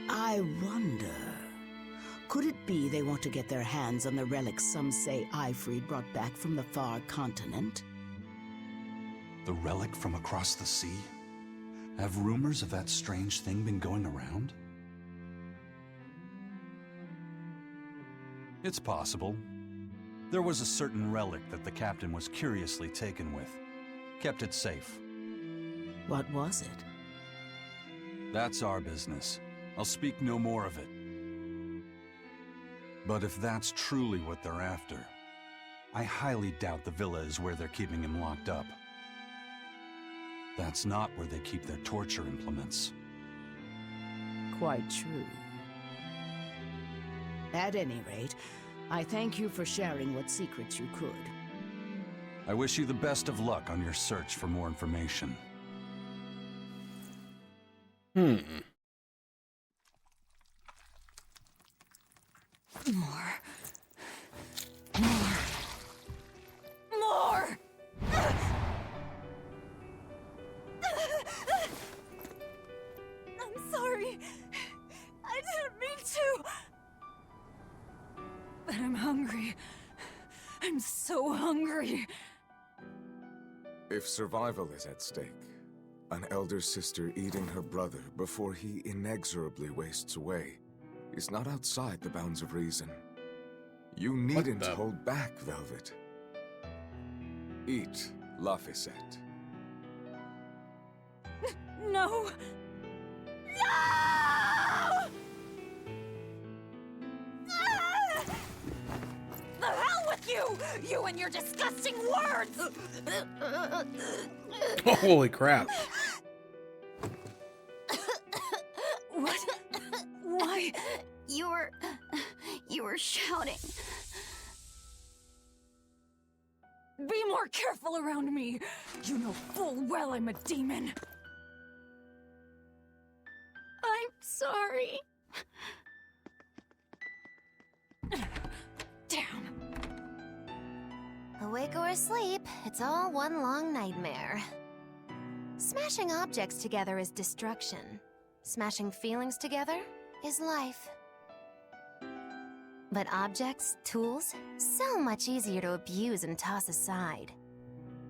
I wonder, could it be they want to get their hands on the relics some say Eifried brought back from the far continent? The relic from across the sea? Have rumors of that strange thing been going around? It's possible. There was a certain relic that the captain was curiously taken with. Kept it safe. What was it? That's our business. I'll speak no more of it. But if that's truly what they're after, I highly doubt the villa is where they're keeping him locked up. That's not where they keep their torture implements. Quite true. At any rate, I thank you for sharing what secrets you could. I wish you the best of luck on your search for more information. More. I'm sorry. I didn't mean to. But I'm hungry. I'm so hungry. If survival is at stake, an elder sister eating her brother before he inexorably wastes away is not outside the bounds of reason. You needn't hold back, Velvet. Eat, Lafayette. No! No! The hell with you! You and your disgusting words! Holy crap. What? Why? You were shouting. Be more careful around me. You know full well I'm a demon. I'm sorry. Damn. Awake or asleep, it's all one long nightmare. Smashing objects together is destruction. Smashing feelings together is life. But objects, tools, so much easier to abuse and toss aside.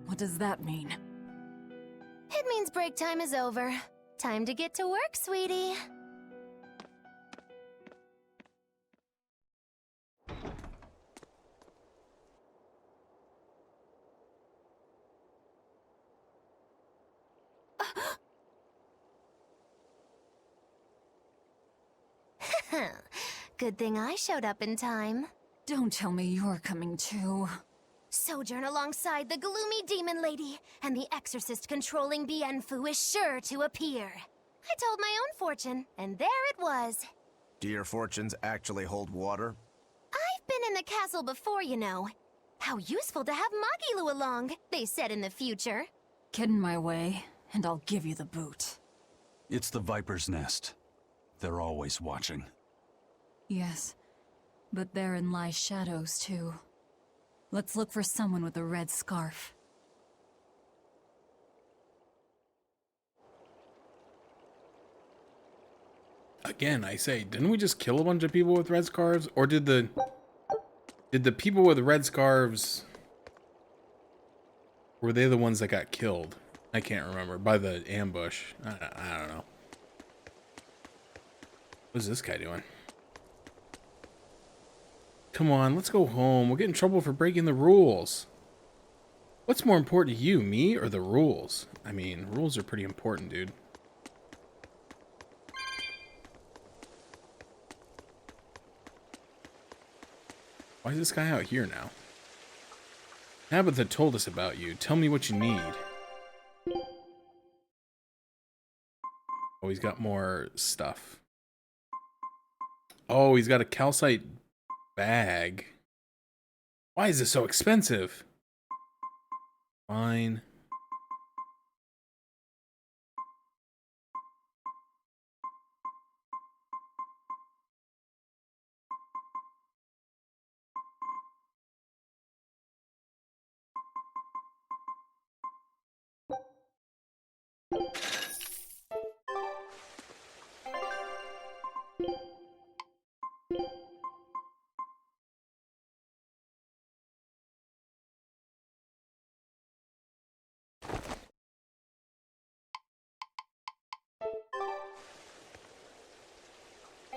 What does that mean? It means break time is over. Time to get to work, sweetie. Good thing I showed up in time. Don't tell me you're coming too. Sojourn alongside the gloomy demon lady, and the exorcist controlling Bienfu is sure to appear. I told my own fortune, and there it was. Do your fortunes actually hold water? I've been in the castle before, you know. How useful to have Magilou along, they said in the future. Get in my way, and I'll give you the boot. It's the Viper's Nest. They're always watching. Yes, but therein lie shadows too. Let's look for someone with a red scarf. Again, I say, didn't we just kill a bunch of people with red scarves? Or did the people with red scarves, were they the ones that got killed? I can't remember. By the ambush. I don't know. What's this guy doing? Come on, let's go home. We'll get in trouble for breaking the rules. What's more important to you, me or the rules? I mean, rules are pretty important, dude. Why is this guy out here now? Tabitha told us about you. Tell me what you need. Oh, he's got more stuff. Oh, he's got a calcite bag. Why is this so expensive? Fine.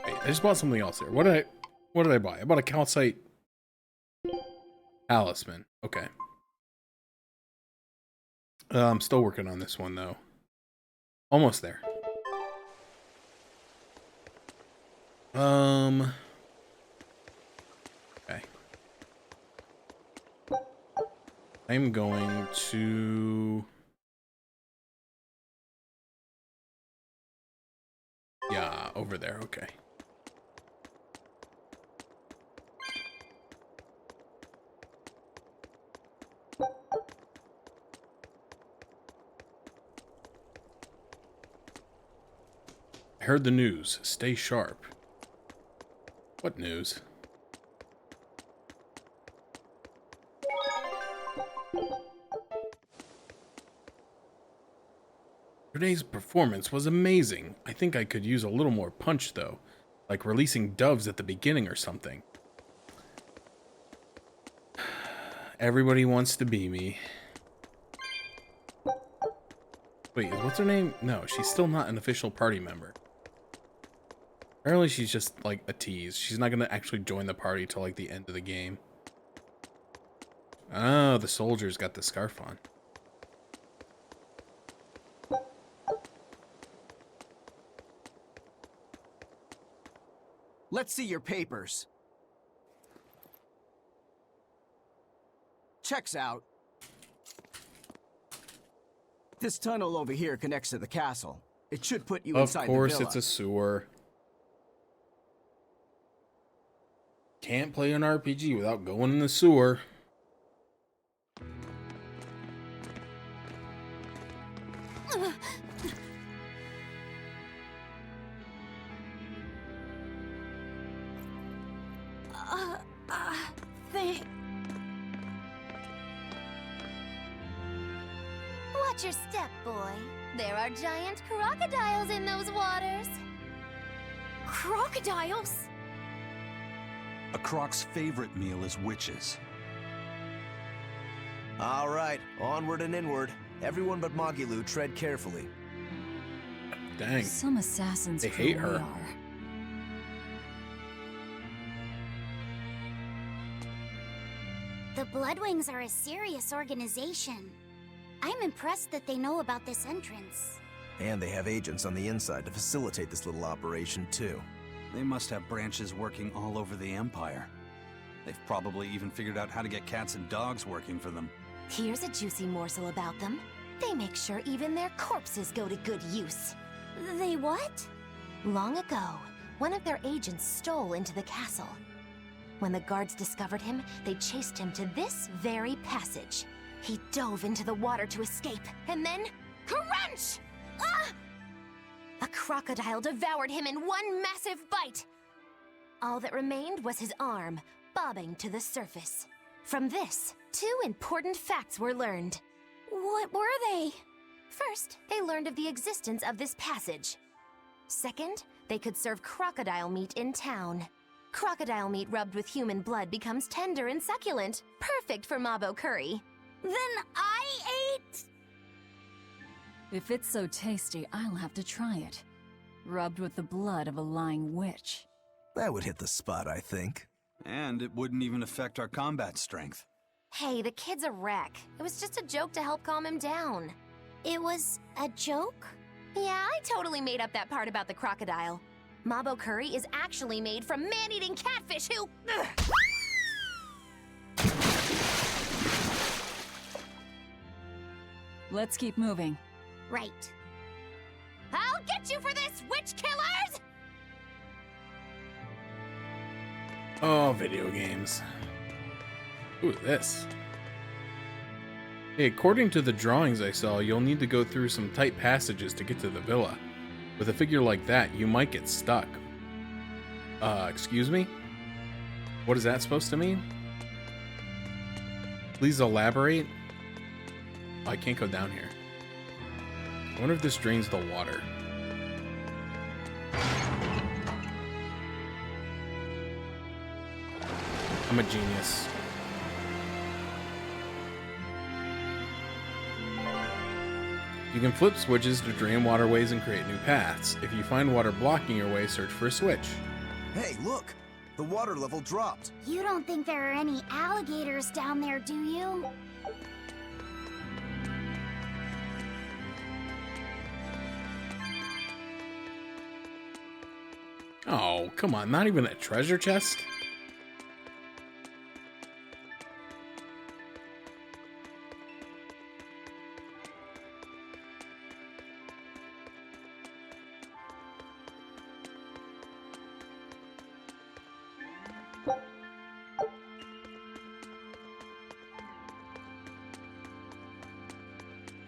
Wait, I just bought something else here. What did I buy? I bought a calcite talisman. Okay. I'm still working on this one though. Almost there. Okay. I'm going to... Yeah, over there, okay. I heard the news. Stay sharp. What news? Today's performance was amazing. I think I could use a little more punch, though. Like releasing doves at the beginning or something. Everybody wants to be me. Wait, what's her name? No, she's still not an official party member. Apparently she's just, like, a tease. She's not gonna actually join the party till, like, the end of the game. Oh, the soldier's got the scarf on. Let's see your papers. Checks out. This tunnel over here connects to the castle. It should put you inside the villa. Of course it's a sewer. Can't play an RPG without going in the sewer. Thank... Watch your step, boy. There are giant crocodiles in those waters. Crocodiles? A croc's favorite meal is witches. All right, onward and inward. Everyone but Magilou, tread carefully. Dang. Some assassins They hate truly her. are. The Bloodwings are a serious organization. I'm impressed that they know about this entrance. And they have agents on the inside to facilitate this little operation, too. They must have branches working all over the Empire. They've probably even figured out how to get cats and dogs working for them. Here's a juicy morsel about them. They make sure even their corpses go to good use. They what? Long ago, one of their agents stole into the castle. When the guards discovered him, they chased him to this very passage. He dove into the water to escape, and then... crunch! Ah! A crocodile devoured him in one massive bite. All that remained was his arm, bobbing to the surface. From this, 2 important facts were learned. What were they? First, they learned of the existence of this passage. Second, they could serve crocodile meat in town. Crocodile meat rubbed with human blood becomes tender and succulent, perfect for Mabo curry. Then I ate... If it's so tasty, I'll have to try it. Rubbed with the blood of a lying witch. That would hit the spot, I think. And it wouldn't even affect our combat strength. Hey, the kid's a wreck. It was just a joke to help calm him down. It was a joke? Yeah, I totally made up that part about the crocodile. Mabo curry is actually made from man-eating catfish who... Ugh. Let's keep moving. Right. I'll get you for this, witch killers! Oh, video games. Ooh, this. Hey, according to the drawings I saw, you'll need to go through some tight passages to get to the villa. With a figure like that, you might get stuck. Excuse me? What is that supposed to mean? Please elaborate? Oh, I can't go down here. I wonder if this drains the water. I'm a genius. You can flip switches to drain waterways and create new paths. If you find water blocking your way, search for a switch. Hey, look! The water level dropped. You don't think there are any alligators down there, do you? Oh, come on, not even a treasure chest?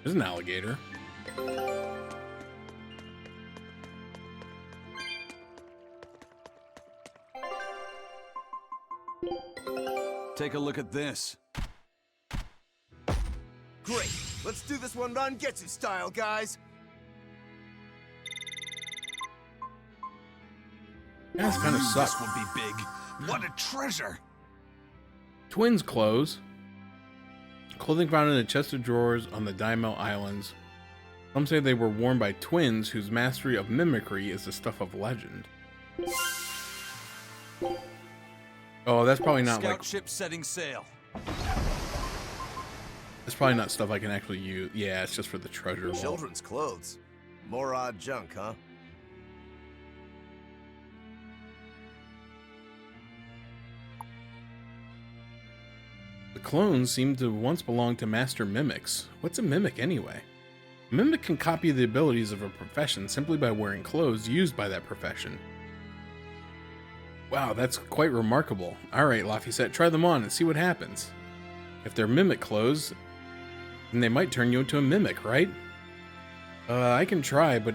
There's an alligator. Take a look at this. Great! Let's do this one Rangetsu style, guys! That's kind of This sucks. will be big. What a treasure! Twins' clothes. Clothing found in a chest of drawers on the Daimel Islands. Some say they were worn by twins whose mastery of mimicry is the stuff of legend. Oh, that's probably not Scout like... ship setting sail. That's probably not stuff I can actually use. Yeah, it's just for the treasure vault. Children's clothes. More odd junk, huh? The clones seem to once belong to master mimics. What's a mimic anyway? A mimic can copy the abilities of a profession simply by wearing clothes used by that profession. Wow, that's quite remarkable. Alright, Laphicet, try them on and see what happens. If they're mimic clothes, then they might turn you into a mimic, right? I can try, but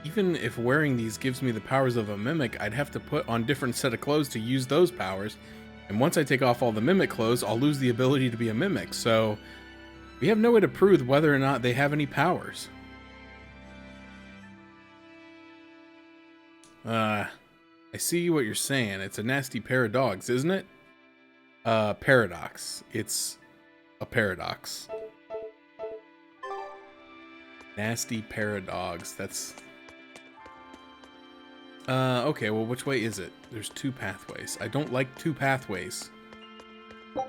even if wearing these gives me the powers of a mimic, I'd have to put on different set of clothes to use those powers. And once I take off all the mimic clothes, I'll lose the ability to be a mimic. So we have no way to prove whether or not they have any powers. I see what you're saying. It's a nasty pair of dogs, isn't it? Paradox. It's a paradox. Nasty pair of dogs. That's... okay, well, which way is it? There's two pathways. I don't like two pathways. Look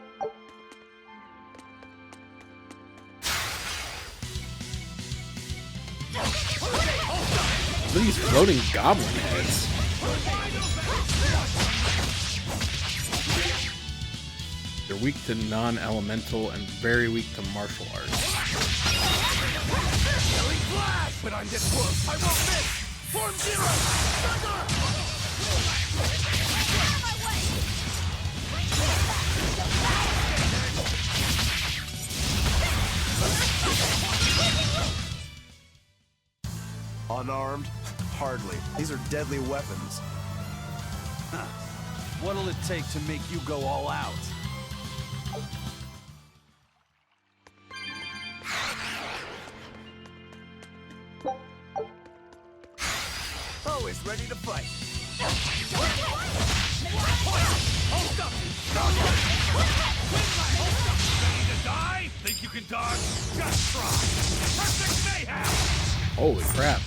at these floating goblin heads. They're weak to non-elemental and very weak to martial arts. Killing flash! But I'm this close, I won't miss! Form zero! Unarmed? Hardly. These are deadly weapons. Huh. What'll it take to make you go all out? Always ready to fight. Ready to die? Think you can dodge? Just try. Perfect mayhem! Holy crap.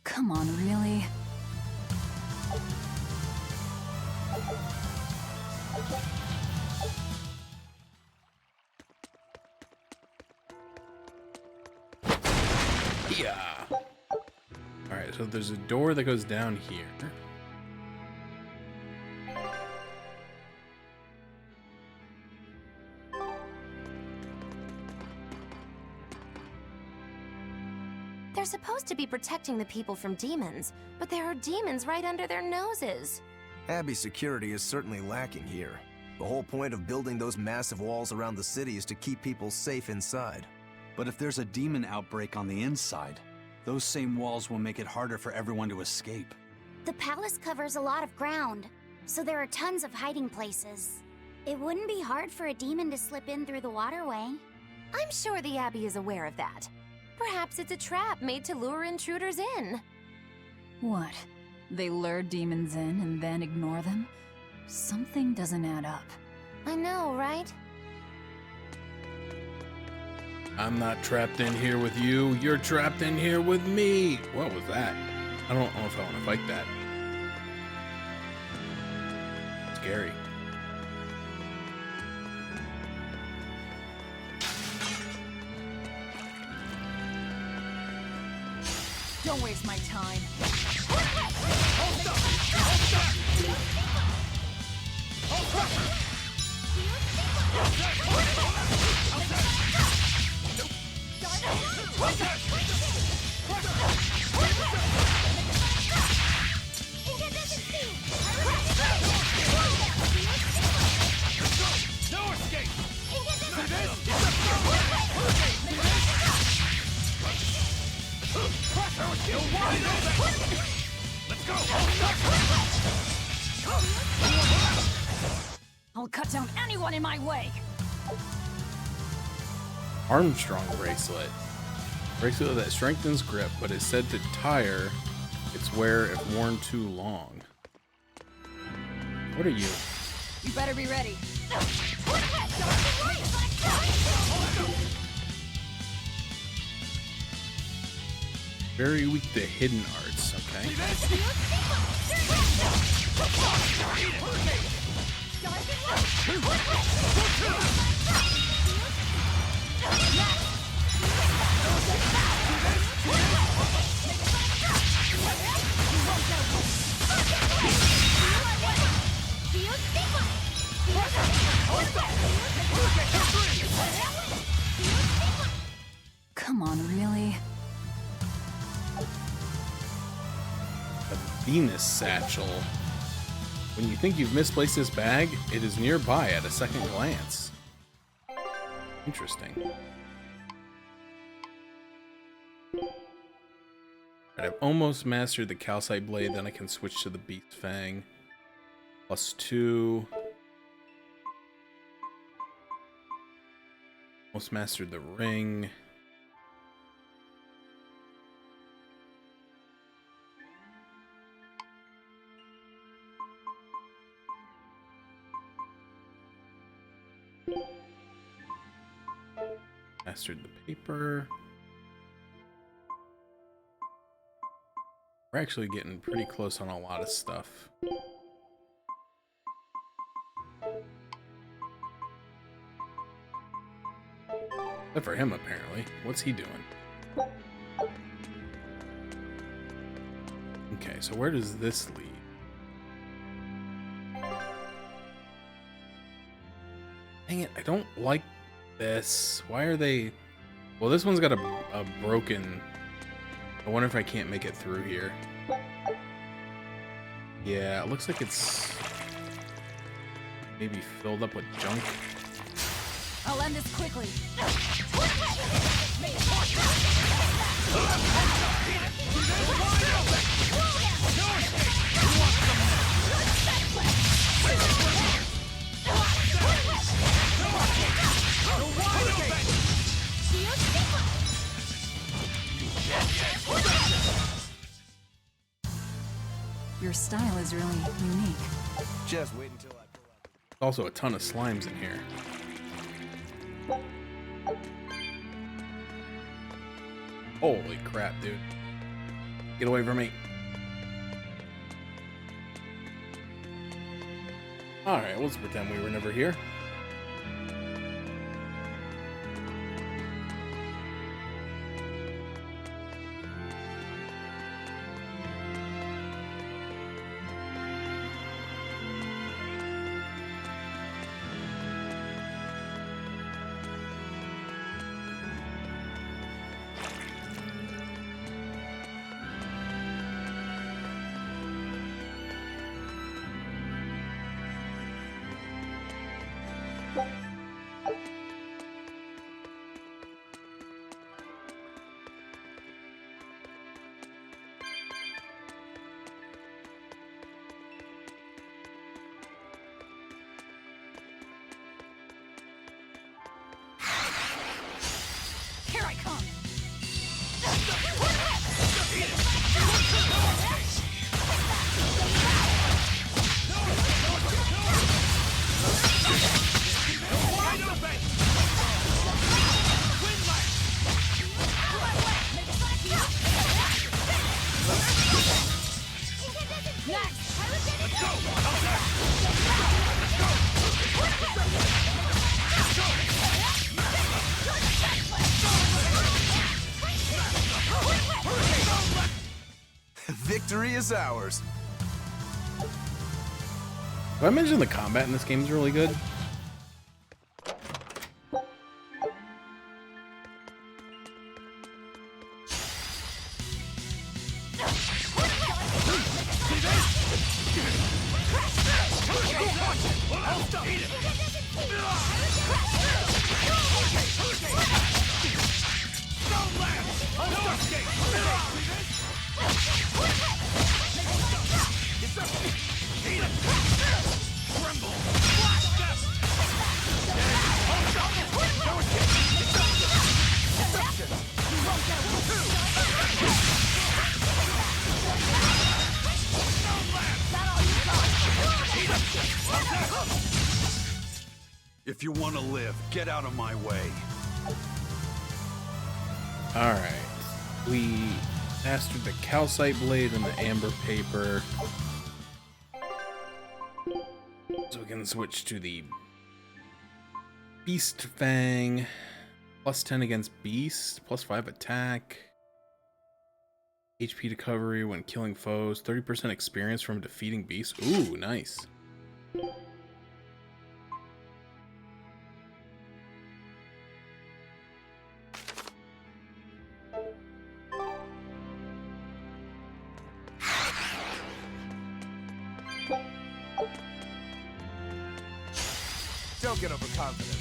Come on, really? Yeah. Alright, so there's a door that goes down here. They're supposed to be protecting the people from demons, but there are demons right under their noses. Abbey's security is certainly lacking here. The whole point of building those massive walls around the city is to keep people safe inside. But if there's a demon outbreak on the inside, those same walls will make it harder for everyone to escape. The palace covers a lot of ground, so there are tons of hiding places. It wouldn't be hard for a demon to slip in through the waterway. I'm sure the Abbey is aware of that. Perhaps it's a trap made to lure intruders in. What? They lure demons in and then ignore them? Something doesn't add up. I know, right? I'm not trapped in here with you. You're trapped in here with me. What was that? I don't know if I want to fight that. Scary. Don't waste my time. No escape! Let's go! I'll cut down anyone in my way. Armstrong bracelet. Bracelet that strengthens grip, but is said to tire its wear if worn too long. What are you? You better be ready. Very weak to hidden arts, okay? Come on, really? A Venus satchel. When you think you've misplaced this bag, it is nearby at a second glance. Interesting. Right, I've almost mastered the calcite blade, then I can switch to the beast fang. +2. Almost mastered the ring. Mastered the paper. We're actually getting pretty close on a lot of stuff. Except for him, apparently. What's he doing? Okay, so where does this lead? Dang it, I don't like this. Why are they... Well, this one's got a broken... I wonder if I can't make it through here. Yeah, it looks like it's... maybe filled up with junk. I'll end this quickly. Your style is really unique. Just wait until I pull out. Also a ton of slimes in here. Holy crap, dude. Get away from me. Alright, let's pretend we were never here. Here I come! Victory is ours. Did I mention the combat in this game is really good? If you want to live, get out of my way. Alright. We mastered the calcite blade and the amber paper. So we can switch to the beast fang. +10 against beast, +5 attack. HP recovery when killing foes, 30% experience from defeating beasts. Ooh, nice. Don't get overconfident.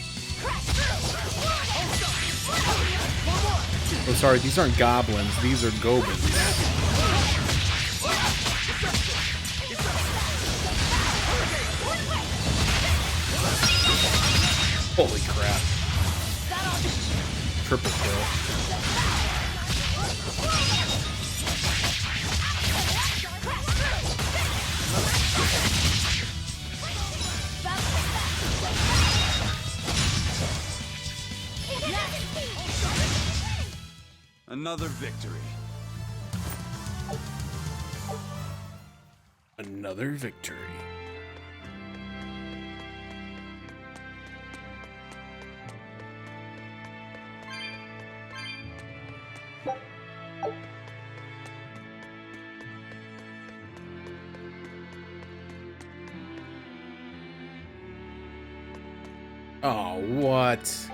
Oh, sorry, these aren't goblins. These are gobins. Holy crap. Triple kill. Another victory. Another victory. Oh, what?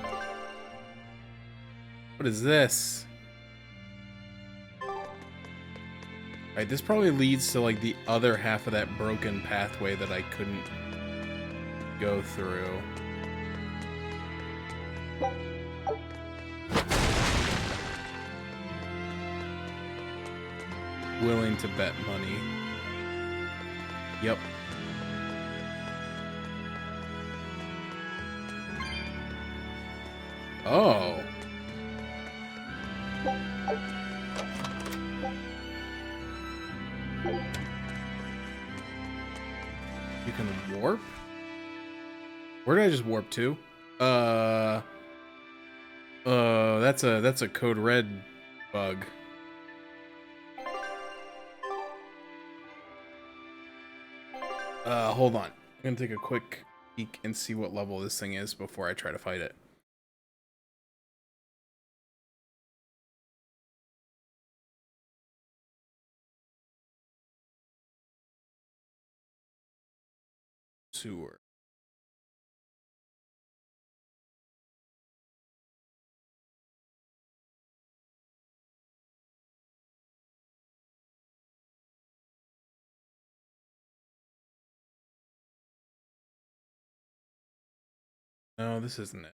What is this? Alright, this probably leads to like the other half of that broken pathway that I couldn't go through. Willing to bet money. Yep. Oh. You can warp? Where did I just warp to? That's a code red bug. Hold on. I'm gonna take a quick peek and see what level this thing is before I try to fight it. Sewer. No, this isn't it.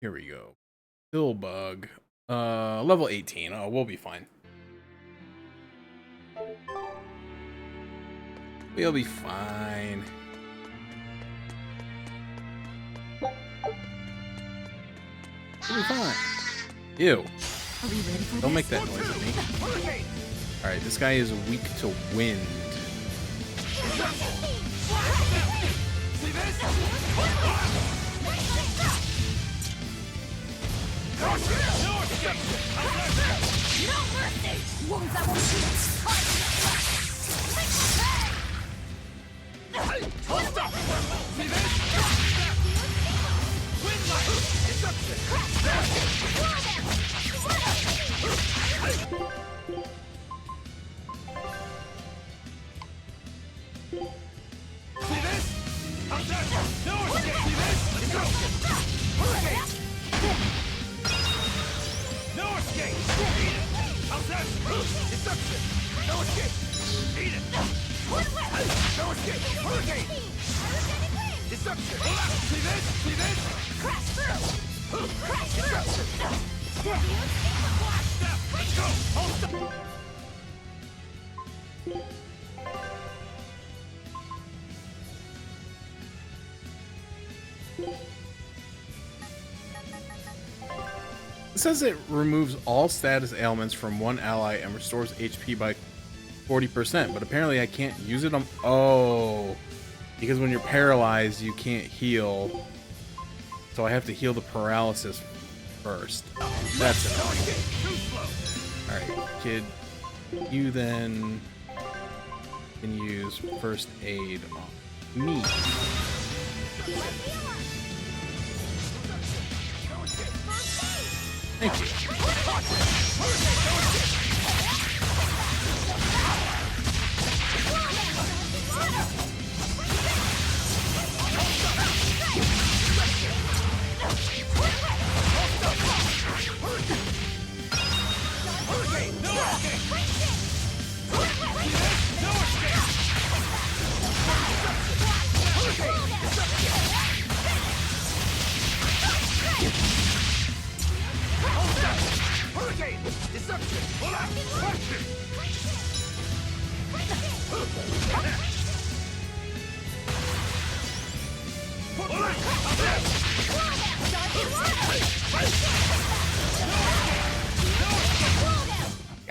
Here we go. Still bug. Level 18. Oh, we'll be fine. We'll be fine. We'll be fine. Ew. Don't make that noise at me. Alright, this guy is weak to wind. It says it removes all status ailments from one ally and restores HP by 40%, but apparently I can't use it on... Oh, because when you're paralyzed, you can't heal. So I have to heal the paralysis first. That's annoying. Alright, kid. You then can use first aid on me. Thank you.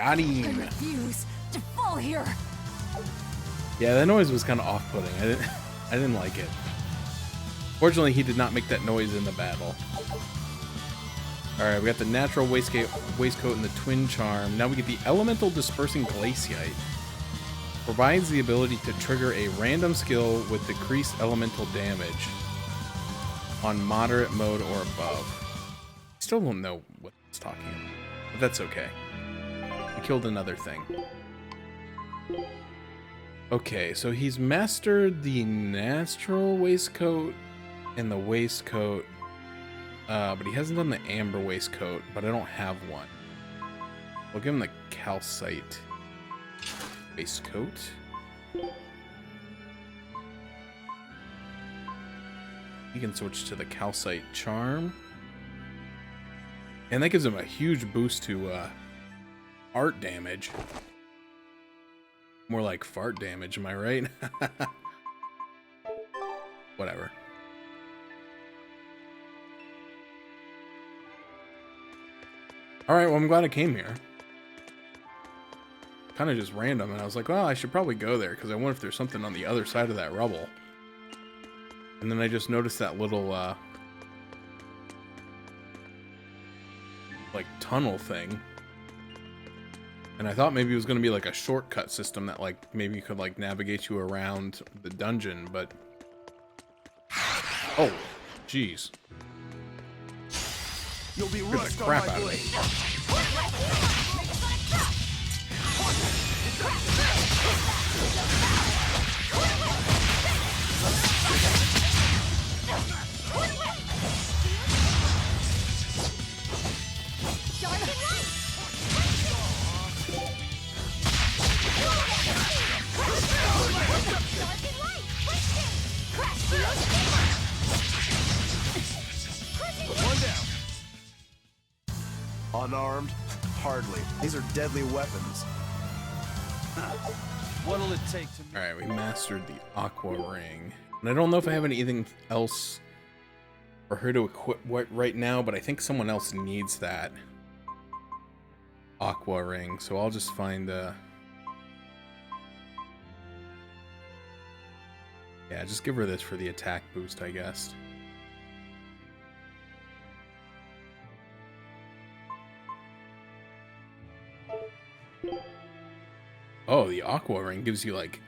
Got I him. refuse to fall here. Yeah, that noise was kind of off-putting. I didn't like it. Fortunately, he did not make that noise in the battle. All right, we got the natural waistcoat and the twin charm. Now we get the elemental dispersing glaciite. Provides the ability to trigger a random skill with decreased elemental damage on moderate mode or above. Still don't know what it's talking about, but that's okay. He killed another thing. Okay, so he's mastered the natural waistcoat and the waistcoat, but he hasn't done the amber waistcoat, but I don't have one. We'll give him the calcite waistcoat. He can switch to the calcite charm. And that gives him a huge boost to art damage. More like fart damage, am I right? Whatever. Alright, well, I'm glad I came here. Kind of just random, and I was like, well, I should probably go there, because I wonder if there's something on the other side of that rubble. And then I just noticed that little, like, tunnel thing. And I thought maybe it was going to be like a shortcut system that, like, maybe could, like, navigate you around the dungeon, but... Oh, jeez. You'll be Get rushed the on crap my out of blade. me. One down. Unarmed? Hardly. These are deadly weapons. What'll it take to... Alright, we mastered the aqua ring. And I don't know if I have anything else for her to equip right now, but I think someone else needs that aqua ring. So I'll just find yeah, just give her this for the attack boost, I guess. Oh, the aqua ring gives you like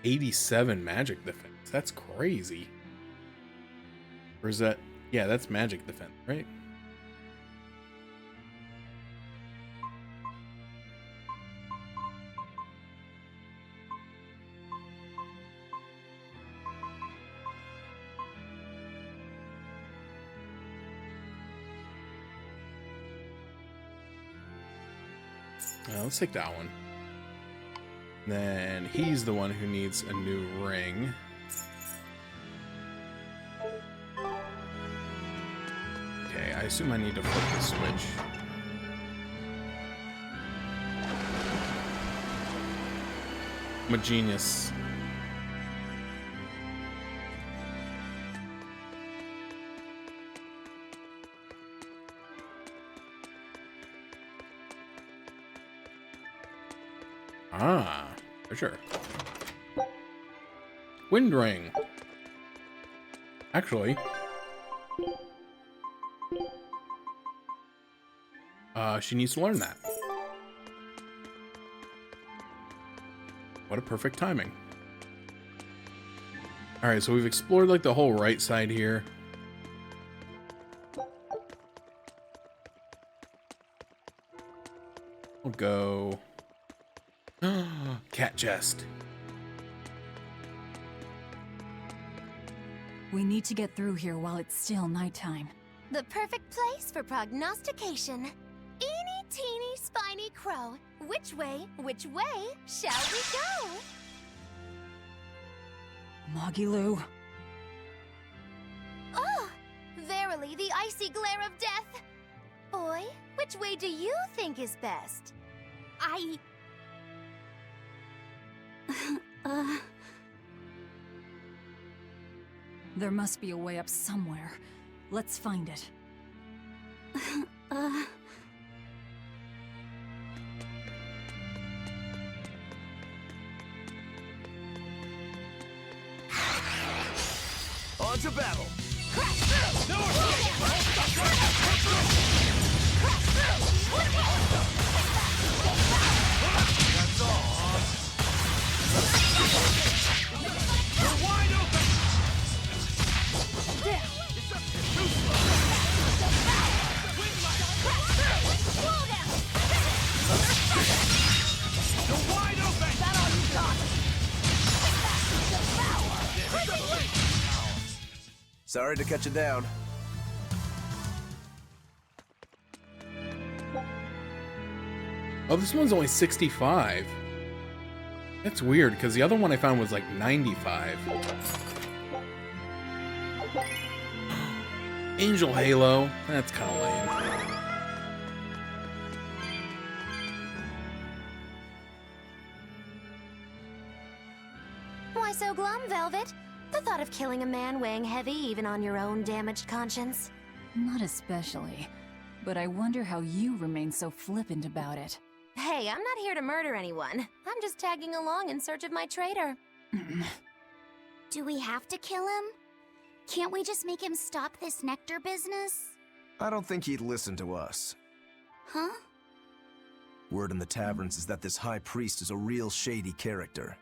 87 magic defense. That's crazy. Or is that... Yeah, that's magic defense, right? Let's take that one. Then he's the one who needs a new ring. Okay, I assume I need to flip the switch. I'm a genius. Ah, for sure. Wind ring. Actually, she needs to learn that. What a perfect timing. All right, so we've explored like the whole right side here. We'll go cat chest. We need to get through here while it's still nighttime. The perfect place for prognostication. Eeny, teeny, spiny crow. Which way shall we go? Magilou. Oh, verily the icy glare of death. Boy, which way do you think is best? There must be a way up somewhere. Let's find it. on to battle! That's all, huh? You're wide open! Too slow! You're wide open! Is that all you got? Sorry to cut you down. Oh, this one's only 65. That's weird, because the other one I found was like 95. Angel Halo. That's kind of lame. Why so glum, Velvet? The thought of killing a man weighing heavy even on your own damaged conscience? Not especially. But I wonder how you remain so flippant about it. Hey, I'm not here to murder anyone. I'm just tagging along in search of my traitor. Do we have to kill him? Can't we just make him stop this nectar business? I don't think he'd listen to us. Huh? Word in the taverns is that this high priest is a real shady character.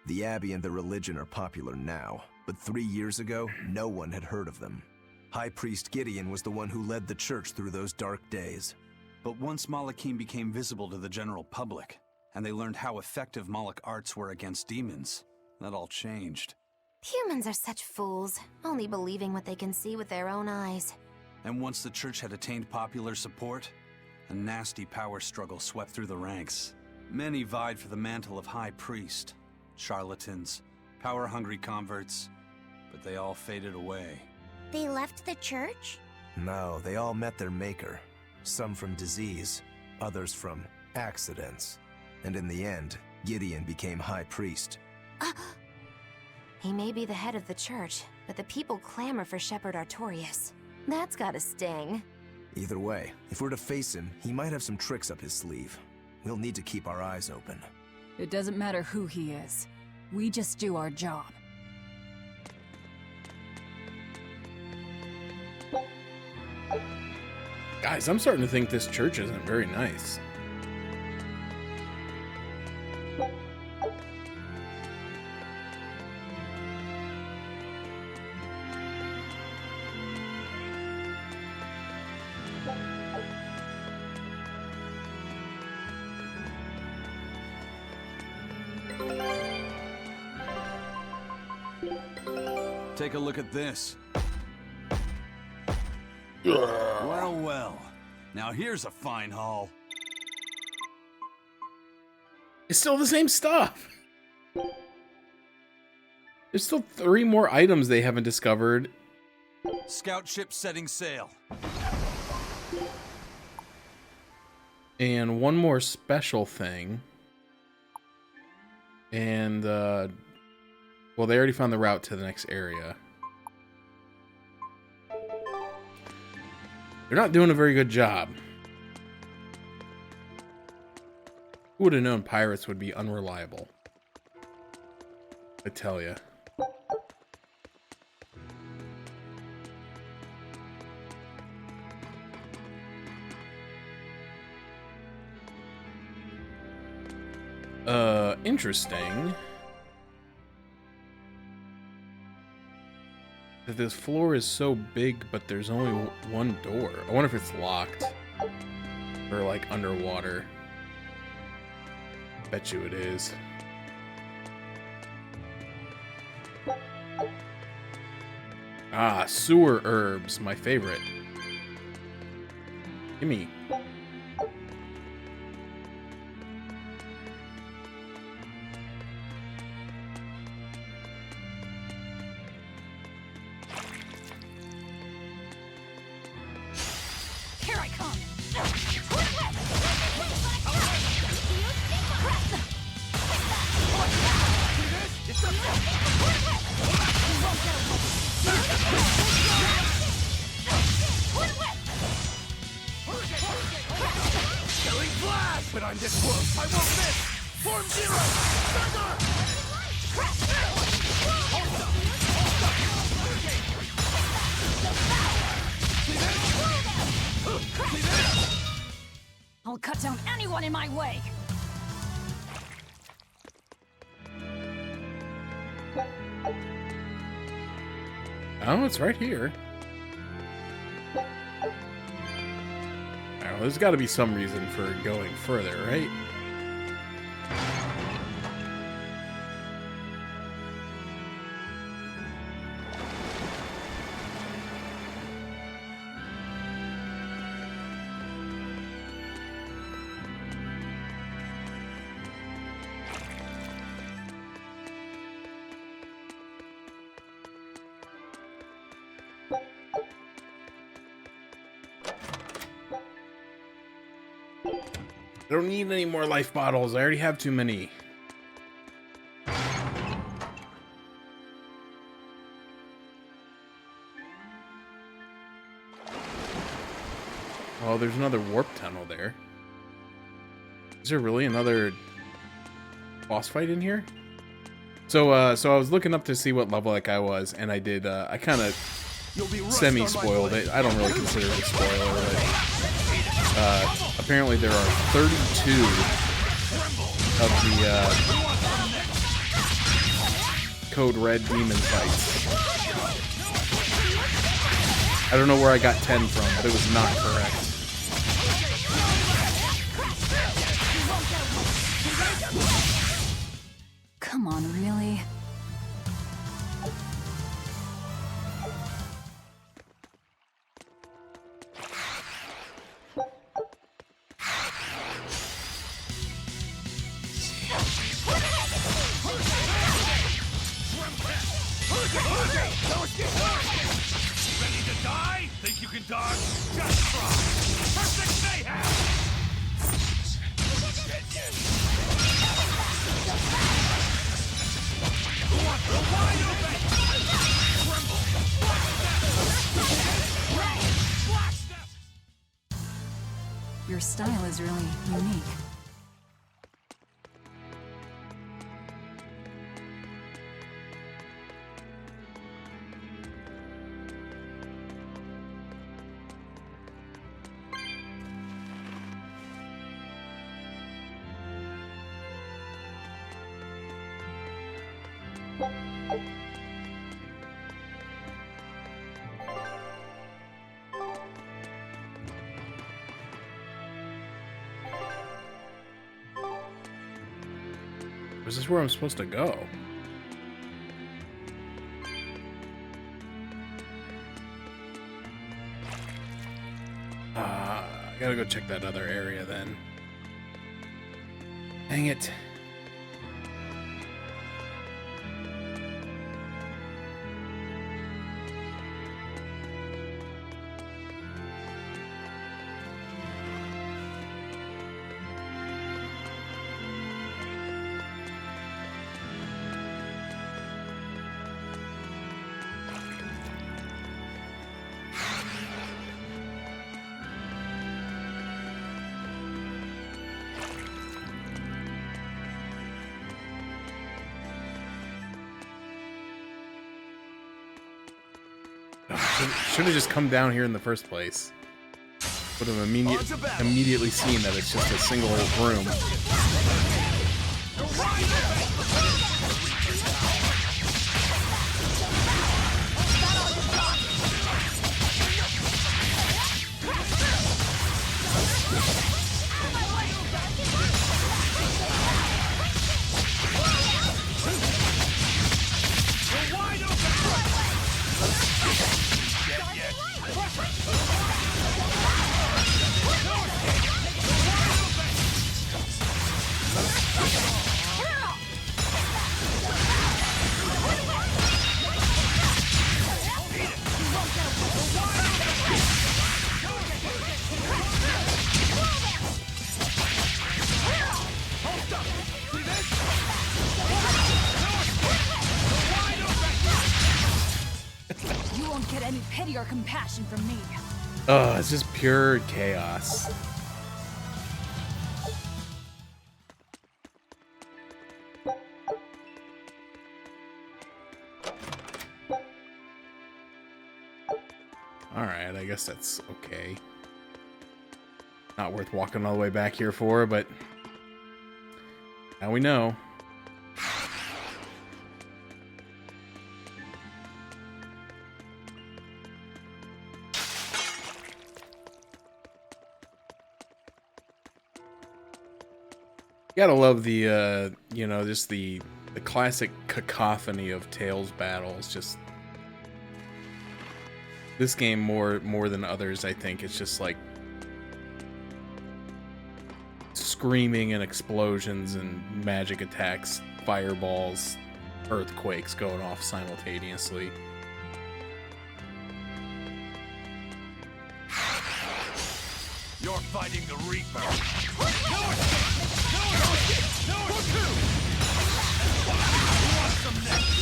The Abbey and their religion are popular now, but 3 years ago, no one had heard of them. High Priest Gideon was the one who led the church through those dark days. But once Malakim became visible to the general public, and they learned how effective Moloch arts were against demons, that all changed. Humans are such fools, only believing what they can see with their own eyes. And once the church had attained popular support, a nasty power struggle swept through the ranks. Many vied for the mantle of High Priest. Charlatans, power-hungry converts, but they all faded away. They left the church? No, they all met their maker. Some from disease, others from accidents. And in the end, Gideon became High Priest. He may be the head of the church, but the people clamor for Shepherd Artorius. That's gotta sting. Either way, if we're to face him, he might have some tricks up his sleeve. We'll need to keep our eyes open. It doesn't matter who he is. We just do our job. Guys, I'm starting to think this church isn't very nice. Take a look at this. Well, well. Now here's a fine haul. It's still the same stuff. There's still 3 more items they haven't discovered. Scout ship setting sail. And 1 more special thing. And, well, they already found the route to the next area. They're not doing a very good job. Who would have known pirates would be unreliable? I tell ya. Interesting. That this floor is so big, but there's only 1 door. I wonder if it's locked. Or, like, underwater. Bet you it is. Ah, sewer herbs. My favorite. Gimme. But I'm this close, I won't miss! Form zero! Thunder! one in my way! Oh, it's right here. Well, there's got to be some reason for going further, right? I don't need any more life bottles. I already have too many. Oh, there's another warp tunnel there. Is there really another boss fight in here? So I was looking up to see what level that guy was, and I did, I kind of semi-spoiled it. I don't really consider it a spoiler, but apparently there are 32 of the Code Red demon fights. I don't know where I got 10 from, but it was not correct. Come on, really? Ready to die? Think you can dodge? Just try! Perfect mayhem! Who wants the wide open? Tremble! Black step! Your style is really unique. Is this where I'm supposed to go? I gotta go check that other area then. Dang it. Should have just come down here in the first place. Would have immediately seen that it's just a single room. You won't get any pity or compassion from me. Oh, it's just pure chaos. Alright, I guess that's okay. not worth walking all the way back here for, but now we know. Gotta love the, you know, just the classic cacophony of Tales battles. Just this game more than others, I think. It's just like screaming and explosions and magic attacks, fireballs, earthquakes going off simultaneously. You're fighting the Reaper. No escape! No escape! No escape! Who wants some next?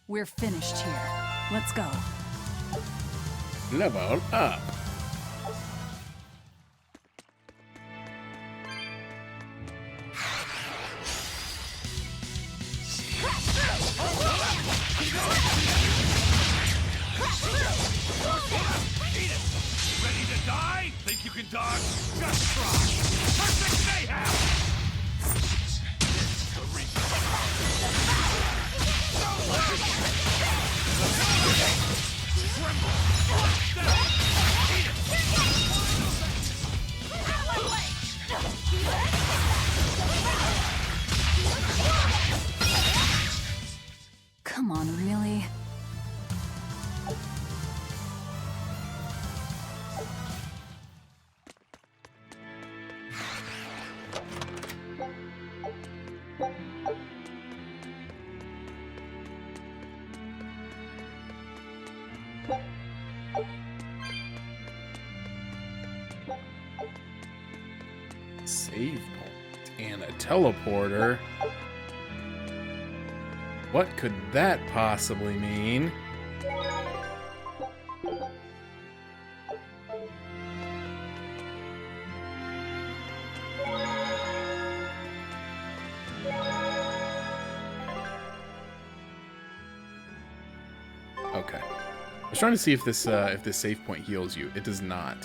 We're finished here. Let's go. Level up. Ready to die? Think you can dodge? Just try! Perfect mayhem! This is the Reaper. Come on, really? Save point and a teleporter. What could that possibly mean? Okay. I was trying to see if this save point heals you. It does not.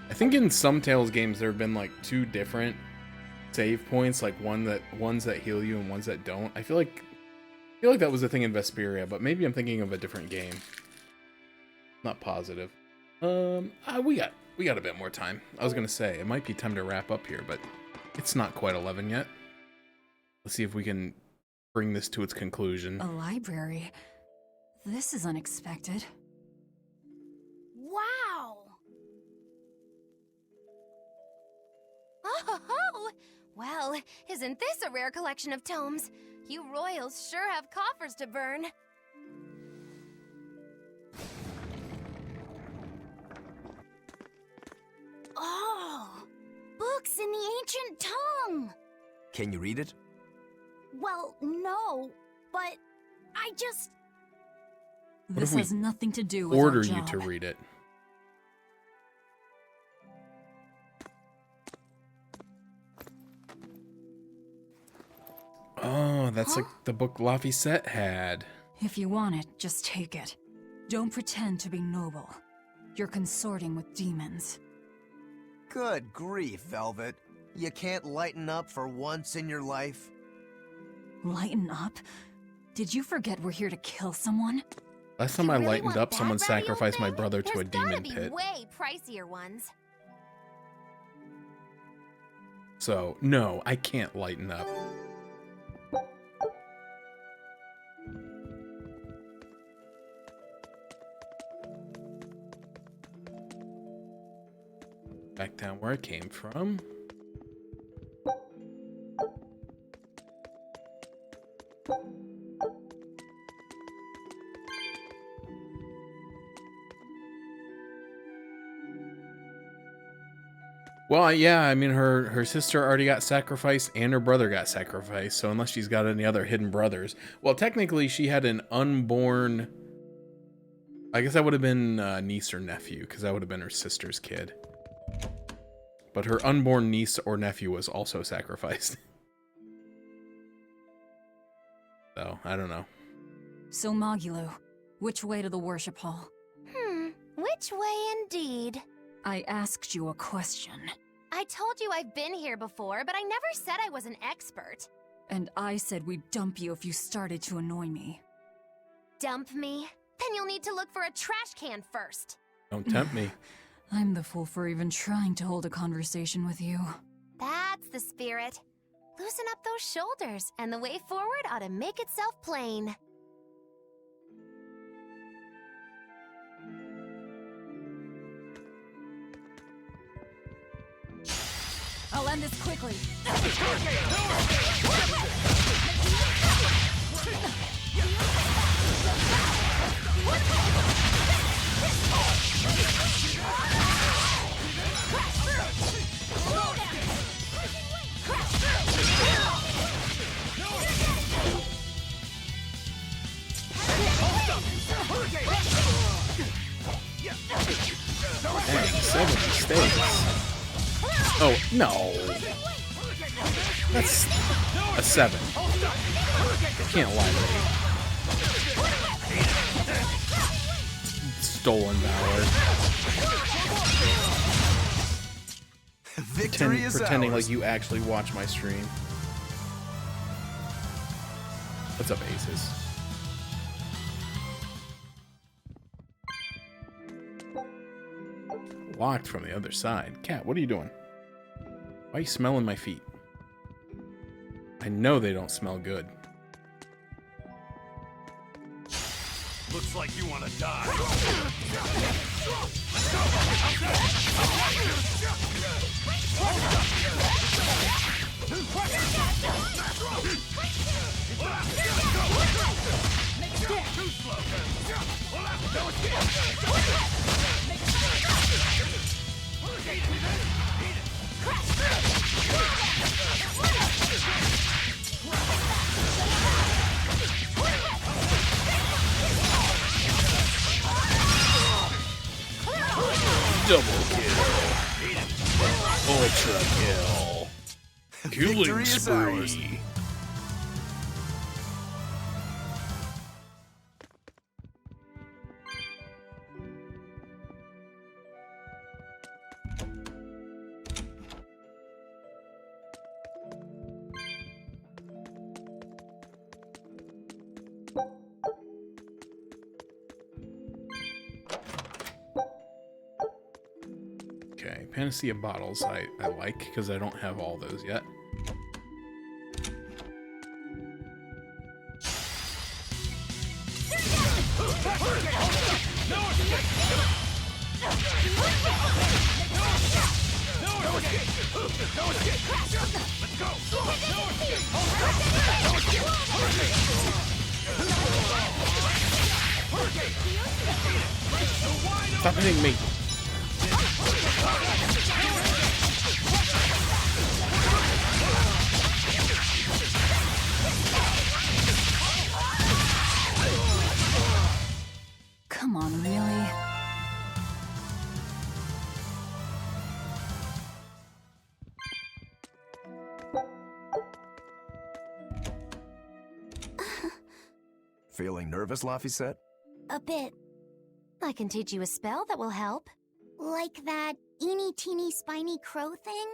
I think in some Tales games there have been like two different save points, like ones that heal you and ones that don't. I feel like that was a thing in Vesperia, but maybe I'm thinking of a different game. Not positive. We got a bit more time. I was gonna say it might be time to wrap up here, but it's not quite 11 yet. Let's see if we can bring this to its conclusion. A library? This is unexpected. Wow! Oh, well, isn't this a rare collection of tomes? You royals sure have coffers to burn. Oh! Books in the ancient tongue! Can you read it? Well, no, but I just... What if This we has nothing to do with our order you job. to read it? Oh, that's like the book Laphicet had. If you want it, just take it. Don't pretend to be noble. You're consorting with demons. Good grief, Velvet. You can't lighten up for once in your life? Lighten up? Did you forget we're here to kill someone? Last time You I really lightened want up, that someone ravioli sacrificed my thing? brother to a There's demon gotta be pit. way pricier ones. So, no, I can't lighten up. Back down where I came from. Well, yeah, I mean, her sister already got sacrificed and her brother got sacrificed, so unless she's got any other hidden brothers. Well, technically, she had an unborn... I guess that would have been niece or nephew, because that would have been her sister's kid. But her unborn niece or nephew was also sacrificed. So, I don't know. So, Magilou, which way to the worship hall? Which way indeed? I asked you a question. I told you I've been here before, but I never said I was an expert. And I said we'd dump you if you started to annoy me. Dump me? Then you'll need to look for a trash can first. Don't tempt me. I'm the fool for even trying to hold a conversation with you. That's the spirit. Loosen up those shoulders, and the way forward ought to make itself plain. I'll end this quickly. Dang, 7 mistakes. Oh, no. That's a 7. I can't lie to me. Stolen valor. Victory is Pretending ours. like you actually watch my stream. What's up, Aces? Locked from the other side. Cat, what are you doing? Why are you smelling my feet? I know they don't smell good. Looks like you want to die. Too slow. Double kill. Ultra kill. Killing Victory is ours. spree. Okay, Panacea bottles I like because I don't have all those yet. Stop hitting me. Come on, really? Feeling nervous, Laphicet? A bit. I can teach you a spell that will help. Like that eeny-teeny spiny crow thing?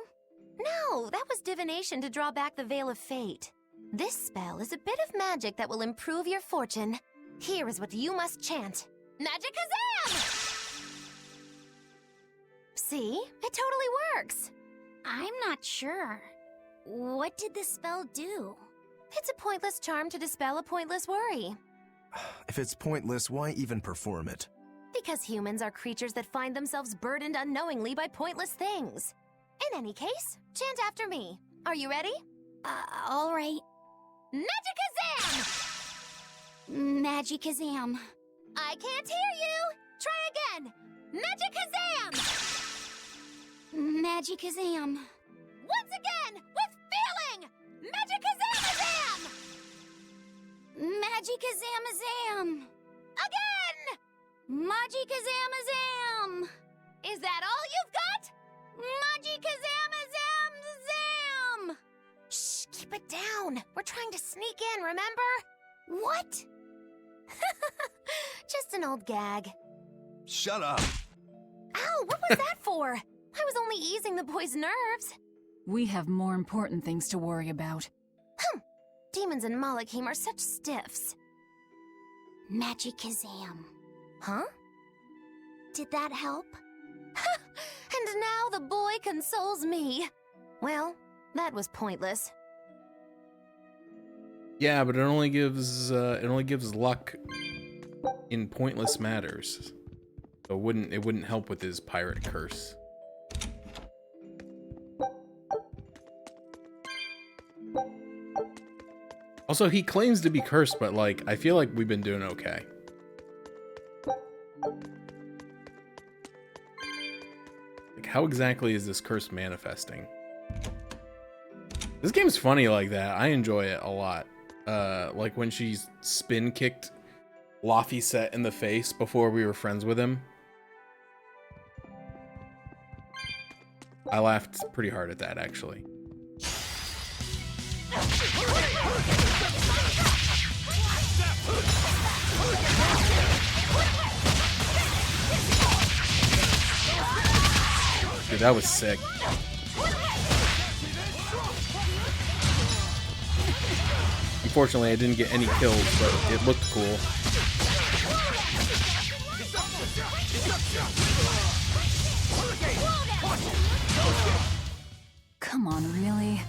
No, that was divination to draw back the Veil of Fate. This spell is a bit of magic that will improve your fortune. Here is what you must chant. Magikazam! See? It totally works. I'm not sure. What did the spell do? It's a pointless charm to dispel a pointless worry. If it's pointless, why even perform it? Because humans are creatures that find themselves burdened unknowingly by pointless things. In any case, chant after me. Are you ready? All right. Magikazam! Magikazam. I can't hear you! Try again! Magikazam! Magikazam. Once again, with feeling! Magikazamazam! Magikazamazam. Again! Magikazamazam. Is that all you've got? Magikazamazam. Shh, keep it down. We're trying to sneak in, remember? What? Just an old gag. Shut up. Ow, what was that for? I was only easing the boy's nerves. We have more important things to worry about. Demons and Malachim are such stiffs. Magikazam. Huh? Did that help? And now the boy consoles me. Well, that was pointless. Yeah, but it only gives luck in pointless matters. So it wouldn't help with his pirate curse. Also, he claims to be cursed, but like I feel like we've been doing okay. Like, how exactly is this curse manifesting? This game's funny like that. I enjoy it a lot. Like when she spin kicked Laphicet in the face before we were friends with him. I laughed pretty hard at that, actually. Dude, that was sick. Unfortunately, I didn't get any kills, but it looked cool. Come on, really?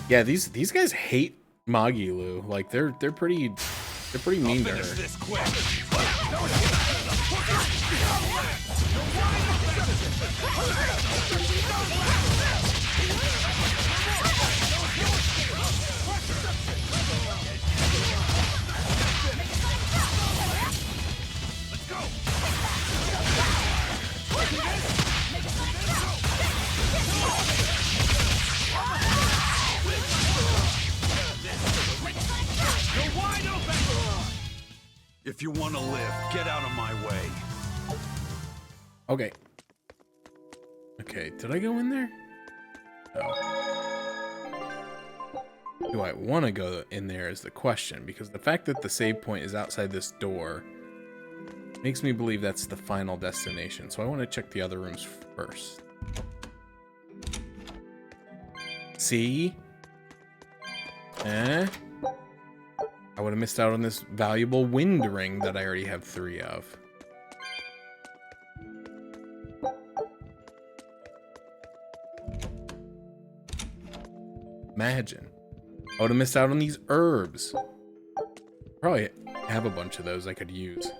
Yeah, these guys hate Magilou. Like they're pretty mean to her. This quick. If you want to live, get out of my way. Okay. Okay, did I go in there? No. Do I want to go in there is the question, because the fact that the save point is outside this door makes me believe that's the final destination. So I want to check the other rooms first. See? I would have missed out on this valuable wind ring that I already have 3 of. Imagine. I would have missed out on these herbs. Probably have a bunch of those I could use.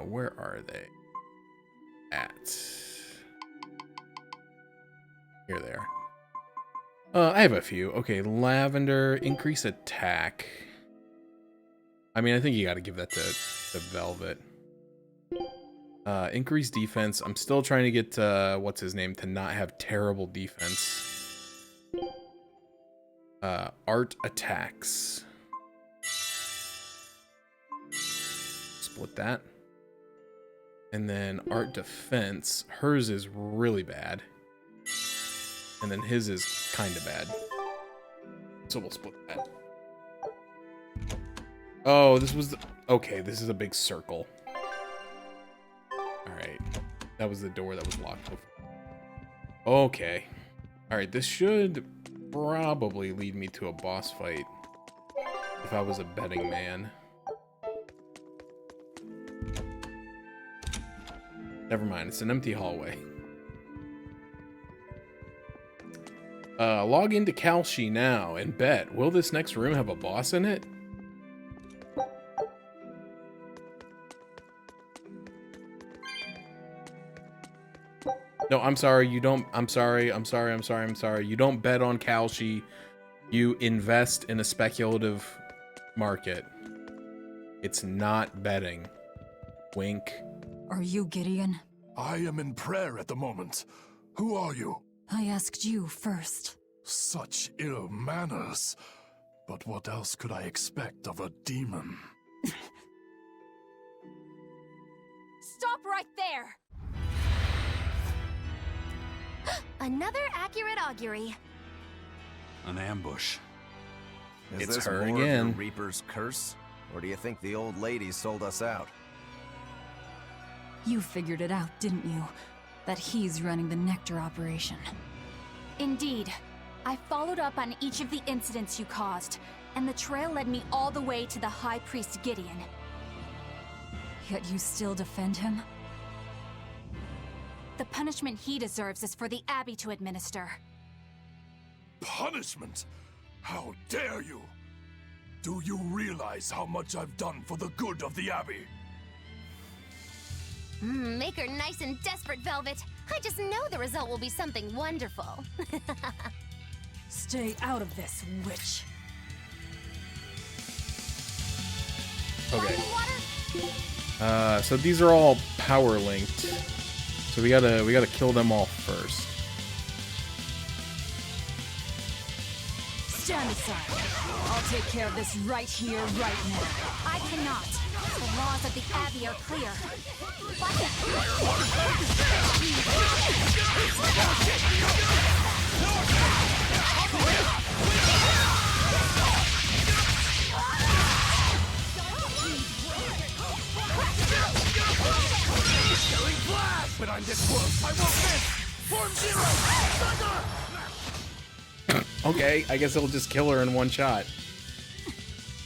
Where are they? At. Here they are. I have a few. Okay, lavender, increase attack. I mean, I think you got to give that to Velvet. Increase defense. I'm still trying to get what's his name to not have terrible defense. Art attacks. Split that. And then art defense. Hers is really bad. And then his is kind of bad. So we'll split that. Oh, this was the... Okay, this is a big circle. Alright. That was the door that was locked before. Okay. Alright, this should probably lead me to a boss fight. If I was a betting man. Never mind, it's an empty hallway. Log into Kalshi now and bet. Will this next room have a boss in it? No, I'm sorry, you don't. I'm sorry. You don't bet on Kalshi. You invest in a speculative market. It's not betting. Wink. Are you Gideon? I am in prayer at the moment. Who are you? I asked you first. Such ill manners. But what else could I expect of a demon? Stop right there! Another accurate augury. An ambush. Is It's this her more again. of your Reaper's curse? Or do you think the old lady sold us out? You figured it out, didn't you? That he's running the Nectar operation. Indeed. I followed up on each of the incidents you caused, and the trail led me all the way to the High Priest Gideon. Yet you still defend him? The punishment he deserves is for the Abbey to administer. Punishment? How dare you? Do you realize how much I've done for the good of the Abbey? Make her nice and desperate, Velvet. I just know the result will be something wonderful. Stay out of this, witch. Okay. So these are all power linked. So we gotta kill them all first. Stand aside. I'll take care of this right here, right now. I cannot. The laws of the Abbey are clear. But I'm this close. I won't miss. Form zero. Okay, I guess it'll just kill her in one shot.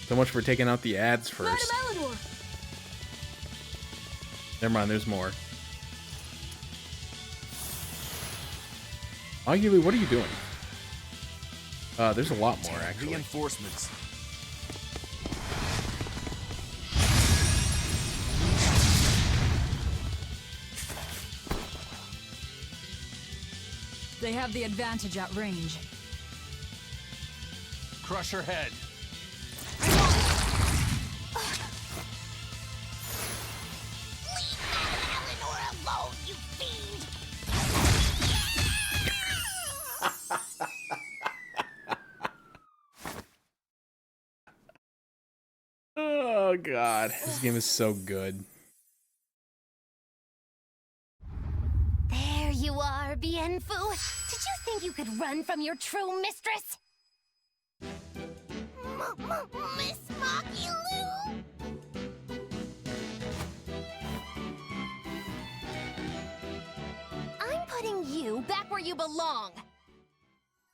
So much for taking out the ads first. Never mind, there's more. Magilou, what are you doing? There's a lot more, actually. Reinforcements. They have the advantage at range. Crush her head. Oh god, this game is so good. There you are, Bienfu. Did you think you could run from your true mistress? Miss Magilou? I'm putting you back where you belong.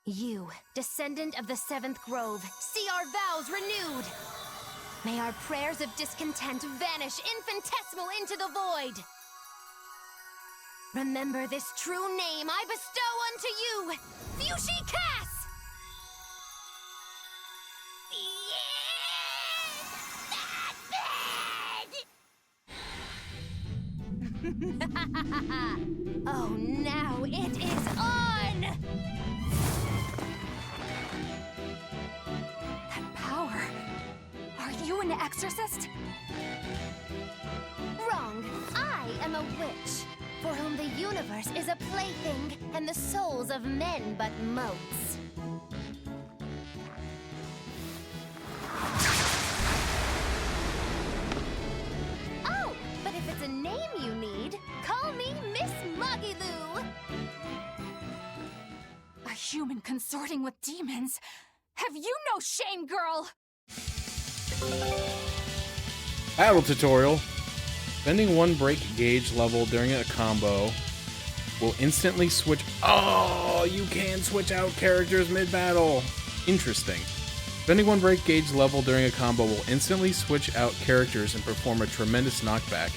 You, descendant of the Seventh Grove, see our vows renewed. May our prayers of discontent vanish infinitesimal into the void. Remember this true name I bestow unto you, Fushi Cass! Oh, now it is on! That power. Are you an exorcist? Wrong. I am a witch, for whom the universe is a plaything, and the souls of men but motes. Oh, but if it's a name you need, call me Miss Magilou. A human consorting with demons? Have you no shame, girl? Battle tutorial. Spending one break gauge level during a combo will instantly switch. Oh, you can switch out characters mid-battle. Interesting. Spending one break gauge level during a combo will instantly switch out characters and perform a tremendous knockback.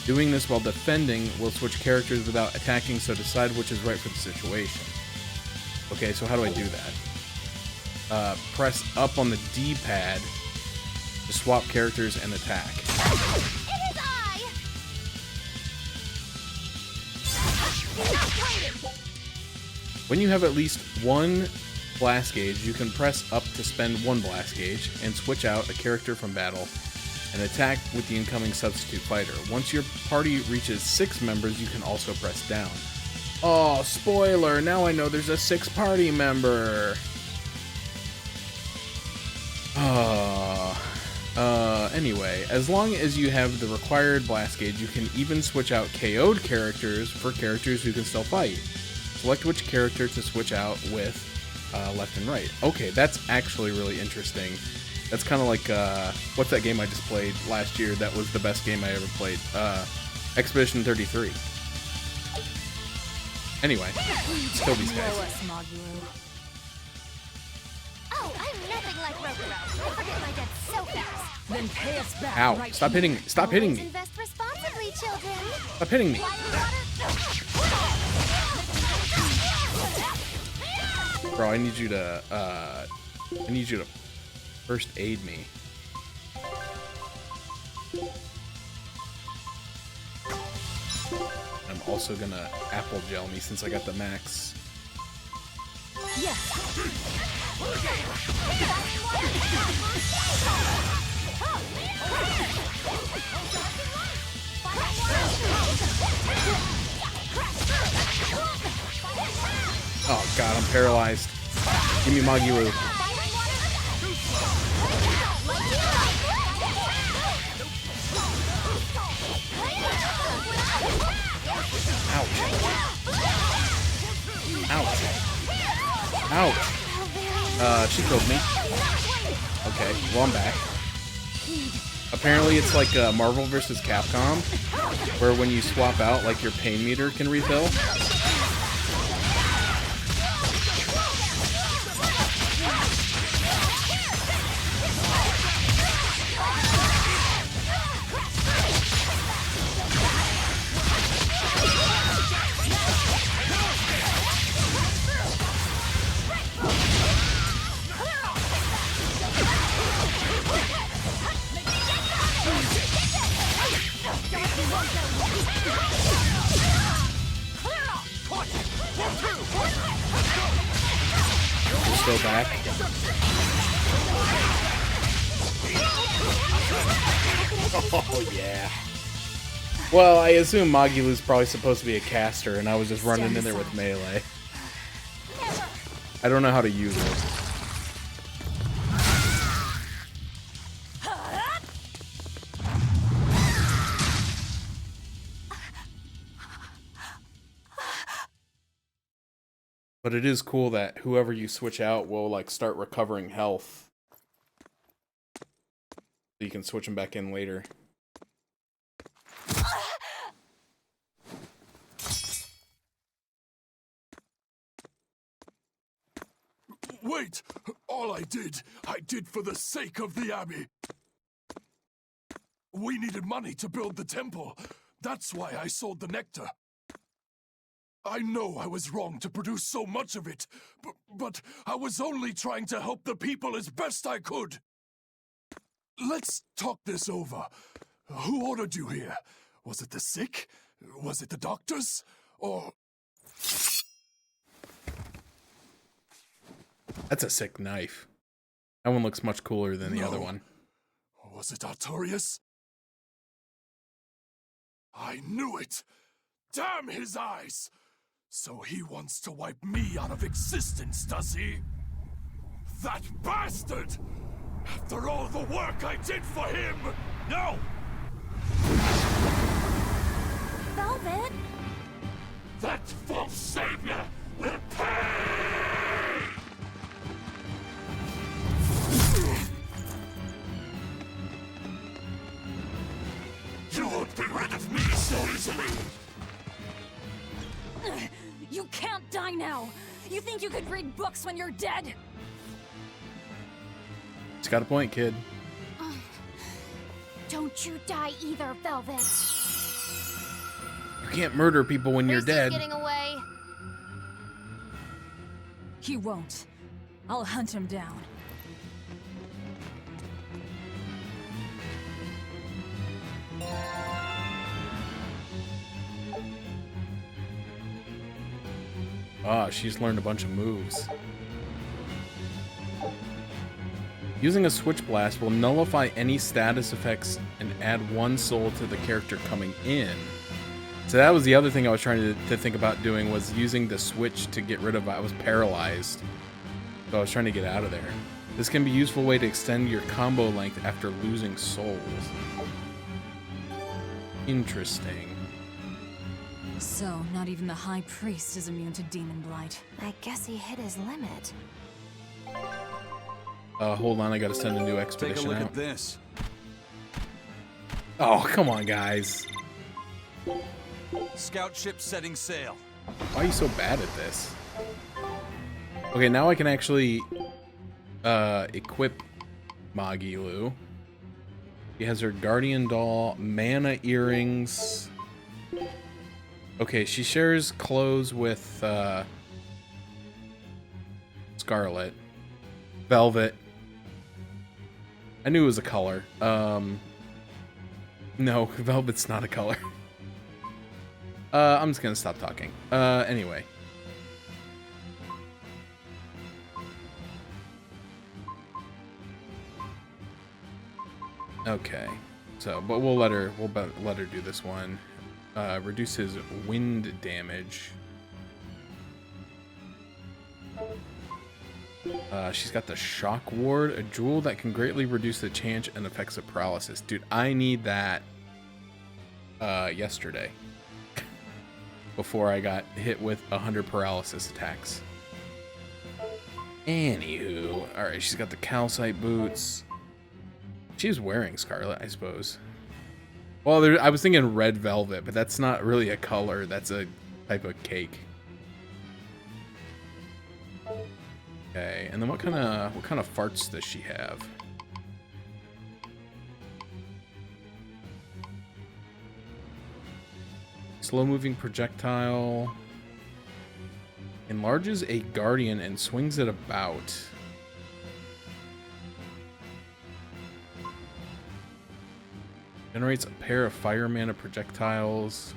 Doing this while defending will switch characters without attacking, so decide which is right for the situation. Okay, so how do I do that? Press up on the D-pad to swap characters and attack. It is I! When you have at least one blast gauge, you can press up to spend one blast gauge and switch out a character from battle. and attack with the incoming substitute fighter. Once your party reaches 6 members, you can also press down. Oh, spoiler! Now I know there's a 6th party member! Anyway, as long as you have the required blast gauge, you can even switch out KO'd characters for characters who can still fight. Select which character to switch out with left and right. Okay, that's actually really interesting. That's kind of like, what's that game I just played last year that was the best game I ever played? Expedition 33. Anyway, let's kill these guys. Oh, I'm nothing like Rokuro. I forget my death so fast. Then pay us back. Ow, right stop here. hitting me. Stop hitting me. Invest responsibly, children. Stop hitting me. Bro, I need you to first aid me. I'm also gonna apple gel me since I got the max. Oh god, I'm paralyzed. Give me Magilou. Ouch. Ouch. Ouch. She killed me. Okay, well I'm back. Apparently it's like Marvel vs. Capcom, where when you swap out, like your pain meter can refill. We're still back. Oh yeah. Well, I assume Magilou's probably supposed to be a caster, and I was just running in there with melee. I don't know how to use it. But it is cool that whoever you switch out will like start recovering health. So you can switch them back in later. Wait! All I did for the sake of the Abbey. We needed money to build the temple. That's why I sold the nectar. I know I was wrong to produce so much of it, but I was only trying to help the people as best I could. Let's talk this over. Who ordered you here? Was it the sick? Was it the doctors? Or... That's a sick knife. That one looks much cooler than the other one. Was it Artorias? I knew it! Damn his eyes! So he wants to wipe me out of existence, does he? That bastard! After all the work I did for him! No! Velvet? That false savior will pay! You won't be rid of me so easily! You can't die now! You think you could read books when you're dead? It's got a point, kid. Don't you die either, Velvet. You can't murder people when you're dead. Getting away. He won't. I'll hunt him down. Ah, she's learned a bunch of moves. Using a Switch Blast will nullify any status effects and add 1 soul to the character coming in. So that was the other thing I was trying to think about doing, was using the switch to get rid of... I was paralyzed. So I was trying to get out of there. This can be a useful way to extend your combo length after losing souls. Interesting. So, not even the High Priest is immune to Demon Blight. I guess he hit his limit. Hold on, I gotta send a new Take a expedition look out. at this. Oh, come on, guys. Scout ship setting sail. Why are you so bad at this? Okay, now I can actually equip Magilou. She has her Guardian Doll, Mana Earrings. Okay, she shares clothes with Scarlet. Velvet. I knew it was a color. No, Velvet's not a color. I'm just gonna stop talking. Anyway. Okay. So, but we'll let her do this one. Reduce his wind damage. She's got the Shock Ward, a jewel that can greatly reduce the chance and effects of paralysis. Dude, I need that yesterday. Before I got hit with 100 paralysis attacks. Anywho. Alright, she's got the calcite boots. She's wearing Scarlet, I suppose. Well, I was thinking red velvet, but that's not really a color. That's a type of cake. Okay, and then what kind of farts does she have? Slow-moving projectile. Enlarges a guardian and swings it about. Generates a pair of fire mana projectiles.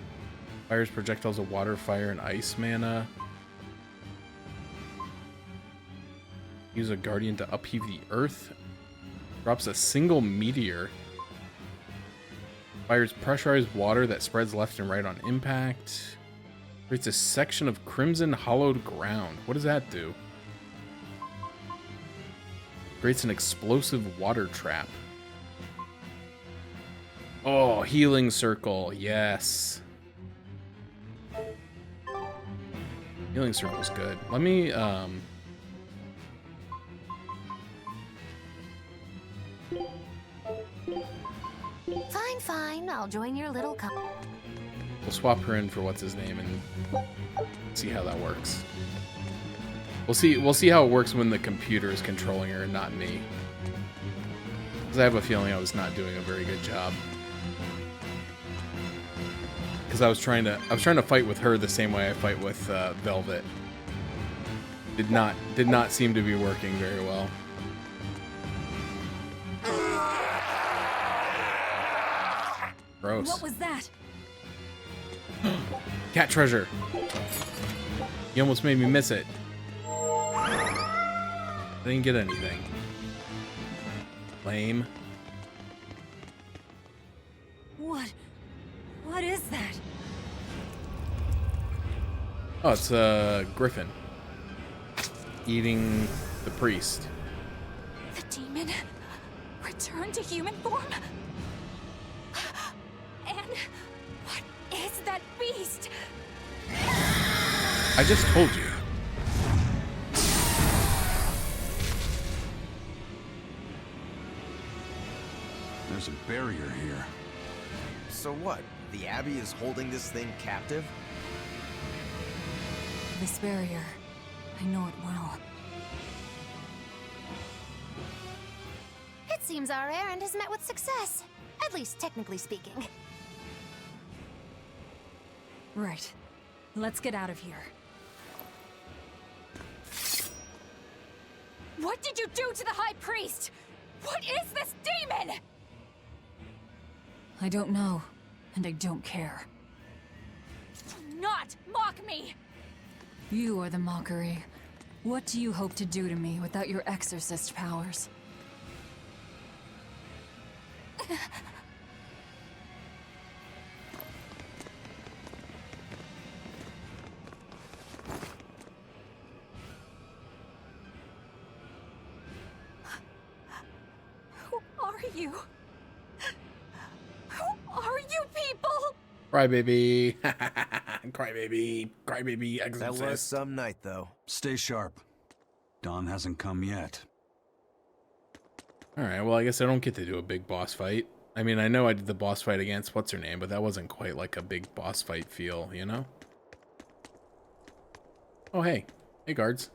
Fires projectiles of water, fire, and ice mana. Use a guardian to upheave the earth. Drops a single meteor. Fires pressurized water that spreads left and right on impact. Creates a section of crimson hollowed ground. What does that do? Creates an explosive water trap. Oh, healing circle. Yes. Healing circle's good. Let me, Fine. I'll join your little we'll swap her in for what's his name and see how that works. We'll see how it works when the computer is controlling her and not me. Because I have a feeling I was not doing a very good job. Because I was trying to fight with her the same way I fight with Velvet. Did not seem to be working very well. Gross. What was that? Cat treasure. You almost made me miss it. I didn't get anything. Lame. What is that? Oh, it's a griffin. Eating the priest. The demon returned to human form? And what is that beast? I just told you. There's a barrier here. So what? The Abbey is holding this thing captive? This barrier. I know it well. It seems our errand has met with success. At least technically speaking. Right. Let's get out of here. What did you do to the High Priest? What is this demon? I don't know, and I don't care. Do not mock me! You are the mockery. What do you hope to do to me without your exorcist powers? Who are you? Who are you people? Crybaby. Crybaby. Crybaby That exorcist. was some night, though. Stay sharp. Dawn hasn't come yet. Alright, well, I guess I don't get to do a big boss fight. I mean, I know I did the boss fight against what's-her-name, but that wasn't quite like a big boss fight feel, you know? Oh, hey. Hey, guards.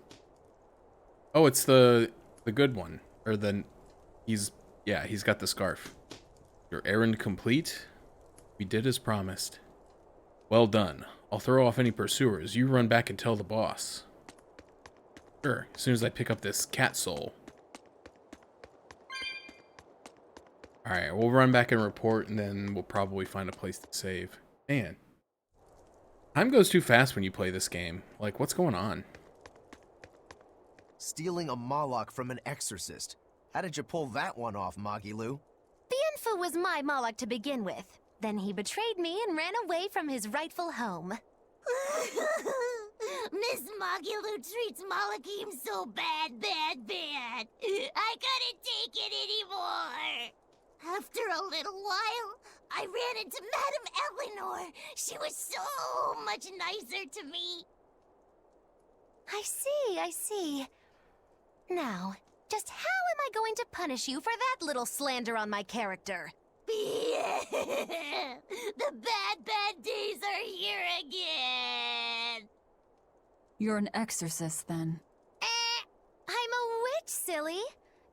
Oh, it's the good one. Or he's got the scarf. Your errand complete? We did as promised. Well done. I'll throw off any pursuers. You run back and tell the boss. Sure, as soon as I pick up this cat soul. Alright, we'll run back and report, and then we'll probably find a place to save. Man. Time goes too fast when you play this game. Like, what's going on? Stealing a Moloch from an exorcist. How did you pull that one off, Magilou? Bienfu was my Moloch to begin with. Then he betrayed me and ran away from his rightful home. Miss Magilou treats Malachim so bad. I couldn't take it anymore. After a little while, I ran into Madame Eleanor. She was so much nicer to me. I see. Now, just how am I going to punish you for that little slander on my character? The bad days are here again. You're an exorcist, then. I'm a witch, silly.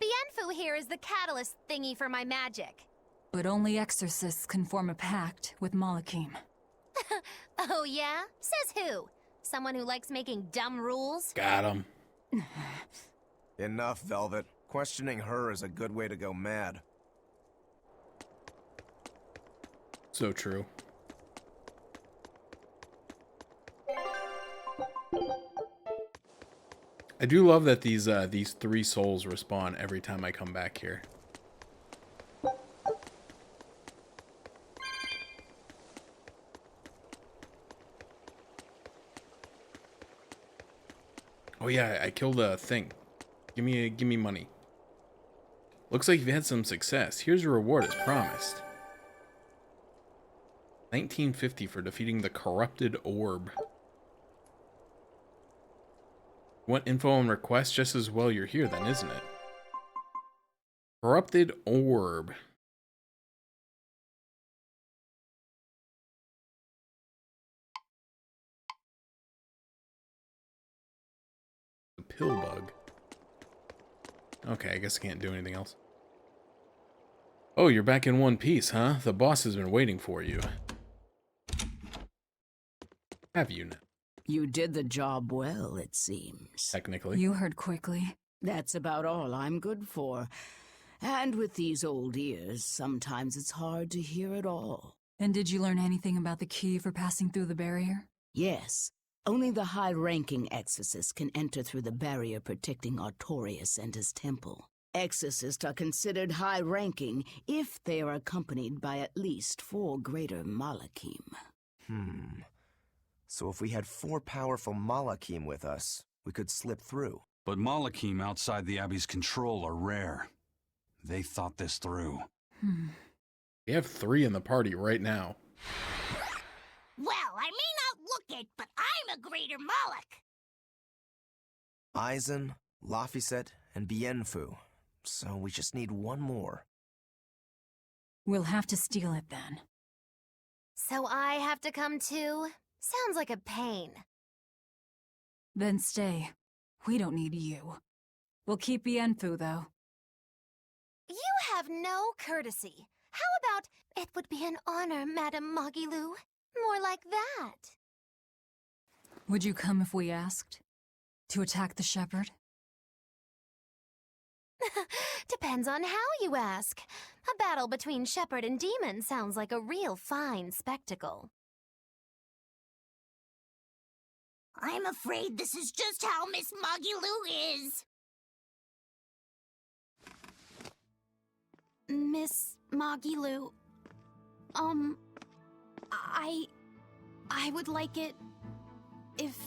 Bienfu here is the catalyst thingy for my magic. But only exorcists can form a pact with Malachim. Oh yeah? Says who? Someone who likes making dumb rules? Got him. Enough, Velvet. Questioning her is a good way to go mad. So true. I do love that these 3 souls respawn every time I come back here. Oh yeah, I killed a thing. Give me money. Looks like you've had some success. Here's your reward as promised. 1950 for defeating the corrupted orb. Want info and requests? Just as well you're here then, isn't it? Corrupted orb. The pill bug. Okay, I guess I can't do anything else. Oh, you're back in one piece, huh? The boss has been waiting for you. Have you now? You did the job well, it seems. Technically. You heard quickly. That's about all I'm good for. And with these old ears, sometimes it's hard to hear it all. And did you learn anything about the key for passing through the barrier? Yes. Only the high-ranking exorcists can enter through the barrier protecting Artorias and his temple. Exorcists are considered high-ranking if they are accompanied by at least 4 greater Malachim. So if we had 4 powerful Malachim with us, we could slip through. But Malachim outside the Abbey's control are rare. They thought this through. We have 3 in the party right now. Well, I may not look it, but I'm a greater Moloch. Eizen, Laphicet, and Bienfu. So we just need 1 more. We'll have to steal it then. So I have to come too? Sounds like a pain. Then stay. We don't need you. We'll keep Bienfu, though. You have no courtesy. How about, it would be an honor, Madame Magilou? More like that. Would you come if we asked? To attack the shepherd? Depends on how you ask. A battle between shepherd and demon sounds like a real fine spectacle. I'm afraid this is just how Miss Magilou is. Miss Magilou, I would like it if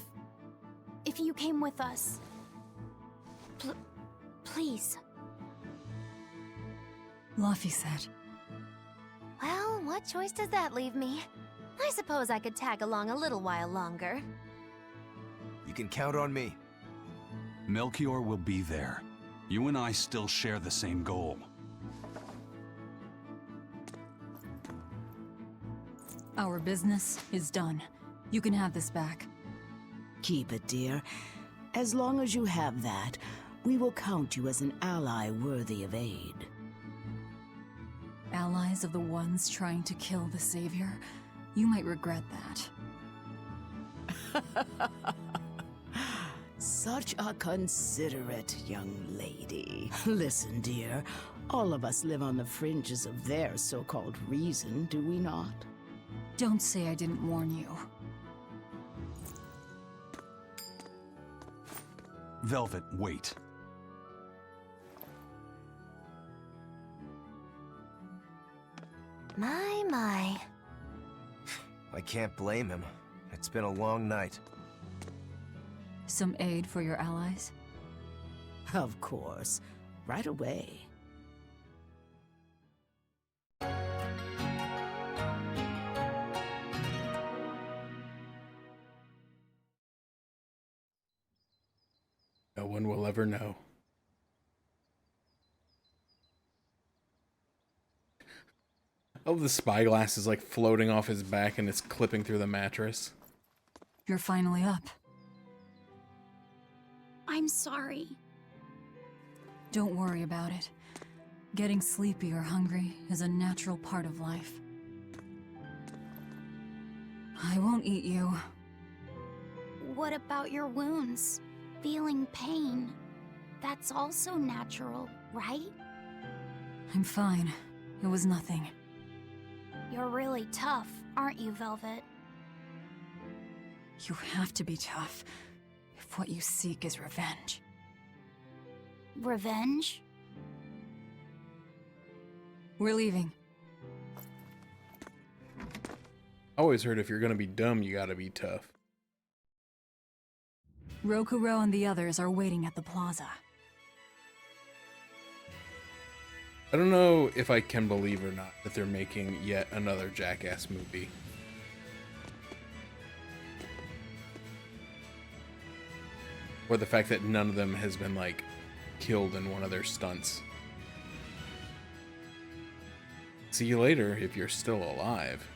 you came with us. Please. Luffy said. Well, what choice does that leave me? I suppose I could tag along a little while longer. You can count on me. Melchior will be there. You and I still share the same goal. Our business is done. You can have this back. Keep it, dear. As long as you have that, we will count you as an ally worthy of aid. Allies of the ones trying to kill the Savior? You might regret that. Such a considerate young lady. Listen, dear, all of us live on the fringes of their so-called reason, do we not? Don't say I didn't warn you. Velvet, wait. My. I can't blame him. It's been a long night. Some aid for your allies? Of course. Right away. No one will ever know. Oh, the spyglass is like floating off his back and it's clipping through the mattress. You're finally up. I'm sorry. Don't worry about it. Getting sleepy or hungry is a natural part of life. I won't eat you. What about your wounds? Feeling pain? That's also natural, right? I'm fine. It was nothing. You're really tough, aren't you, Velvet? You have to be tough if what you seek is revenge. Revenge? We're leaving. I always heard if you're gonna be dumb, you gotta be tough. Rokuro and the others are waiting at the plaza. I don't know if I can believe or not that they're making yet another Jackass movie. Or the fact that none of them has been, like, killed in one of their stunts. See you later if you're still alive.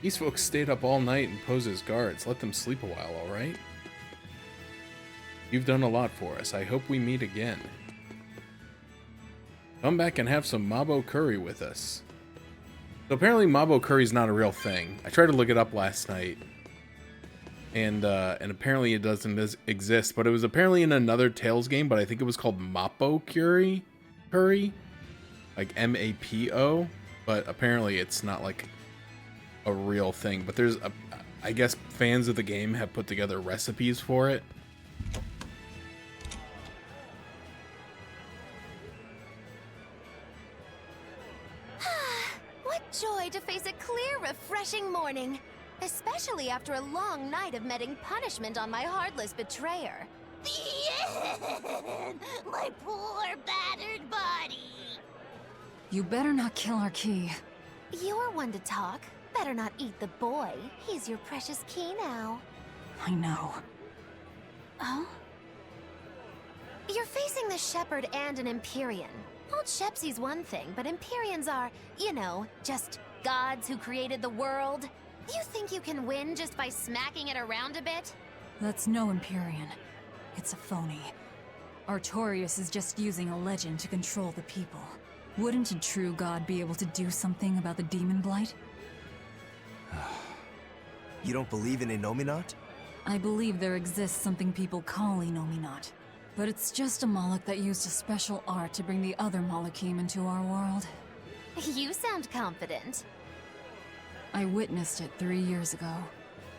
These folks stayed up all night and posed as guards. Let them sleep a while, alright? You've done a lot for us. I hope we meet again. Come back and have some Mabo curry with us. So apparently Mabo curry's not a real thing. I tried to look it up last night. And apparently it doesn't exist. But it was apparently in another Tales game, but I think it was called Mappo curry? Like M-A-P-O? But apparently it's not like a real thing. But there's a... I guess fans of the game have put together recipes for it. What joy to face a clear, refreshing morning. Especially after a long night of meting punishment on my heartless betrayer. My poor, battered body. You better not kill our key. You're one to talk. Better not eat the boy. He's your precious key now. I know. Oh? You're facing the Shepherd and an Empyrean. Old Shepsy's one thing, but Empyreans are, you know, just gods who created the world. You think you can win just by smacking it around a bit? That's no Empyrean. It's a phony. Artorias is just using a legend to control the people. Wouldn't a true god be able to do something about the demon blight? You don't believe in Innominat? I believe there exists something people call Innominat. But it's just a Moloch that used a special art to bring the other Molochim into our world. You sound confident. I witnessed it 3 years ago.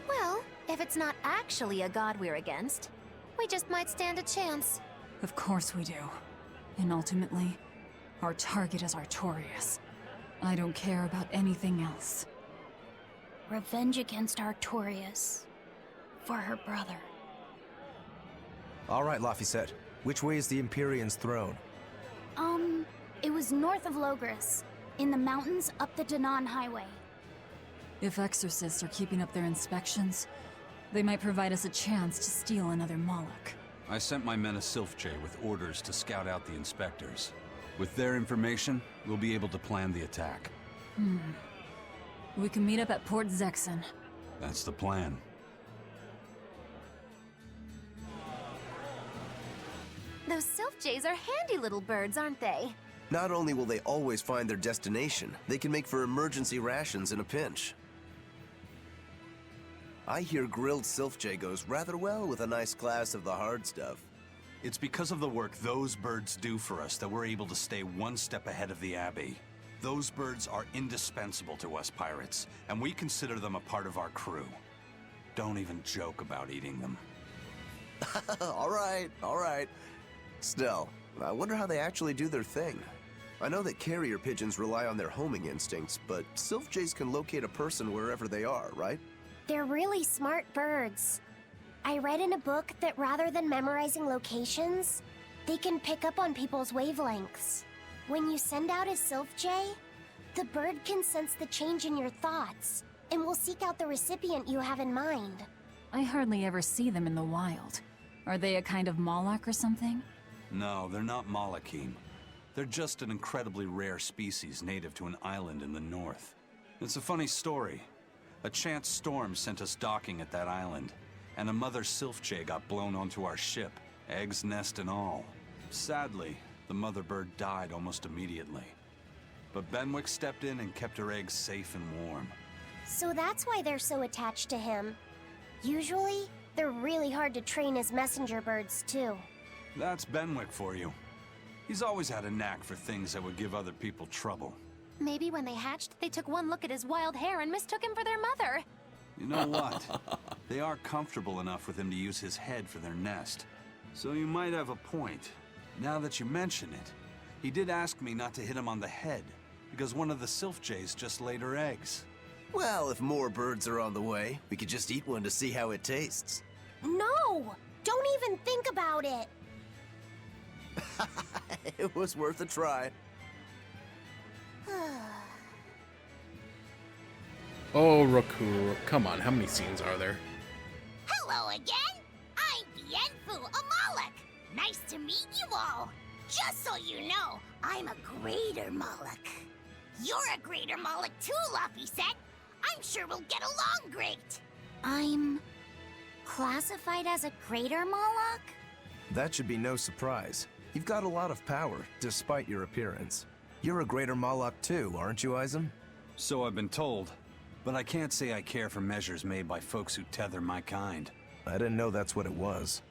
Well, if it's not actually a god we're against, we just might stand a chance. Of course we do. And ultimately, Our target is Artorias. I don't care about anything else. Revenge against Artorias. For her brother. All right, Laphicet. Which way is the Empyrean's throne? It was north of Logris. In the mountains up the Danan Highway. If exorcists are keeping up their inspections, they might provide us a chance to steal another Moloch. I sent my men a Sylph-J with orders to scout out the inspectors. With their information, we'll be able to plan the attack. We can meet up at Port Zexen. That's the plan. Those Sylph-Jays are handy little birds, aren't they? Not only will they always find their destination, they can make for emergency rations in a pinch. I hear grilled Sylph-J goes rather well with a nice glass of the hard stuff. It's because of the work those birds do for us that we're able to stay one step ahead of the Abbey. Those birds are indispensable to us pirates, and we consider them a part of our crew. Don't even joke about eating them. All right. Still, I wonder how they actually do their thing. I know that carrier pigeons rely on their homing instincts, but Sylph-Jays can locate a person wherever they are, right? They're really smart birds. I read in a book that rather than memorizing locations, they can pick up on people's wavelengths. When you send out a Sylph-J, the bird can sense the change in your thoughts, and will seek out the recipient you have in mind. I hardly ever see them in the wild. Are they a kind of Moloch or something? No, they're not Malachim. They're just an incredibly rare species native to an island in the north. It's a funny story. A chance storm sent us docking at that island, and a mother Sylph-J got blown onto our ship, eggs, nest, and all. Sadly, the mother bird died almost immediately. But Benwick stepped in and kept her eggs safe and warm. So that's why they're so attached to him. Usually, they're really hard to train as messenger birds, too. That's Benwick for you. He's always had a knack for things that would give other people trouble. Maybe when they hatched, they took one look at his wild hair and mistook him for their mother. You know what? They are comfortable enough with him to use his head for their nest. So you might have a point. Now that you mention it, he did ask me not to hit him on the head, because one of the Sylph-Jays just laid her eggs. Well, if more birds are on the way, we could just eat one to see how it tastes. No! Don't even think about it! It was worth a try. Oh, Raku, come on, how many scenes are there? Hello again! I'm Bienfu, a Moloch! Nice to meet you all! Just so you know, I'm a greater Moloch. You're a greater Moloch too, Laphicet! I'm sure we'll get along great! I'm... classified as a greater Moloch? That should be no surprise. You've got a lot of power, despite your appearance. You're a greater Moloch too, aren't you, Eizen? So I've been told, but I can't say I care for measures made by folks who tether my kind. I didn't know that's what it was.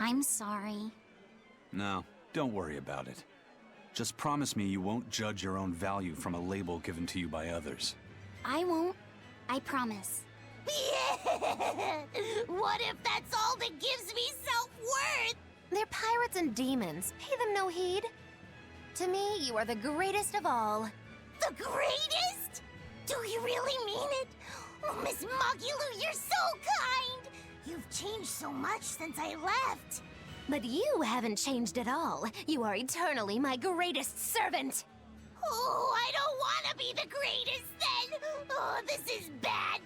I'm sorry. No, don't worry about it. Just promise me you won't judge your own value from a label given to you by others. I won't. I promise. What if that's all that gives me self-worth? They're pirates and demons. Pay them no heed. To me, you are the greatest of all. The greatest? Do you really mean it? Oh, Miss Magilou, you're so kind! You've changed so much since I left. But you haven't changed at all. You are eternally my greatest servant. Oh, I don't want to be the greatest then! Oh, this is bad.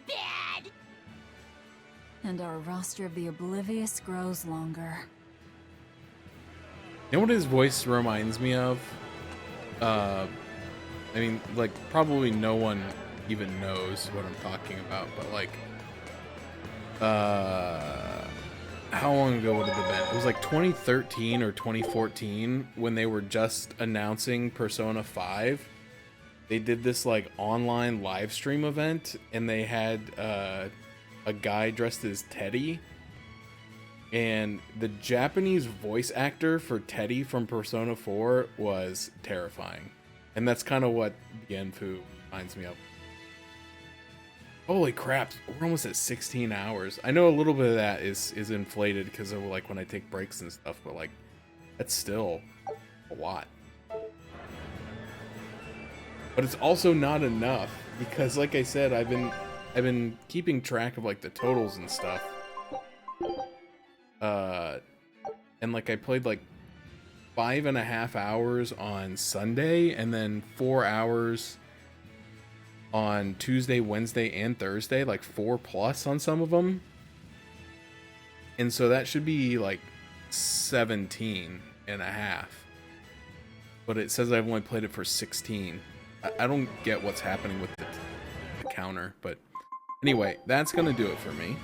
And our roster of the oblivious grows longer. You know what his voice reminds me of? I mean, like, probably no one even knows what I'm talking about, but like, how long ago would it have been? It was like 2013 or 2014 when they were just announcing Persona 5. They did this like online live stream event, and they had a guy dressed as Teddy. And the Japanese voice actor for Teddy from Persona 4 was terrifying. And that's kind of what Bienfu reminds me of. Holy crap, we're almost at 16 hours. I know a little bit of that is inflated because of like when I take breaks and stuff, but like, that's still a lot. But it's also not enough because, like I said, I've been keeping track of like the totals and stuff. And like I played like 5.5 hours on Sunday and then 4 hours on Tuesday, Wednesday, and Thursday, like 4+ on some of them. And so that should be like 17.5. But it says I've only played it for 16. I don't get what's happening with the counter, but anyway, that's gonna do it for me.